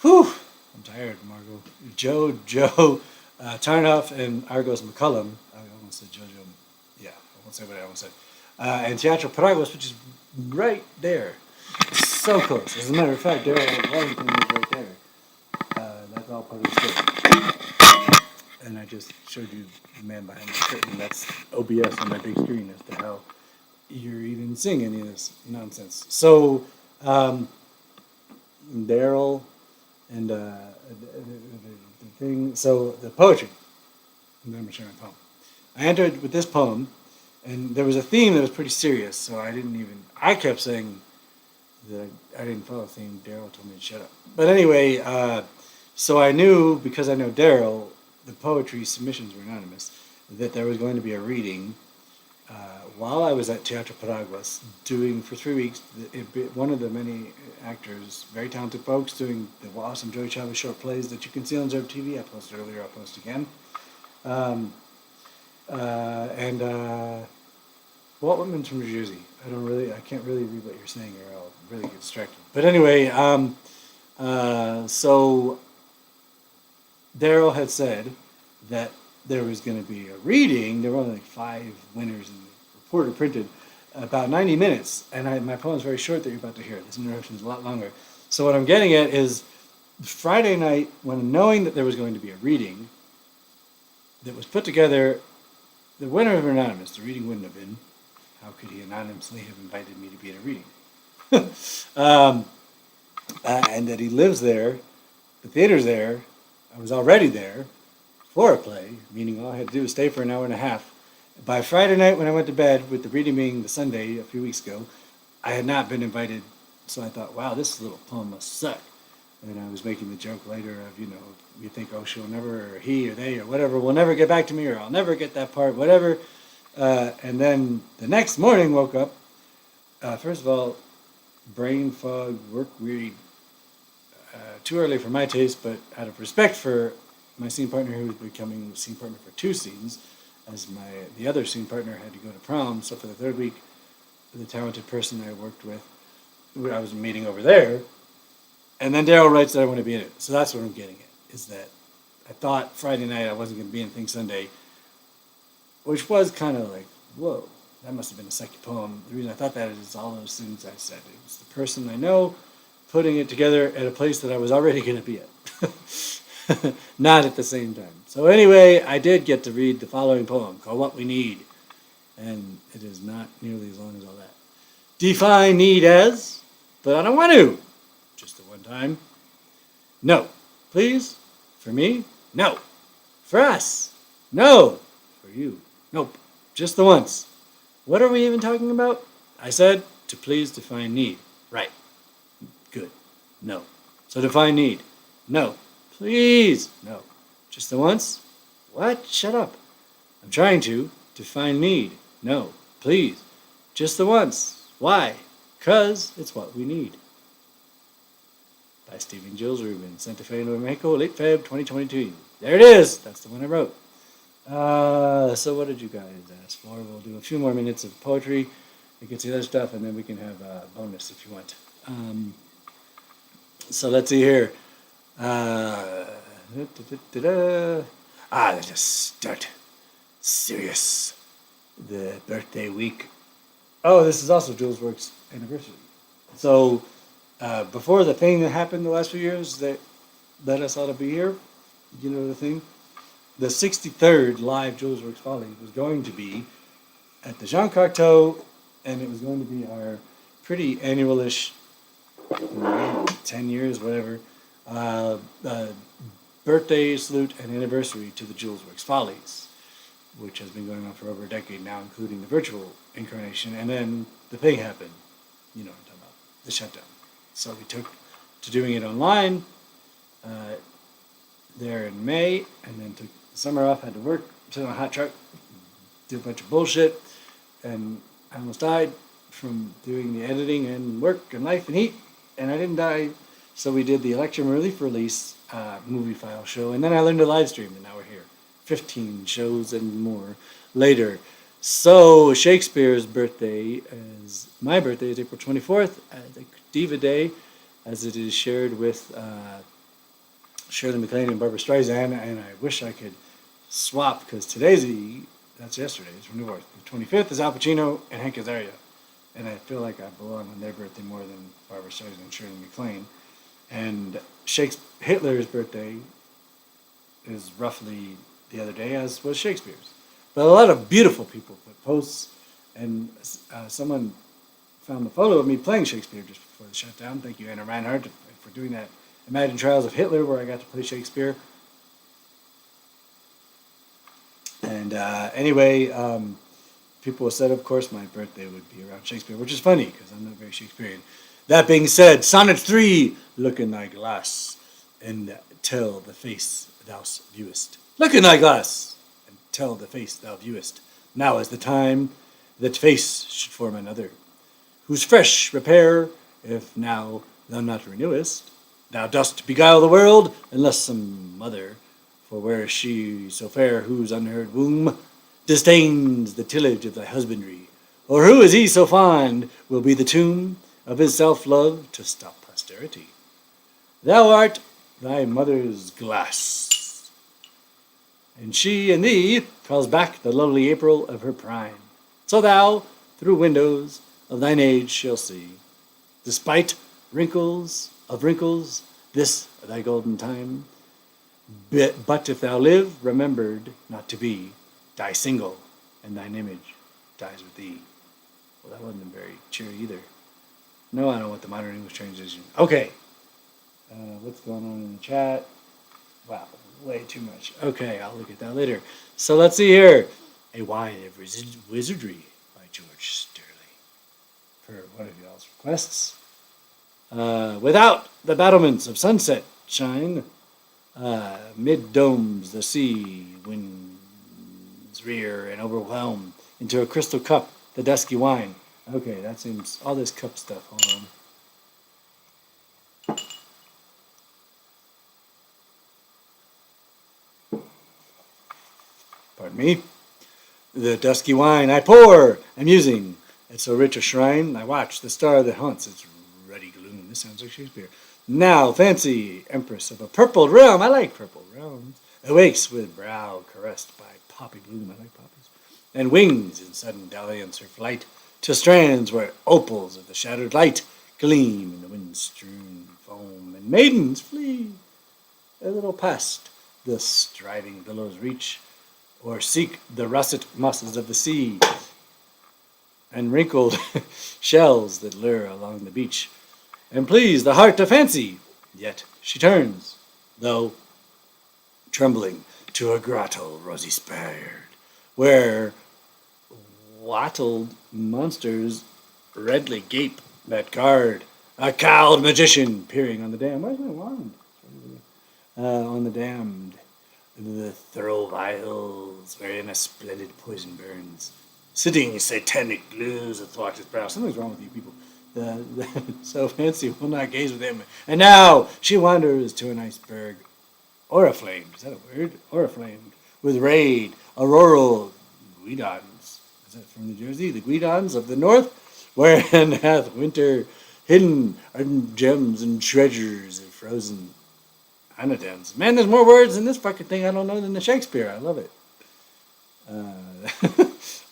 Whew! I'm tired, Margot. JoJo Tarnoff and Argos McCullum. I almost said JoJo. Yeah, I won't say what I almost said. And Teatro Paraguas, which is right there. So close. As a matter of fact, Daryl Wellington is right there. That's all part of the story. And I just showed you the man behind the curtain. That's OBS on my big screen as to how you're even seeing any of this nonsense. So, Daryl and the thing. So, the poetry. And then I'm going to share my poem. I entered with this poem, and there was a theme that was pretty serious, so I kept saying that I didn't follow the theme. Daryl told me to shut up. But anyway, so I knew, because I know Daryl, the poetry submissions were anonymous, that there was going to be a reading while I was at Teatro Paraguas, doing for 3 weeks, one of the many actors, very talented folks, doing the awesome Joey Chavez short plays that you can see on Zerb TV. I posted earlier, I'll post again. Walt Whitman's from New Jersey. I can't really read what you're saying, or I'll really get distracted. But anyway, so Daryl had said that there was going to be a reading. There were only like 5 winners, and the reporter printed about 90 minutes. And my poem's very short that you're about to hear. This interruption is a lot longer. So what I'm getting at is Friday night, when knowing that there was going to be a reading that was put together, the winner of Anonymous, the reading wouldn't have been. How could he anonymously have invited me to be at a reading? And that he lives there, the theater's there, I was already there for a play, meaning all I had to do was stay for an hour and a half. By Friday night when I went to bed, with the reading being the Sunday a few weeks ago, I had not been invited, so I thought, wow, this little poem must suck. And I was making the joke later of, you think, oh, she'll never, or he or they or whatever will never get back to me, or I'll never get that part, whatever. And then the next morning woke up First of all, brain fog, work weary, too early for my taste, but out of respect for my scene partner who was becoming scene partner for 2 scenes, as the other scene partner had to go to prom, so for the 3rd week, the talented person I worked with, I was meeting over there, and then Daryl writes that I want to be in it. So that's what I'm getting at, is that I thought Friday night I wasn't going to be in Thing Sunday, which was kind of like, whoa, that must have been the second poem. The reason I thought that is all those things I said. It was the person I know putting it together at a place that I was already going to be at. Not at the same time. So anyway, I did get to read the following poem called What We Need. And it is not nearly as long as all that. Define need as, but I don't want to. Just the one time. No. Please? For me? No. For us? No. For you? Nope. Just the once. What are we even talking about? I said to please define need. Right. Good. No. So define need. No. Please. No. Just the once? What? Shut up. I'm trying to define need. No. Please. Just the once. Why? 'Cause it's what we need. By Stephen Jules Rubin, Santa Fe, New Mexico, late Feb 2022. There it is. That's the one I wrote. So what did you guys ask for? We'll do a few more minutes of poetry. We can see other stuff, and then we can have a bonus if you want. So let's see here. Let's just start. Serious. The birthday week. Oh, this is also Julesworks Anniversary. So before the thing that happened the last few years that led us all to be here, you know the thing? The 63rd live Julesworks Follies was going to be at the Jean Cocteau, and it was going to be our pretty annual-ish, 10 years, whatever, birthday salute and anniversary to the Julesworks Follies, which has been going on for over a decade now, including the virtual incarnation. And then the thing happened, you know what I'm talking about, the shutdown. So we took to doing it online there in May, and then took the summer off, had to work, sit on a hot truck, do a bunch of bullshit, and I almost died from doing the editing and work and life and heat, and I didn't die. So we did the Electrum Relief Release movie file show, and then I learned to live stream, and now we're here. 15 shows and more later. So Shakespeare's birthday is, my birthday is April 24th, the Diva Day, as it is shared with Shirley Maclaine and Barbara Streisand, and I wish I could swap, because today's that's yesterday, it's from New York. The 25th is Al Pacino and Hank Azaria, and I feel like I belong on their birthday more than Barbara Streisand and Shirley Maclaine. And Hitler's birthday is roughly the other day, as was Shakespeare's. But a lot of beautiful people put posts, and someone found the photo of me playing Shakespeare just before the shutdown. Thank you, Anna Reinhardt, for doing that Imagine Trials of Hitler, where I got to play Shakespeare. And anyway, people said, of course, my birthday would be around Shakespeare, which is funny, because I'm not very Shakespearean. That being said, Sonnet 3, look in thy glass, and tell the face thou viewest. Look in thy glass, and tell the face thou viewest. Now is the time that face should form another, whose fresh repair, if now thou not renewest, thou dost beguile the world, unless some mother, for where is she so fair whose unheard womb disdains the tillage of thy husbandry? Or who is he so fond will be the tomb of his self-love to stop posterity? Thou art thy mother's glass, and she in thee calls back the lovely April of her prime. So thou, through windows of thine age, shall see, despite wrinkles of wrinkles, this thy golden time. But if thou live, remembered not to be, die single, and thine image dies with thee. Well, that wasn't very cheery either. No, I don't want the modern English translation. Okay. What's going on in the chat? Wow, way too much. Okay, I'll look at that later. So let's see here. A Wine of Wizardry by George Sterling, for one of y'all's requests. Without the battlements of sunset shine, mid domes the sea winds rear and overwhelm into a crystal cup the dusky wine. Okay, that seems all this cup stuff. Hold on. Pardon me. The dusky wine I pour, am musing. At so rich a shrine, I watch the star that haunts its ruddy gloom. This sounds like Shakespeare. Now, fancy, empress of a purpled realm, I like purple realms, awakes with brow caressed by poppy bloom, I like poppies, and wings in sudden dalliance her flight to strands where opals of the shattered light gleam in the wind-strewn foam, and maidens flee a little past the striving billows reach, or seek the russet mosses of the sea, and wrinkled shells that lure along the beach, and please the heart to fancy. Yet she turns, though trembling, to a grotto rosy spired, where wattled monsters redly gape that guard a cowled magician peering on the dam. Where's my wand? On the damned, the thorough vials wherein a splendid poison burns, sitting satanic glues athwart his brow. Something's wrong with you people. So fancy will not gaze with him. And now she wanders to an iceberg, oriflamed, is that a word? Oriflamed, with raid, auroral guidons. Is that from New Jersey? The guidons of the north, wherein hath winter hidden gems and treasures of frozen anadems. Man, there's more words in this fucking thing I don't know than the Shakespeare. I love it.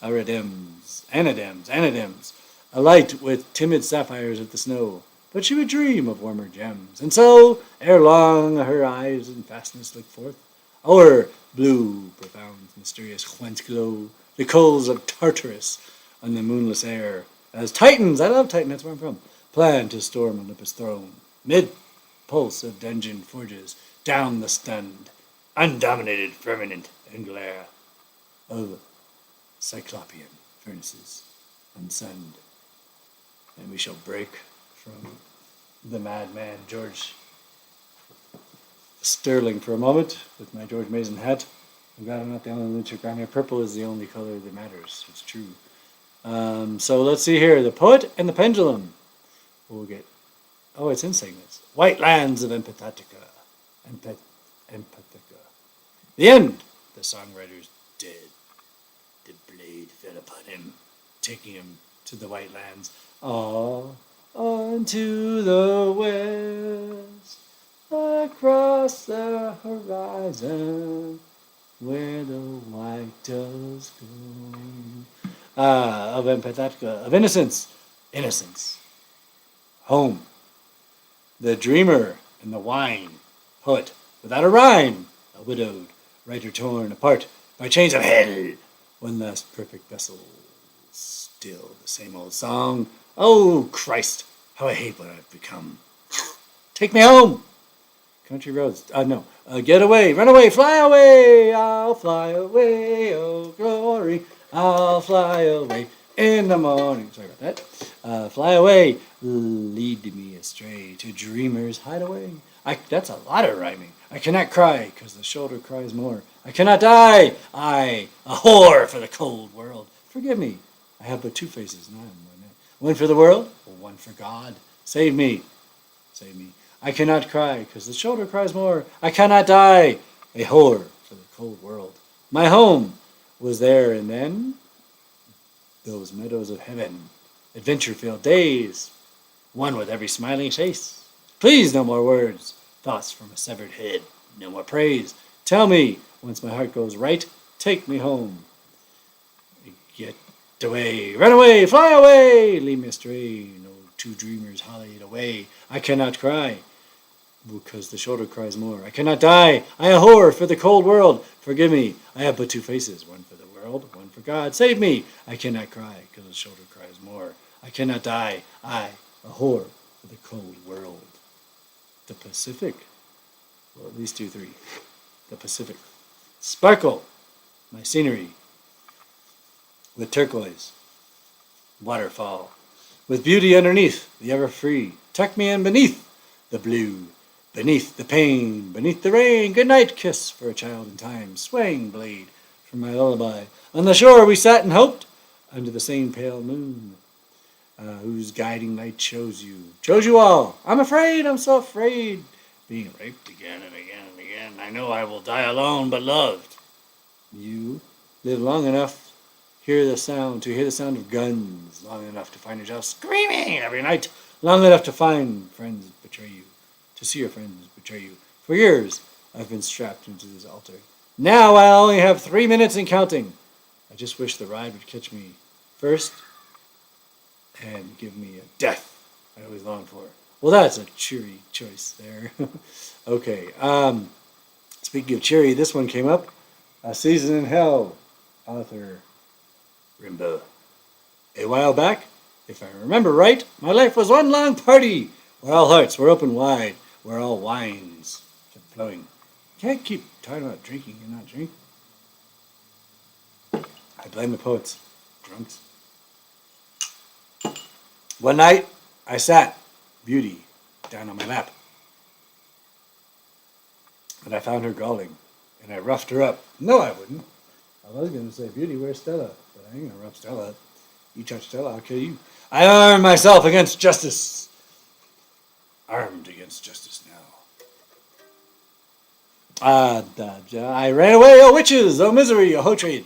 Aradems, anadems, alight with timid sapphires of the snow. But she would dream of warmer gems, and so, ere long, her eyes in fastness look forth, o'er blue, profound, mysterious whence glow the coals of Tartarus on the moonless air, as Titans, I love Titan, that's where I'm from, plan to storm Olympus' throne, mid pulse of dungeon forges, down the stunned, undominated firmament and glare of cyclopean furnaces unsunned. And we shall break from the madman George Sterling for a moment with my George Mason hat. I'm glad I'm not the only lunatic around here. Purple is the only color that matters. It's true. So let's see here. The Poet and the Pendulum. We'll get... Oh, it's in segments. White Lands of Empathetica. Empathetica. The end. The songwriter's dead. The blade fell upon him, taking him to the White Lands. On to the west, across the horizon, where the white doves go. Of Empathetica, of innocence, home. The dreamer and the wine, poet without a rhyme, a widowed, writer torn apart by chains of hell, one last perfect vessel, still the same old song. Oh, Christ, how I hate what I've become. Take me home. Country roads. No. Get away. Run away. Fly away. I'll fly away. Oh, glory. I'll fly away in the morning. Sorry about that. Fly away. Lead me astray to dreamers' hideaway. That's a lot of rhyming. I cannot cry, because the shoulder cries more. I cannot die. I, a whore for the cold world. Forgive me. I have but two faces, not one. One for the world, or one for God. Save me. Save me. I cannot cry, because the shoulder cries more. I cannot die. A whore for the cold world. My home was there, and then those meadows of heaven, adventure-filled days, one with every smiling face. Please, no more words, thoughts from a severed head, no more praise. Tell me, once my heart goes right, take me home. Get away, run away, fly away, leave me astray, no two dreamers hurried away. I cannot cry, because the shoulder cries more. I cannot die, I a whore for the cold world. Forgive me, I have but two faces, one for the world, one for God. Save me, I cannot cry, because the shoulder cries more. I cannot die, I a whore for the cold world. The Pacific, well, at least 2, 3. The Pacific. Sparkle, my scenery, with turquoise, waterfall, with beauty underneath, the ever free. Tuck me in beneath the blue, beneath the pain, beneath the rain. Good night kiss for a child in time, swaying blade for my lullaby. On the shore we sat and hoped, under the same pale moon. whose guiding light chose you all. I'm afraid, I'm so afraid, being raped again and again and again. I know I will die alone, but loved. You live long enough to hear the sound of guns, long enough to find yourself screaming every night, long enough to find friends betray you, to see your friends betray you. For years, I've been strapped into this altar. Now I only have 3 minutes and counting. I just wish the ride would catch me first and give me a death I always longed for. Well, that's a cheery choice there. Okay. Speaking of cheery, this one came up. A Season in Hell, author Rimbaud. A while back, if I remember right, my life was one long party where all hearts were open wide, where all wines kept flowing. Can't keep talking about drinking and not drink. I blame the poets, drunks. One night, I sat, Beauty, down on my lap. But I found her galling, and I roughed her up. No, I wouldn't. I was going to say, Beauty, where's Stella? But I ain't going to rough Stella up. You touch Stella, I'll kill you. I armed myself against justice. Armed against justice now. I ran away, oh witches, oh misery, oh hatred.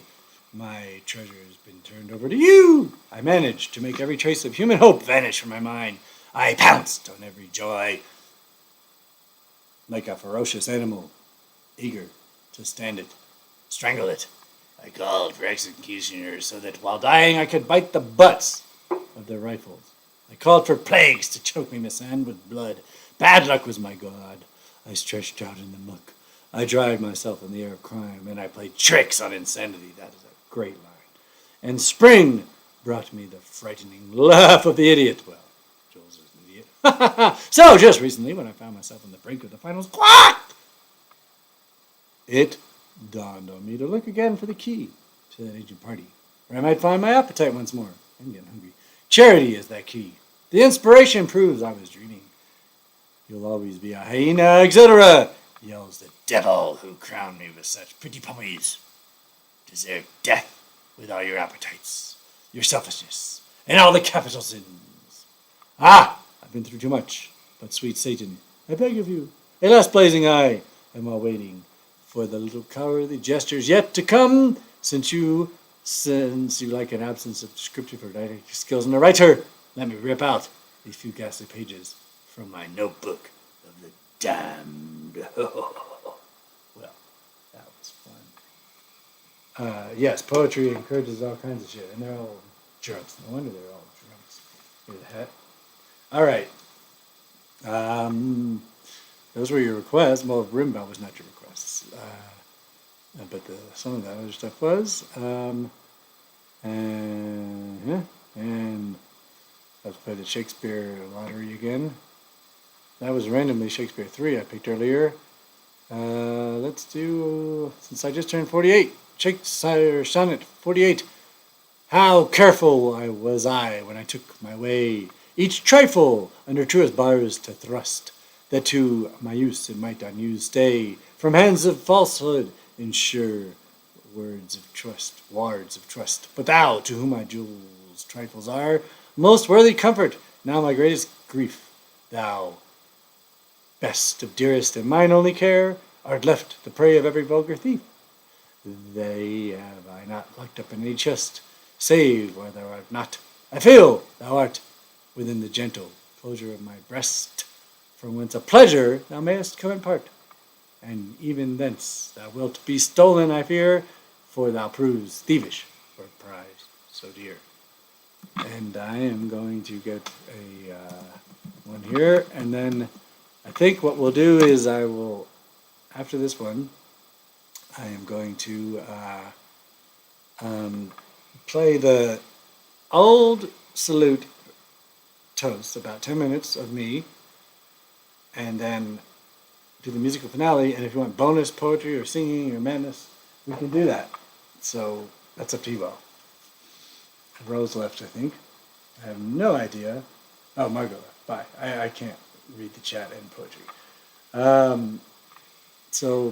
My treasure has been turned over to you. I managed to make every trace of human hope vanish from my mind. I pounced on every joy like a ferocious animal, eager to stand it, strangle it. I called for executioners so that while dying I could bite the butts of their rifles. I called for plagues to choke me missand with blood. Bad luck was my god. I stretched out in the muck. I dried myself in the air of crime, and I played tricks on insanity. That is a great line. And spring brought me the frightening laugh of the idiot. Well, Jules is an idiot. So just recently, when I found myself on the brink of the finals, quack! It dawned on me to look again for the key to that ancient party, where I might find my appetite once more. I'm getting hungry. Charity is that key. The inspiration proves I was dreaming. You'll always be a hyena, etc., yells the devil who crowned me with such pretty puppies. Deserve death with all your appetites, your selfishness, and all the capital sins. Ah, I've been through too much, but sweet Satan, I beg of you, a last blazing eye, and while waiting for the little cowardly gestures yet to come, since you like an absence of descriptive or didactic skills in a writer, let me rip out these few ghastly pages from my notebook of the damned. Well, that was fun. Yes, poetry encourages all kinds of shit, and they're all drunks. No wonder they're all drunks. Here's a hat. All right. Those were your requests. Well, Rimbaud was not your requests. But some of that other stuff was. And let's play the Shakespeare lottery again. That was randomly Shakespeare 3 I picked earlier. Let's do, since I just turned 48, Shakespeare Sonnet 48. How careful was I when I took my way, each trifle under truest bars to thrust, that to my use it might unused stay, from hands of falsehood ensure wards of trust. But thou, to whom my jewels trifles are, most worthy comfort, now my greatest grief, thou, best of dearest and mine only care, art left the prey of every vulgar thief. They have I not locked up in any chest, save where thou art not. I feel thou art within the gentle closure of my breast, from whence a pleasure thou mayest come and part. And even thence thou wilt be stolen, I fear, for thou proves thievish for a prize so dear. And I am going to get a one here, and then I think what we'll do is I will, after this one, I am going to play the old salute toast, about 10 minutes of me, and then do the musical finale. And if you want bonus poetry or singing or madness, we can do that. So that's up to you all. Rose left, I think. I have no idea. Oh, Margot left. Bye. I can't read the chat and poetry.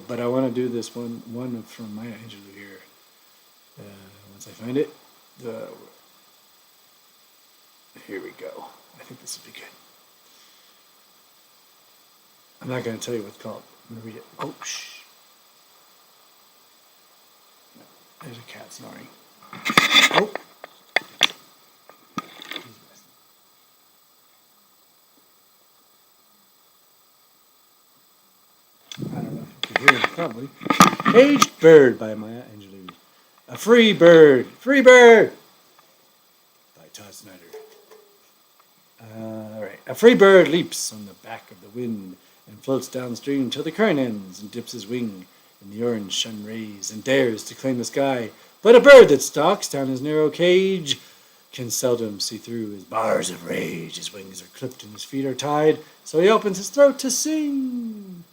But I want to do this one from Maya Angelou here. Once I find it. Here we go. I think this will be good. I'm not going to tell you what it's called. I'm going to read it. Oh, shh. No, there's a cat snoring. Oh. I don't know if you can hear it, probably. Caged Bird by Maya Angelou. A Free Bird. Free Bird! By Todd Snyder. All right. A free bird leaps on the back of the wind and floats downstream till the current ends and dips his wing in the orange sun rays and dares to claim the sky. But a bird that stalks down his narrow cage can seldom see through his bars of rage. His wings are clipped and his feet are tied, so he opens his throat to sing.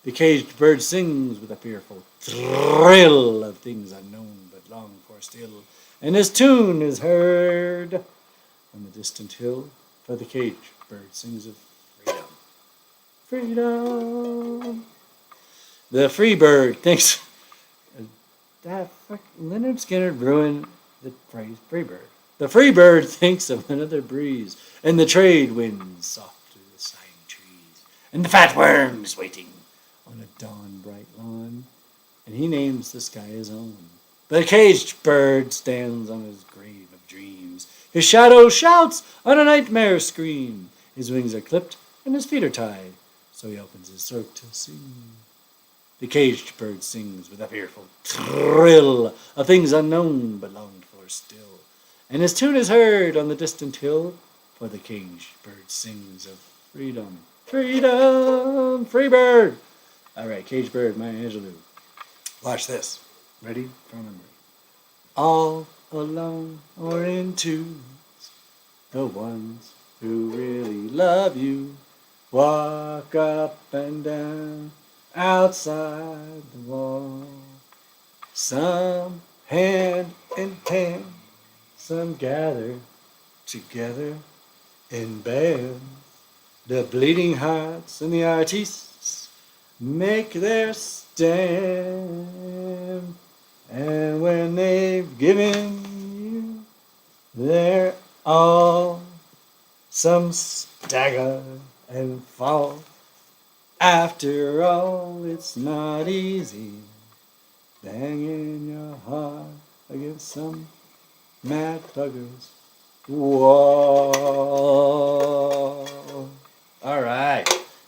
The caged bird sings with a fearful thrill of things unknown but longed for still, and his tune is heard on the distant hill. For the caged bird sings of freedom. Freedom. The free bird thinks that Leonard Skinner ruined the phrase free bird. The free bird thinks of another breeze, and the trade winds soft through the sighing trees, and the fat worms waiting on a dawn bright lawn, and he names the sky his own. The caged bird stands on his grave of dreams. His shadow shouts on a nightmare scream. His wings are clipped and his feet are tied, so he opens his throat to sing. The caged bird sings with a fearful thrill of things unknown but longed for still, and his tune is heard on the distant hill, for the caged bird sings of freedom. Freedom! Free bird! All right, caged bird, Maya Angelou. Watch this. Ready? From memory. All alone or in twos, the ones who really love you walk up and down outside the wall. Some hand in hand, some gather together in bands. The bleeding hearts and the artists make their stand. And when they've given you their all, some stagger and fall. After all, it's not easy banging your heart against some mad bugger's wall. All right,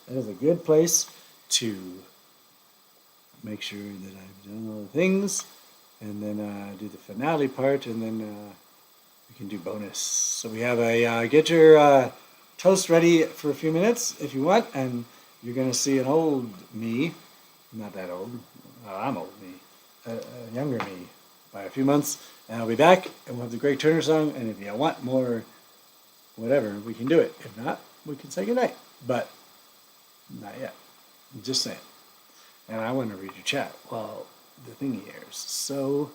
that is a good place to make sure that I've done all the things, and then do the finale part, and then we can do bonus. So we have a get your toast ready for a few minutes if you want, and you're going to see an old me, not that old, I'm old me, a younger me by a few months, and I'll be back, and we'll have the Greg Turner song, and if you want more whatever, we can do it. If not, we can say goodnight, but not yet. I'm just saying. And I want to read your chat while the thingy airs. So,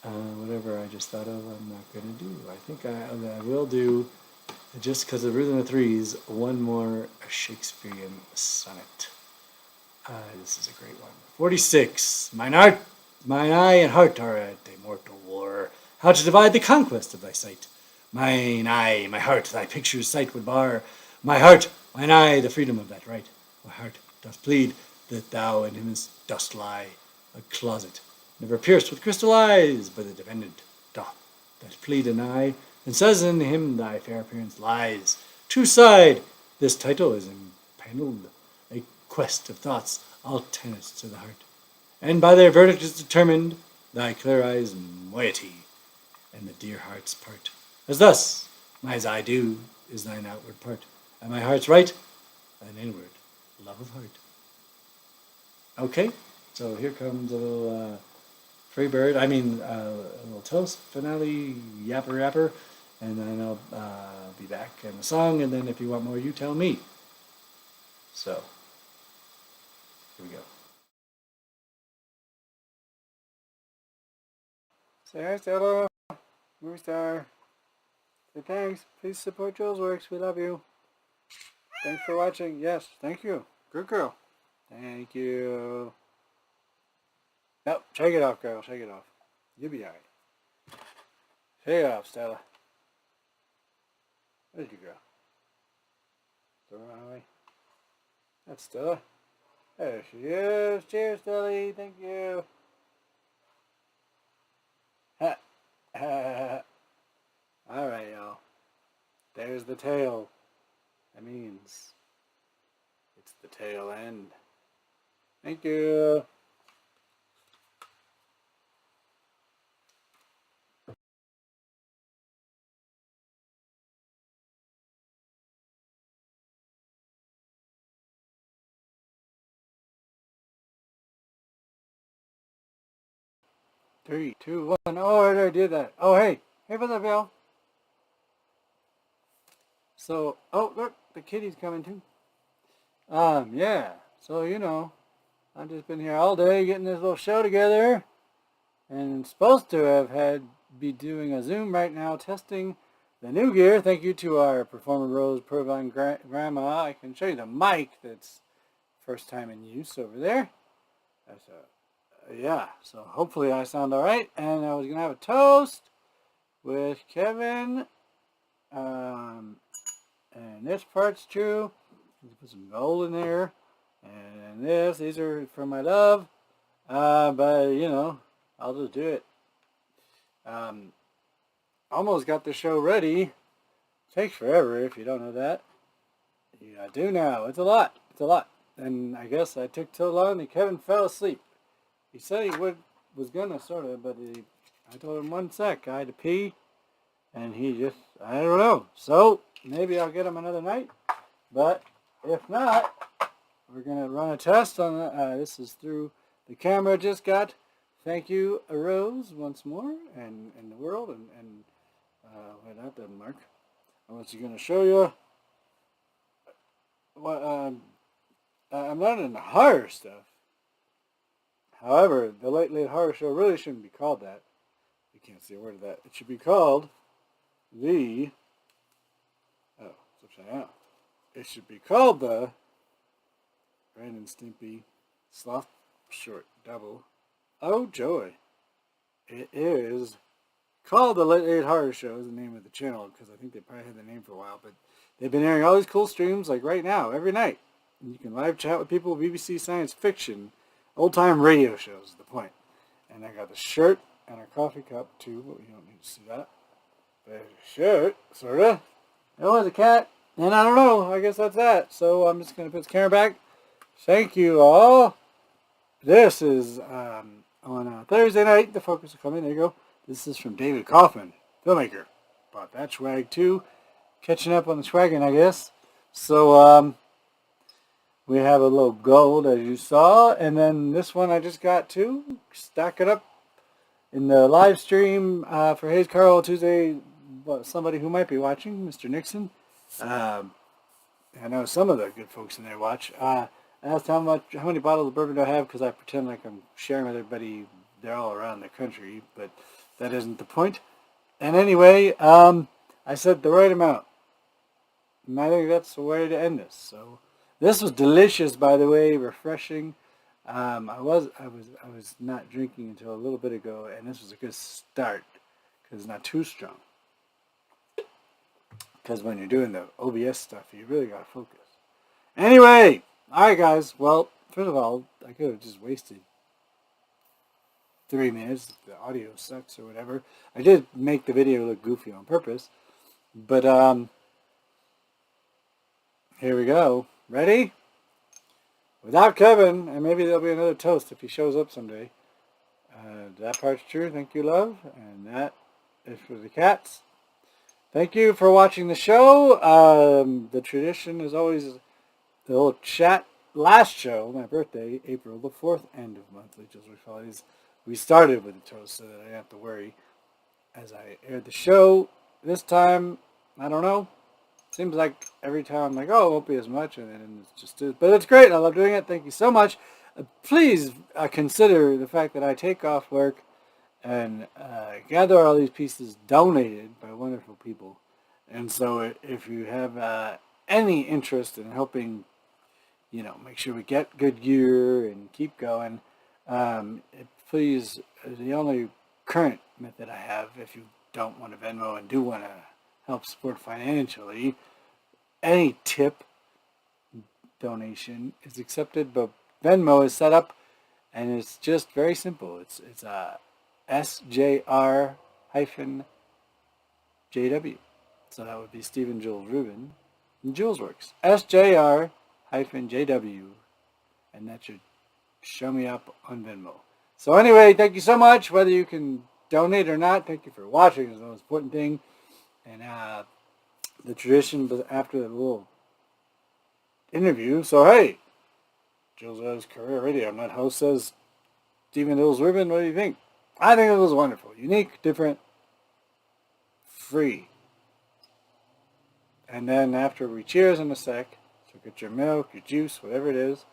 whatever I just thought of, I'm not going to do. I think I will do, just because of Rhythm of Threes, one more Shakespearean sonnet. This is a great one. 46. Mine eye and heart are at a mortal war. How to divide the conquest of thy sight. Mine eye, my heart, thy picture's sight would bar. My heart, mine eye, the freedom of that right. My heart doth plead that thou in him dost lie, a closet, never pierced with crystal eyes, but the defendant doth that plea deny, and says in him thy fair appearance lies. True side, this title is impaneled, a quest of thoughts, all tenets to the heart, and by their verdict is determined thy clear eyes' moiety, and the dear heart's part. As thus, my eye do is thine outward part, and my heart's right, thine inward love of heart. Okay, so here comes a little free bird, a little toast, finale, yapper, and then I'll be back in the song, and then if you want more, you tell me. So, here we go. Say hi, Stella. Movie star. Say thanks. Please support Julesworks. We love you. Thanks for watching. Yes, thank you. Good girl. Thank you. Nope, shake it off, girl. Shake it off. You'll be alright. Shake it off, Stella. Where did you go? Still run away? That's Stella. There she is. Cheers, Stella. Thank you. Ha. Ha. All right, y'all. There's the tail. That means it's the tail end. Thank you. Three, two, one. Oh, I already did that. Oh, hey. Hey, what's up, y'all? So, oh, look, the kitty's coming too. Yeah. So, you know, I've just been here all day getting this little show together. And supposed to have be doing a Zoom right now testing the new gear. Thank you to our performer Rose Provan grandma. I can show you the mic that's first time in use over there. That's yeah, so hopefully I sound all right. And I was going to have a toast with Kevin. And this part's true. Put some gold in there. And these are for my love. But, you know, I'll just do it. Almost got the show ready. Takes forever if you don't know that. Yeah, I do now. It's a lot. It's a lot. And I guess I took too long and Kevin fell asleep. He said he was gonna sort of, but I told him 1 sec. I had to pee, and he just, I don't know. So maybe I'll get him another night, but if not, we're gonna run a test on this is through the camera I just got. Thank you, Rose, once more, and the world, and well, that doesn't work. I was gonna show you what I'm not into horror stuff. However, the Late Late Horror Show really shouldn't be called that. You can't see a word of that. It should be called the... Oh, it's upside down. It should be called the Ren and Stimpy Sloth Short Double. Oh, joy. It is called the Late Late Horror Show is the name of the channel, because I think they probably had the name for a while, but they've been airing all these cool streams like right now, every night. And you can live chat with people, BBC Science Fiction, old-time radio shows is the point. And I got the shirt and a coffee cup, too. But you don't need to see that. There's a shirt, sort of. There was a cat. And I don't know. I guess that's that. So I'm just going to put the camera back. Thank you all. This is on Thursday night. The focus will come in. There you go. This is from David Kaufman, filmmaker. Bought that swag, too. Catching up on the swagging, I guess. So, we have a little gold, as you saw, and then this one I just got too. Stack it up in the live stream for Hayes Carl Tuesday. Somebody who might be watching, Mr. Nixon. I know some of the good folks in there watch. I asked how many bottles of bourbon do I have, because I pretend like I'm sharing with everybody. They're all around the country, but that isn't the point. And anyway, I said the right amount, and I think that's the way to end this. So. This was delicious, by the way, refreshing. I was not drinking until a little bit ago, and this was a good start because it's not too strong. Because when you're doing the OBS stuff, you really gotta focus. Anyway, all right, guys. Well, first of all, I could have just wasted 3 minutes. If the audio sucks or whatever. I did make the video look goofy on purpose, but here we go. Ready? Without Kevin, and maybe there'll be another toast if he shows up someday. That part's true. Thank you, love. And that is for the cats. Thank you for watching the show. The tradition is always the little chat. Last show, my birthday, April the 4th, end of monthly Julesworks Follies. We started with a toast so that I didn't have to worry as I aired the show. This time, I don't know. Seems like every time I'm like, oh, it won't be as much, and then it's just, but it's great. I love doing it. Thank you so much. Please consider the fact that I take off work and gather all these pieces donated by wonderful people. And so if you have any interest in helping, you know, make sure we get good gear and keep going, please, the only current method I have, if you don't want to Venmo and do want to help support financially, any tip donation is accepted, but Venmo is set up, and it's just very simple. It's SJR-JW. So that would be Stephen Jules Rubin and Julesworks. SJR-JW. And that should show me up on Venmo. So anyway, thank you so much. Whether you can donate or not, thank you for watching. Is the most important thing. And the tradition after the little interview. So hey, Jules Rose Career Radio. And that host says, Stephen Jules Rubin, what do you think? I think it was wonderful. Unique, different, free. And then after we cheers in a sec, so get your milk, your juice, whatever it is.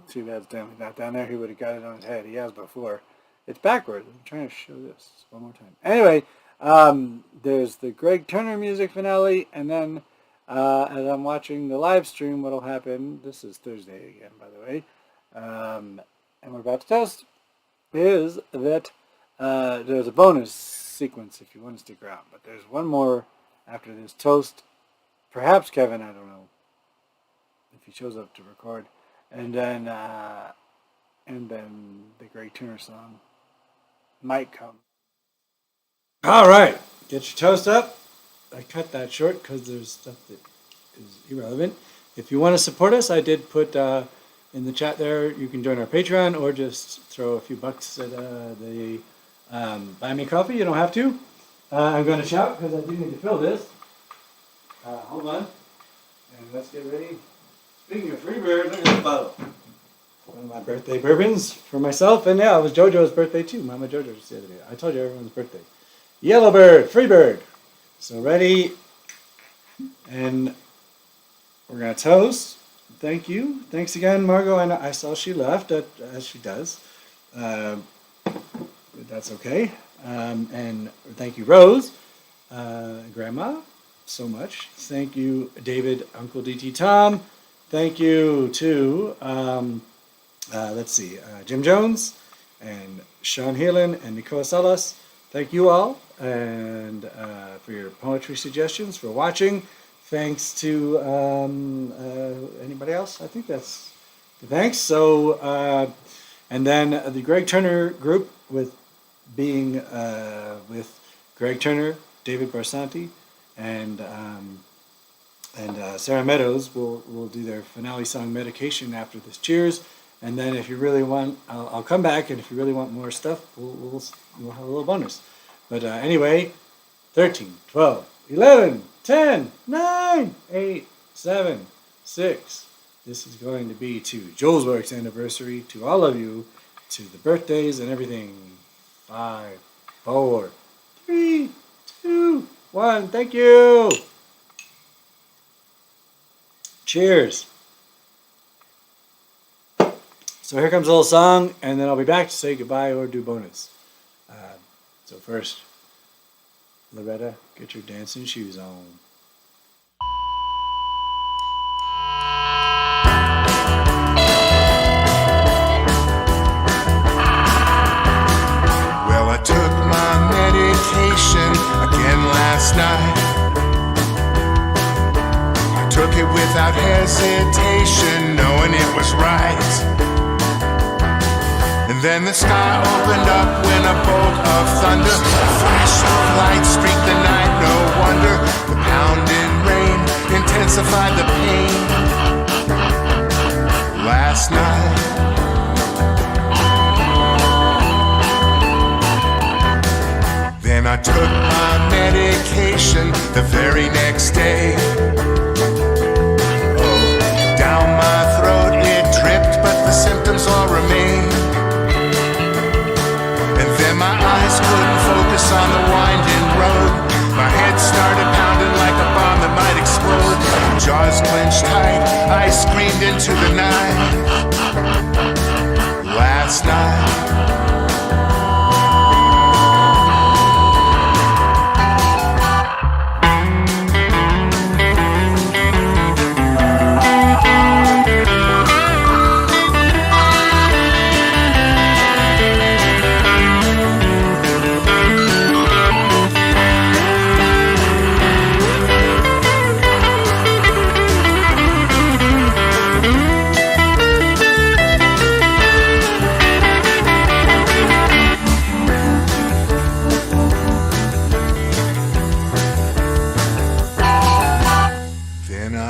Too bad Stanley's not down there. He would have got it on his head. He has before. It's backwards. I'm trying to show this one more time. Anyway, there's the Greg Turner music finale, and then as I'm watching the live stream, what'll happen, this is Thursday again, by the way, and we're about to toast, is that there's a bonus sequence if you want to stick around. But there's one more after this toast. Perhaps Kevin, I don't know if he shows up to record. And then the Greg Turner song might come. All right, get your toast up. I cut that short because there's stuff that is irrelevant. If you want to support us, I did put in the chat there, you can join our Patreon or just throw a few bucks at the buy me coffee. You don't have to. I'm going to shout because I do need to fill this. Hold on. And let's get ready. Speaking of free beers, look at this bottle. One of my birthday bourbons for myself. And yeah, it was JoJo's birthday too. Mama JoJo's the other day. I told you everyone's birthday. Yellowbird, Freebird. So ready. And we're going to toast. Thank you. Thanks again, Margot. I saw she left, as she does. That's okay. And thank you, Rose, Grandma, so much. Thank you, David, Uncle DT Tom. Thank you to, Jim Jones and Sean Heelan and Nicola Salas. Thank you all and for your poetry suggestions, for watching. Thanks to anybody else. I think that's the thanks. So, and then the Greg Turner group with Greg Turner, David Barsanti, and Sarah Meadows will do their finale song Medication after this cheers. And then if you really want, I'll come back, and if you really want more stuff, we'll have a little bonus. But anyway, 13, 12, 11, 10, 9, 8, 7, 6. This is going to be to Julesworks Anniversary, to all of you, to the birthdays and everything. 5, 4, 3, 2, 1. Thank you. Cheers. So here comes a little song, and then I'll be back to say goodbye or do bonus. So first, Loretta, get your dancing shoes on. Well, I took my medication again last night. I took it without hesitation, knowing it was right. And then the sky opened up when a bolt of thunder, a flash of light streaked the night. No wonder the pounding rain intensified the pain last night. Then I took my medication the very next day. Oh, down my throat it dripped, but the symptoms all remain. My eyes couldn't focus on the winding road. My head started pounding like a bomb that might explode. Jaws clenched tight, I screamed into the night. Last night.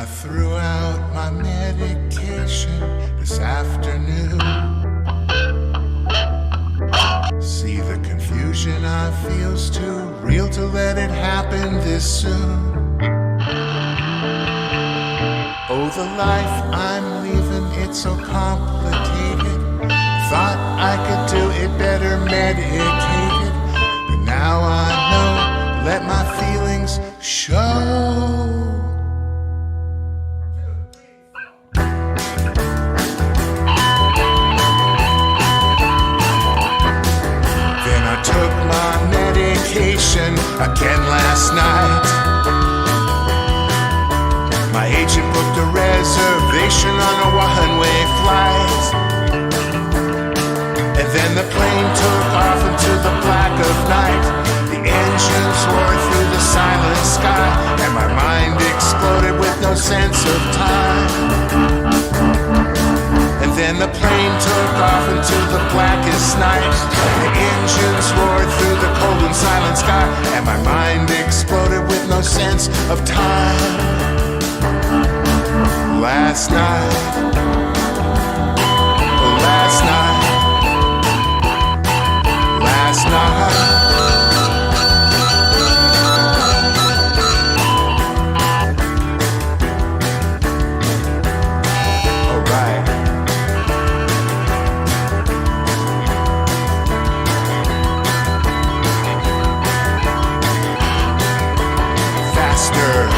I threw out my medication this afternoon. See the confusion I feel's too real to let it happen this soon. Oh, the life I'm leaving, it's so complicated. Thought I could do it better medicated, but now I know, let my feelings show. Then I took my medication again last night. My agent booked a reservation on a one-way flight. And then the plane took off into the black of night. The engines roared through the silent sky, and my mind exploded with no sense of time. And then the plane took off into the blackest night. The engines roared through the cold and silent sky, and my mind exploded with no sense of time. Last night, last night, last night. All right. Faster.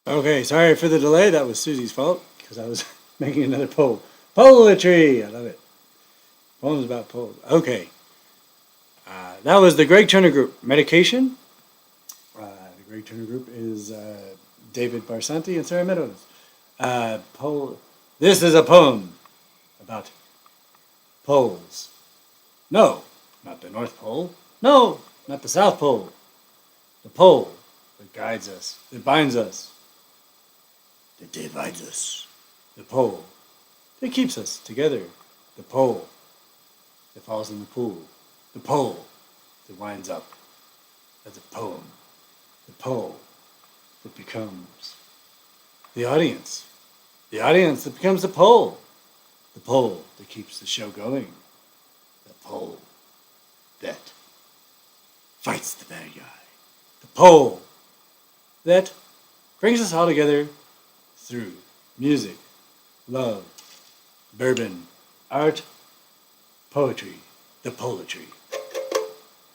Okay, sorry for the delay. That was Susie's fault because I was making another poem. Poetry! I love it. Poems about poems. Okay. That was the Greg Turner Group. Medication. The Greg Turner Group is David Barsanti and Sarah Meadows. This is a poem about poles. No, not the North Pole. No, not the South Pole. The pole that guides us, that binds us, that divides us. The pole that keeps us together. The pole that falls in the pool. The pole that winds up as a poem. The pole that becomes the audience. The audience that becomes the pole. The pole that keeps the show going. The pole that fights the bad guy. The pole that brings us all together through music, love, bourbon, art, poetry, the poetry.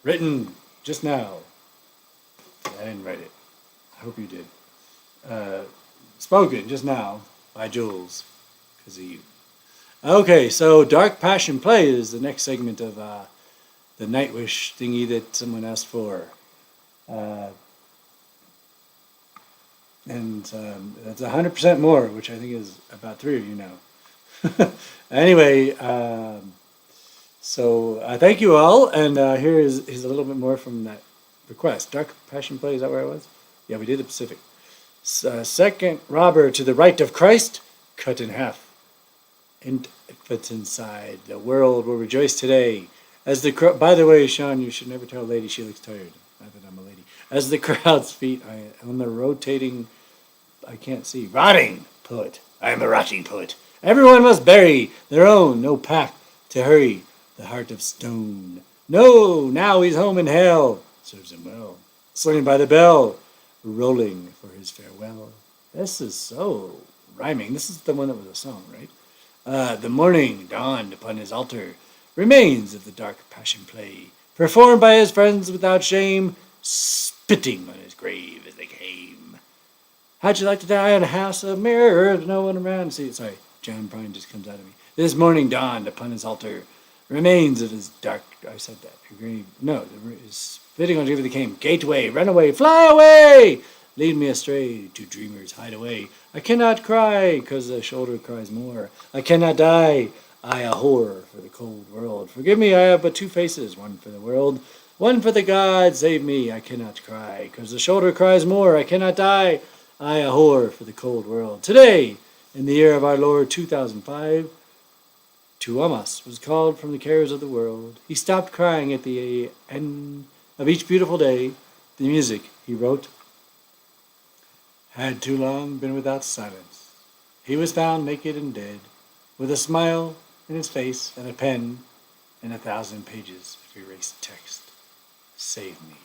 Written just now. I didn't write it. I hope you did. Spoken just now by Jules, because of you. Okay, so Dark Passion Play is the next segment of the Nightwish thingy that someone asked for. And that's 100% more, which I think is about 3 of you now. Anyway, so thank you all, and here is a little bit more from that request. Dark Passion Play, is that where I was? Yeah, we did the Pacific. Second robber to the right of Christ, cut in half. Infants inside, the world will rejoice today. As the by the way, Sean, you should never tell a lady she looks tired. Not that I'm a lady. As the crowd's feet on the rotating, I can't see, rotting poet. I am a rotting poet. Everyone must bury their own, no pack to hurry. The heart of stone. No, now he's home in hell. Serves him well. Slain by the bell, rolling for his farewell. This is so rhyming. This is the one that was a song, right? The morning dawned upon his altar. Remains of the Dark Passion Play, performed by his friends without shame, spitting on his grave as they came. How'd you like to die in a house of mirrors, no one around? See, sorry, John Bryan just comes out of me. This morning dawned upon his altar. Remains of his dark, I said that, agreed. No, spitting on Diva came. Gateway, run away, fly away! Lead me astray, to dreamers hide away. I cannot cry, 'cause the shoulder cries more. I cannot die, I a whore for the cold world. Forgive me, I have but two faces, one for the world, one for the gods. Save me, I cannot cry, 'cause the shoulder cries more. I cannot die, I a whore for the cold world. Today, in the year of our Lord 2005, Tuamas was called from the cares of the world. He stopped crying at the end of each beautiful day. The music he wrote had too long been without silence. He was found naked and dead, with a smile in his face and a pen and 1,000 pages of erased text. Save me.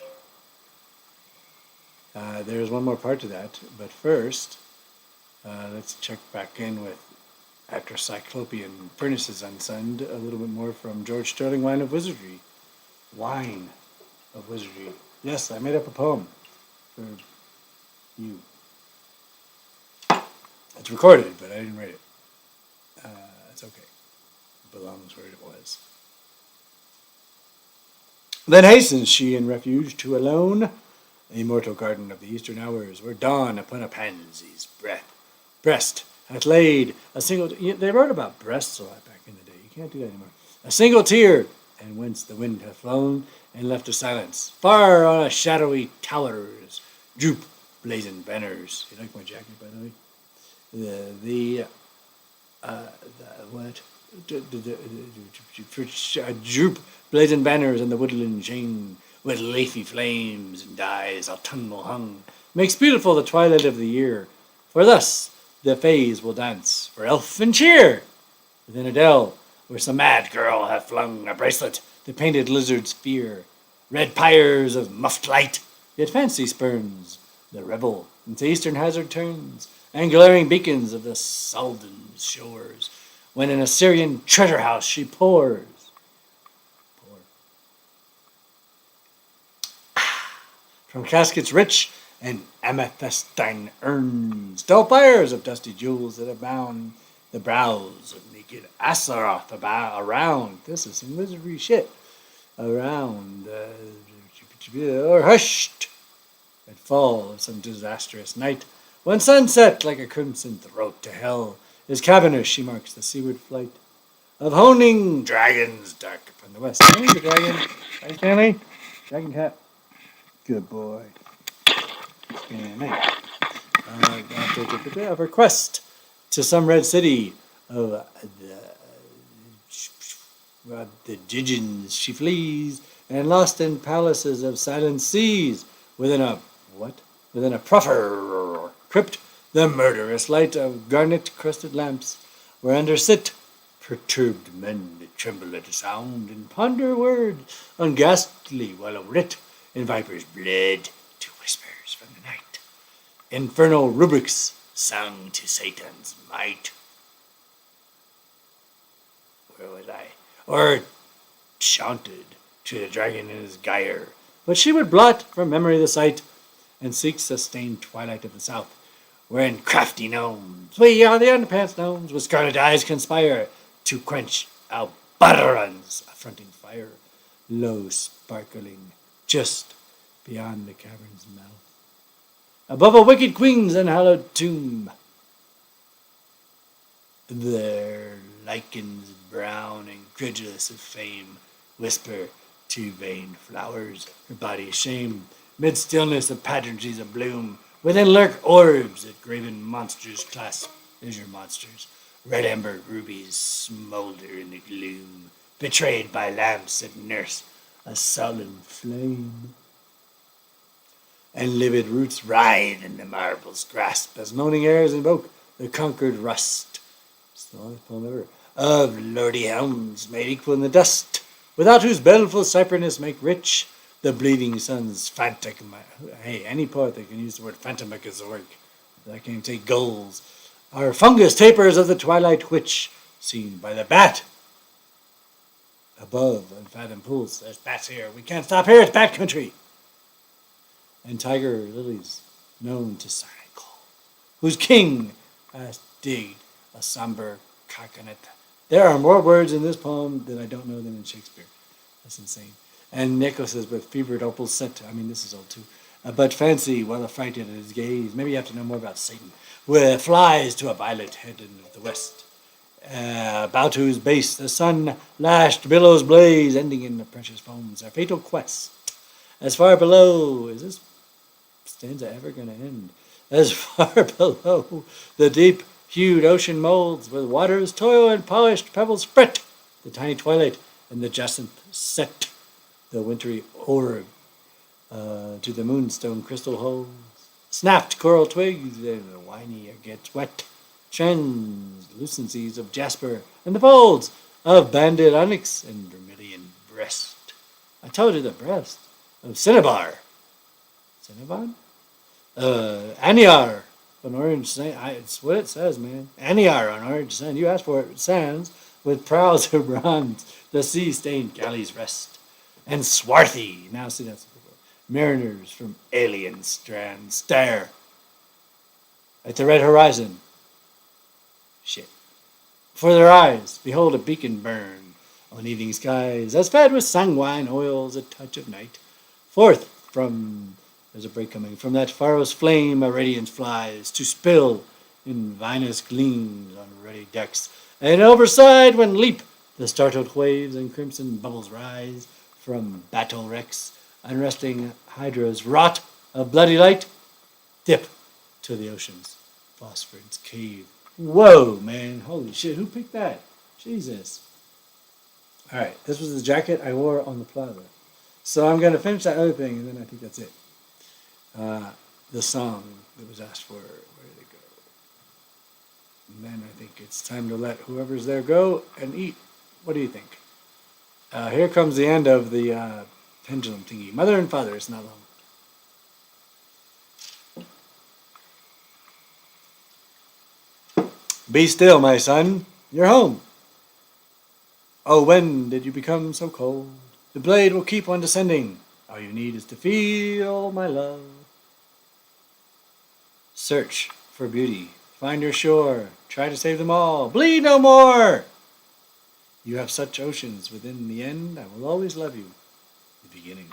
There's one more part to that, but first, let's check back in with, after Cyclopean Furnaces Unsunned, a little bit more from George Sterling, Wine of Wizardry. Wine of Wizardry. Yes, I made up a poem for you. It's recorded, but I didn't write it. It's okay. It belongs where it was. Then hastens she in refuge to alone, immortal garden of the eastern hours, where dawn upon a pansy's breast hath laid a single... They wrote about breasts a lot back in the day. You can't do that anymore. A single tear, and whence the wind hath flown, and left a silence. Far on a shadowy towers droop blazing banners. You like my jacket, by the way? Droop blazing banners in the woodland chain, with leafy flames and dyes autumnal hung, makes beautiful the twilight of the year. For thus the fays will dance for elf and cheer. Within a dell, where some mad girl hath flung a bracelet, the painted lizard's fear, red pyres of muffed light, yet fancy spurns the rebel into eastern hazard turns, and glaring beacons of the Salden's shores, when in a Syrian treasure house she pours. From caskets rich and amethystine urns, dull fires of dusty jewels that have bound the brows of naked Asaroth around. This is some wizardry shit. Around, or hushed at fall of some disastrous night, when sunset like a crimson throat to hell is cavernous, she marks the seaward flight of honing dragons dark upon the west. Stanley the dragon. Hi, Stanley. Dragon cat. Good boy. Stanley. Of her quest to some red city of the Jijins she flees, and lost in palaces of silent seas, within a proffer crypt, the murderous light of garnet-crusted lamps, whereunder sit perturbed men that tremble at a sound, and ponder words unghastly while writ in viper's blood to whispers from the night. Infernal rubrics sung to Satan's might. Where was I? Or chanted to the dragon in his gyre, but she would blot from memory the sight, and seeks the stained twilight of the south, wherein crafty gnomes, we are the underpants gnomes, with scarlet eyes conspire to quench Albaran's affronting fire, low sparkling just beyond the cavern's mouth. Above a wicked queen's unhallowed tomb, their lichens brown and credulous of fame whisper to vain flowers her body's shame. Mid stillness of pageantries of bloom, within lurk orbs that graven monsters clasp azure monsters. Red amber rubies smolder in the gloom, betrayed by lamps that nurse a sullen flame. And livid roots writhe in the marble's grasp, as moaning airs invoke the conquered rust. It's the longest poem ever. Of lordy helms made equal in the dust, without whose baleful cyperness make rich the bleeding sun's phantom. Hey, any poet that can use the word phantomachizoric, that can take goals, are fungus tapers of the twilight which, seen by the bat above unfathomed pools. There's bats here. We can't stop here. It's bat country. And tiger lilies known to cycle, whose king hath digged a somber coconut There are more words in this poem that I don't know than in Shakespeare. That's insane. And Nico says, with fevered opals set, I mean, this is old too. But fancy, while affrighted at his gaze, maybe you have to know more about Satan, where flies to a violet head in the west. About whose base the sun-lashed billows blaze, ending in the precious foams, our fatal quest. As far below, is this stanza ever going to end? As far below, the deep-hued ocean molds, with waters toil and polished pebbles fret, the tiny twilight and the jacinth set, the wintry orb to the moonstone crystal holes, snapped coral twigs, and the whiny gets wet, translucencies of jasper, and the folds of banded onyx and vermilion breast. I told you the breast of cinnabar. Cinnabon? Aniar on orange sand. It's what it says, man. Aniar on orange sand. You asked for it. Sands with prows of bronze, the sea-stained galleys rest. And swarthy, now see that's mariners from alien strands stare at the red horizon. Shit. For their eyes, behold a beacon burn on evening skies, as fed with sanguine oils, a touch of night. Forth from, there's a break coming, from that Pharos flame a radiance flies, to spill in vinous gleams on ruddy decks. And overside when leap the startled waves and crimson bubbles rise from battle wrecks, unresting hydras wrought of bloody light, dip to the ocean's phosphorus cave. Whoa, man. Holy shit. Who picked that? Jesus. All right. This was the jacket I wore on the plaza. So I'm going to finish that other thing, and then I think that's it. The song that was asked for, where did it go? And then I think it's time to let whoever's there go and eat. What do you think? Here comes the end of the pendulum thingy. Mother and father, it's not long. Be still, my son. You're home. Oh, when did you become so cold? The blade will keep on descending. All you need is to feel my love. Search for beauty. Find your shore. Try to save them all. Bleed no more. You have such oceans within the end. I will always love you. The beginning.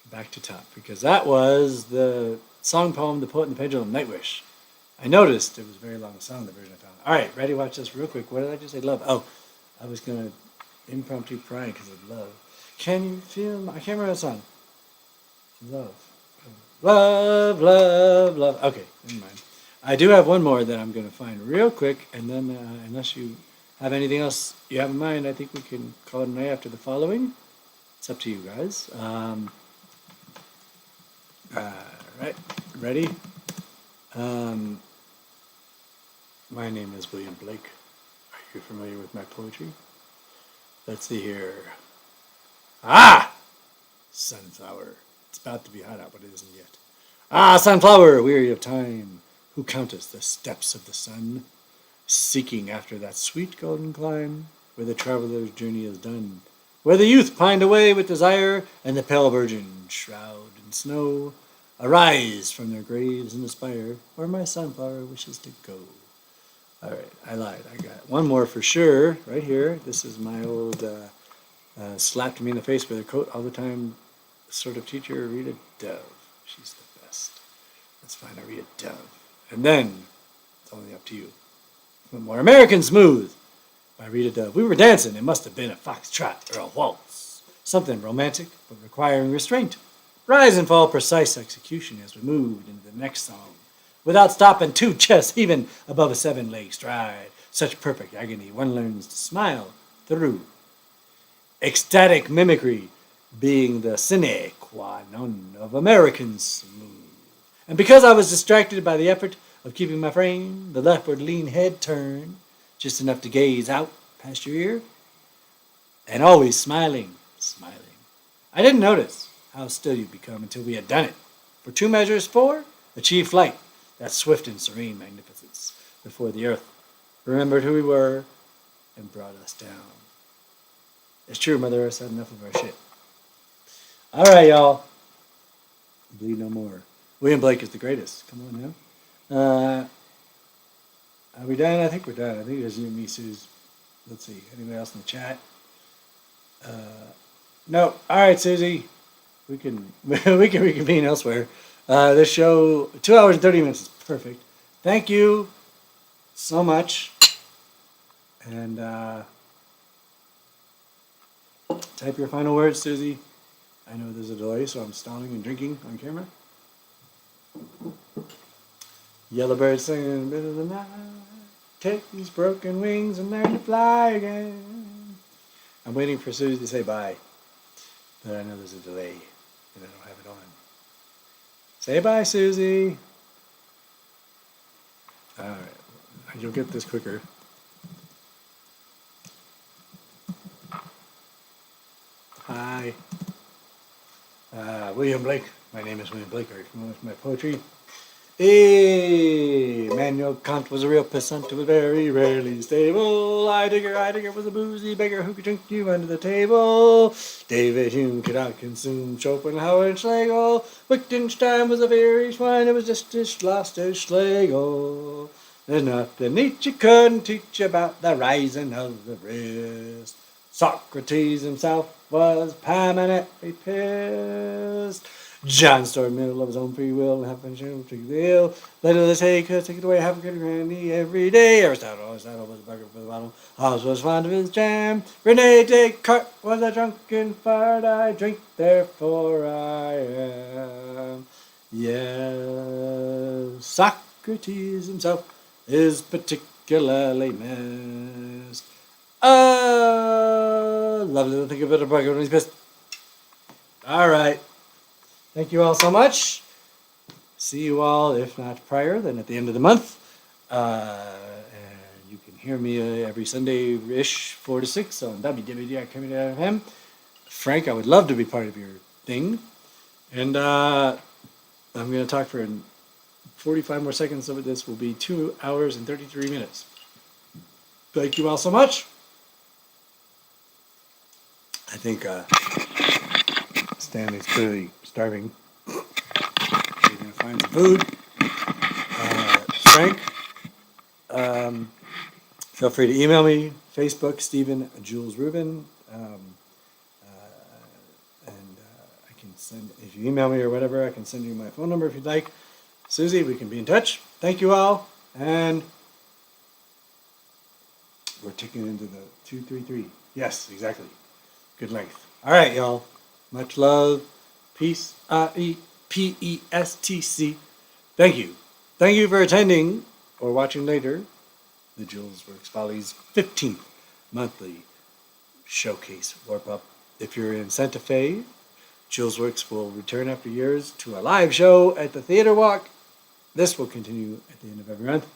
Back to top, because that was the song poem, The Poet and the Pendulum, Nightwish. I noticed it was a very long song, the version I found. All right, ready? Watch this real quick. What did I just say? Love. Oh, I was going to impromptu cry because of love. Can you feel I can't remember that song. Love. Love, love, love. Okay, never mind. I do have one more that I'm going to find real quick, and then unless you have anything else you have in mind, I think we can call it a night after the following. It's up to you guys. Right, ready? My name is William Blake. Are you familiar with my poetry? Let's see here. Ah! Sunflower. It's about to be hot out, but it isn't yet. Ah, sunflower, weary of time, who countest the steps of the sun, seeking after that sweet golden clime, where the traveler's journey is done, where the youth pined away with desire, and the pale virgin, shroud in snow, arise from their graves and aspire, where my sunflower wishes to go. All right, I lied. I got one more for sure, right here. This is my old slapped me in the face with a coat all the time sort of teacher, Rita Dove. She's the best. Let's find out Rita Dove. And then, it's only up to you. More American Smooth by Rita Dove. We were dancing. It must have been a foxtrot or a waltz. Something romantic, but requiring restraint. Rise and fall, precise execution as we moved into the next song. Without stopping, two chests even above a 7-leg stride. Such perfect agony, one learns to smile through. Ecstatic mimicry being the sine qua non of American Smooth. And because I was distracted by the effort of keeping my frame, the leftward lean head turned, just enough to gaze out past your ear, and always smiling, smiling. I didn't notice how still you'd become until we had done it. For 2 measures 4, achieved flight, that swift and serene magnificence before the earth remembered who we were and brought us down. It's true, Mother Earth's had enough of our shit. All right, y'all. Bleed no more. William Blake is the greatest. Come on now. Are we done? I think we're done. I think there's you and me, Suze. Let's see. Anybody else in the chat? No. All right, Susie. We can reconvene elsewhere. This show, 2 hours and 30 minutes is perfect. Thank you so much. And type your final words, Susie. I know there's a delay, so I'm stalling and drinking on camera. Yellowbird singing in the middle of the night. Take these broken wings and learn to fly again. I'm waiting for Susie to say bye. But I know there's a delay and I don't have it on. Say bye, Susie. All right. You'll get this quicker. Hi. William Blake. My name is William Blake. Are you familiar with my poetry? Immanuel Kant was a real peasant who was very rarely stable. Heidegger was a boozy beggar who could drink you under the table. David Hume could out-consume Schopenhauer and Schlegel. Wittgenstein was a very swine who was just as lost as Schlegel. There's nothing Nietzsche couldn't teach about the rising of the wrist. Socrates himself was permanently pissed. John stored middle of his own free will and half a to the ill. Later they say he could take it away, have a good granny every day. Aristotle was a bugger for the bottle. Hobbes was fond of his jam. Rene Descartes was a drunken fart. I drink, therefore I am. Yes, Socrates himself is particularly missed. Lovely to think of it a bugger when he's pissed. All right. Thank you all so much. See you all, if not prior, then at the end of the month. And you can hear me every Sunday-ish, 4 to 6 on www.comedy.fm. Frank, I would love to be part of your thing. And I'm going to talk for 45 more seconds of it. This will be 2 hours and 33 minutes. Thank you all so much. I think Stanley's clearly starving. We're going to find some food. Frank, feel free to email me, Facebook, Stephen Jules Rubin. And I can send, if you email me or whatever, I can send you my phone number if you'd like. Susie, we can be in touch. Thank you all. And we're ticking into the 233. Yes, exactly. Good length. All right, y'all. Much love. Peace. P-E-S-T-C. Thank you. Thank you for attending or watching later the Julesworks Follies 15th monthly showcase warp-up. If you're in Santa Fe, Julesworks will return after years to a live show at the Theater Walk. This will continue at the end of every month.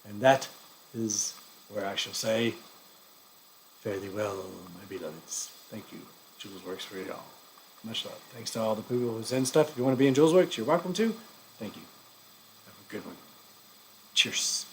And that is where I shall say, fare thee well, my beloveds. Thank you, Julesworks, for it all. Much love. Thanks to all the people who send stuff. If you want to be in Julesworks, you're welcome to. Thank you. Have a good one. Cheers.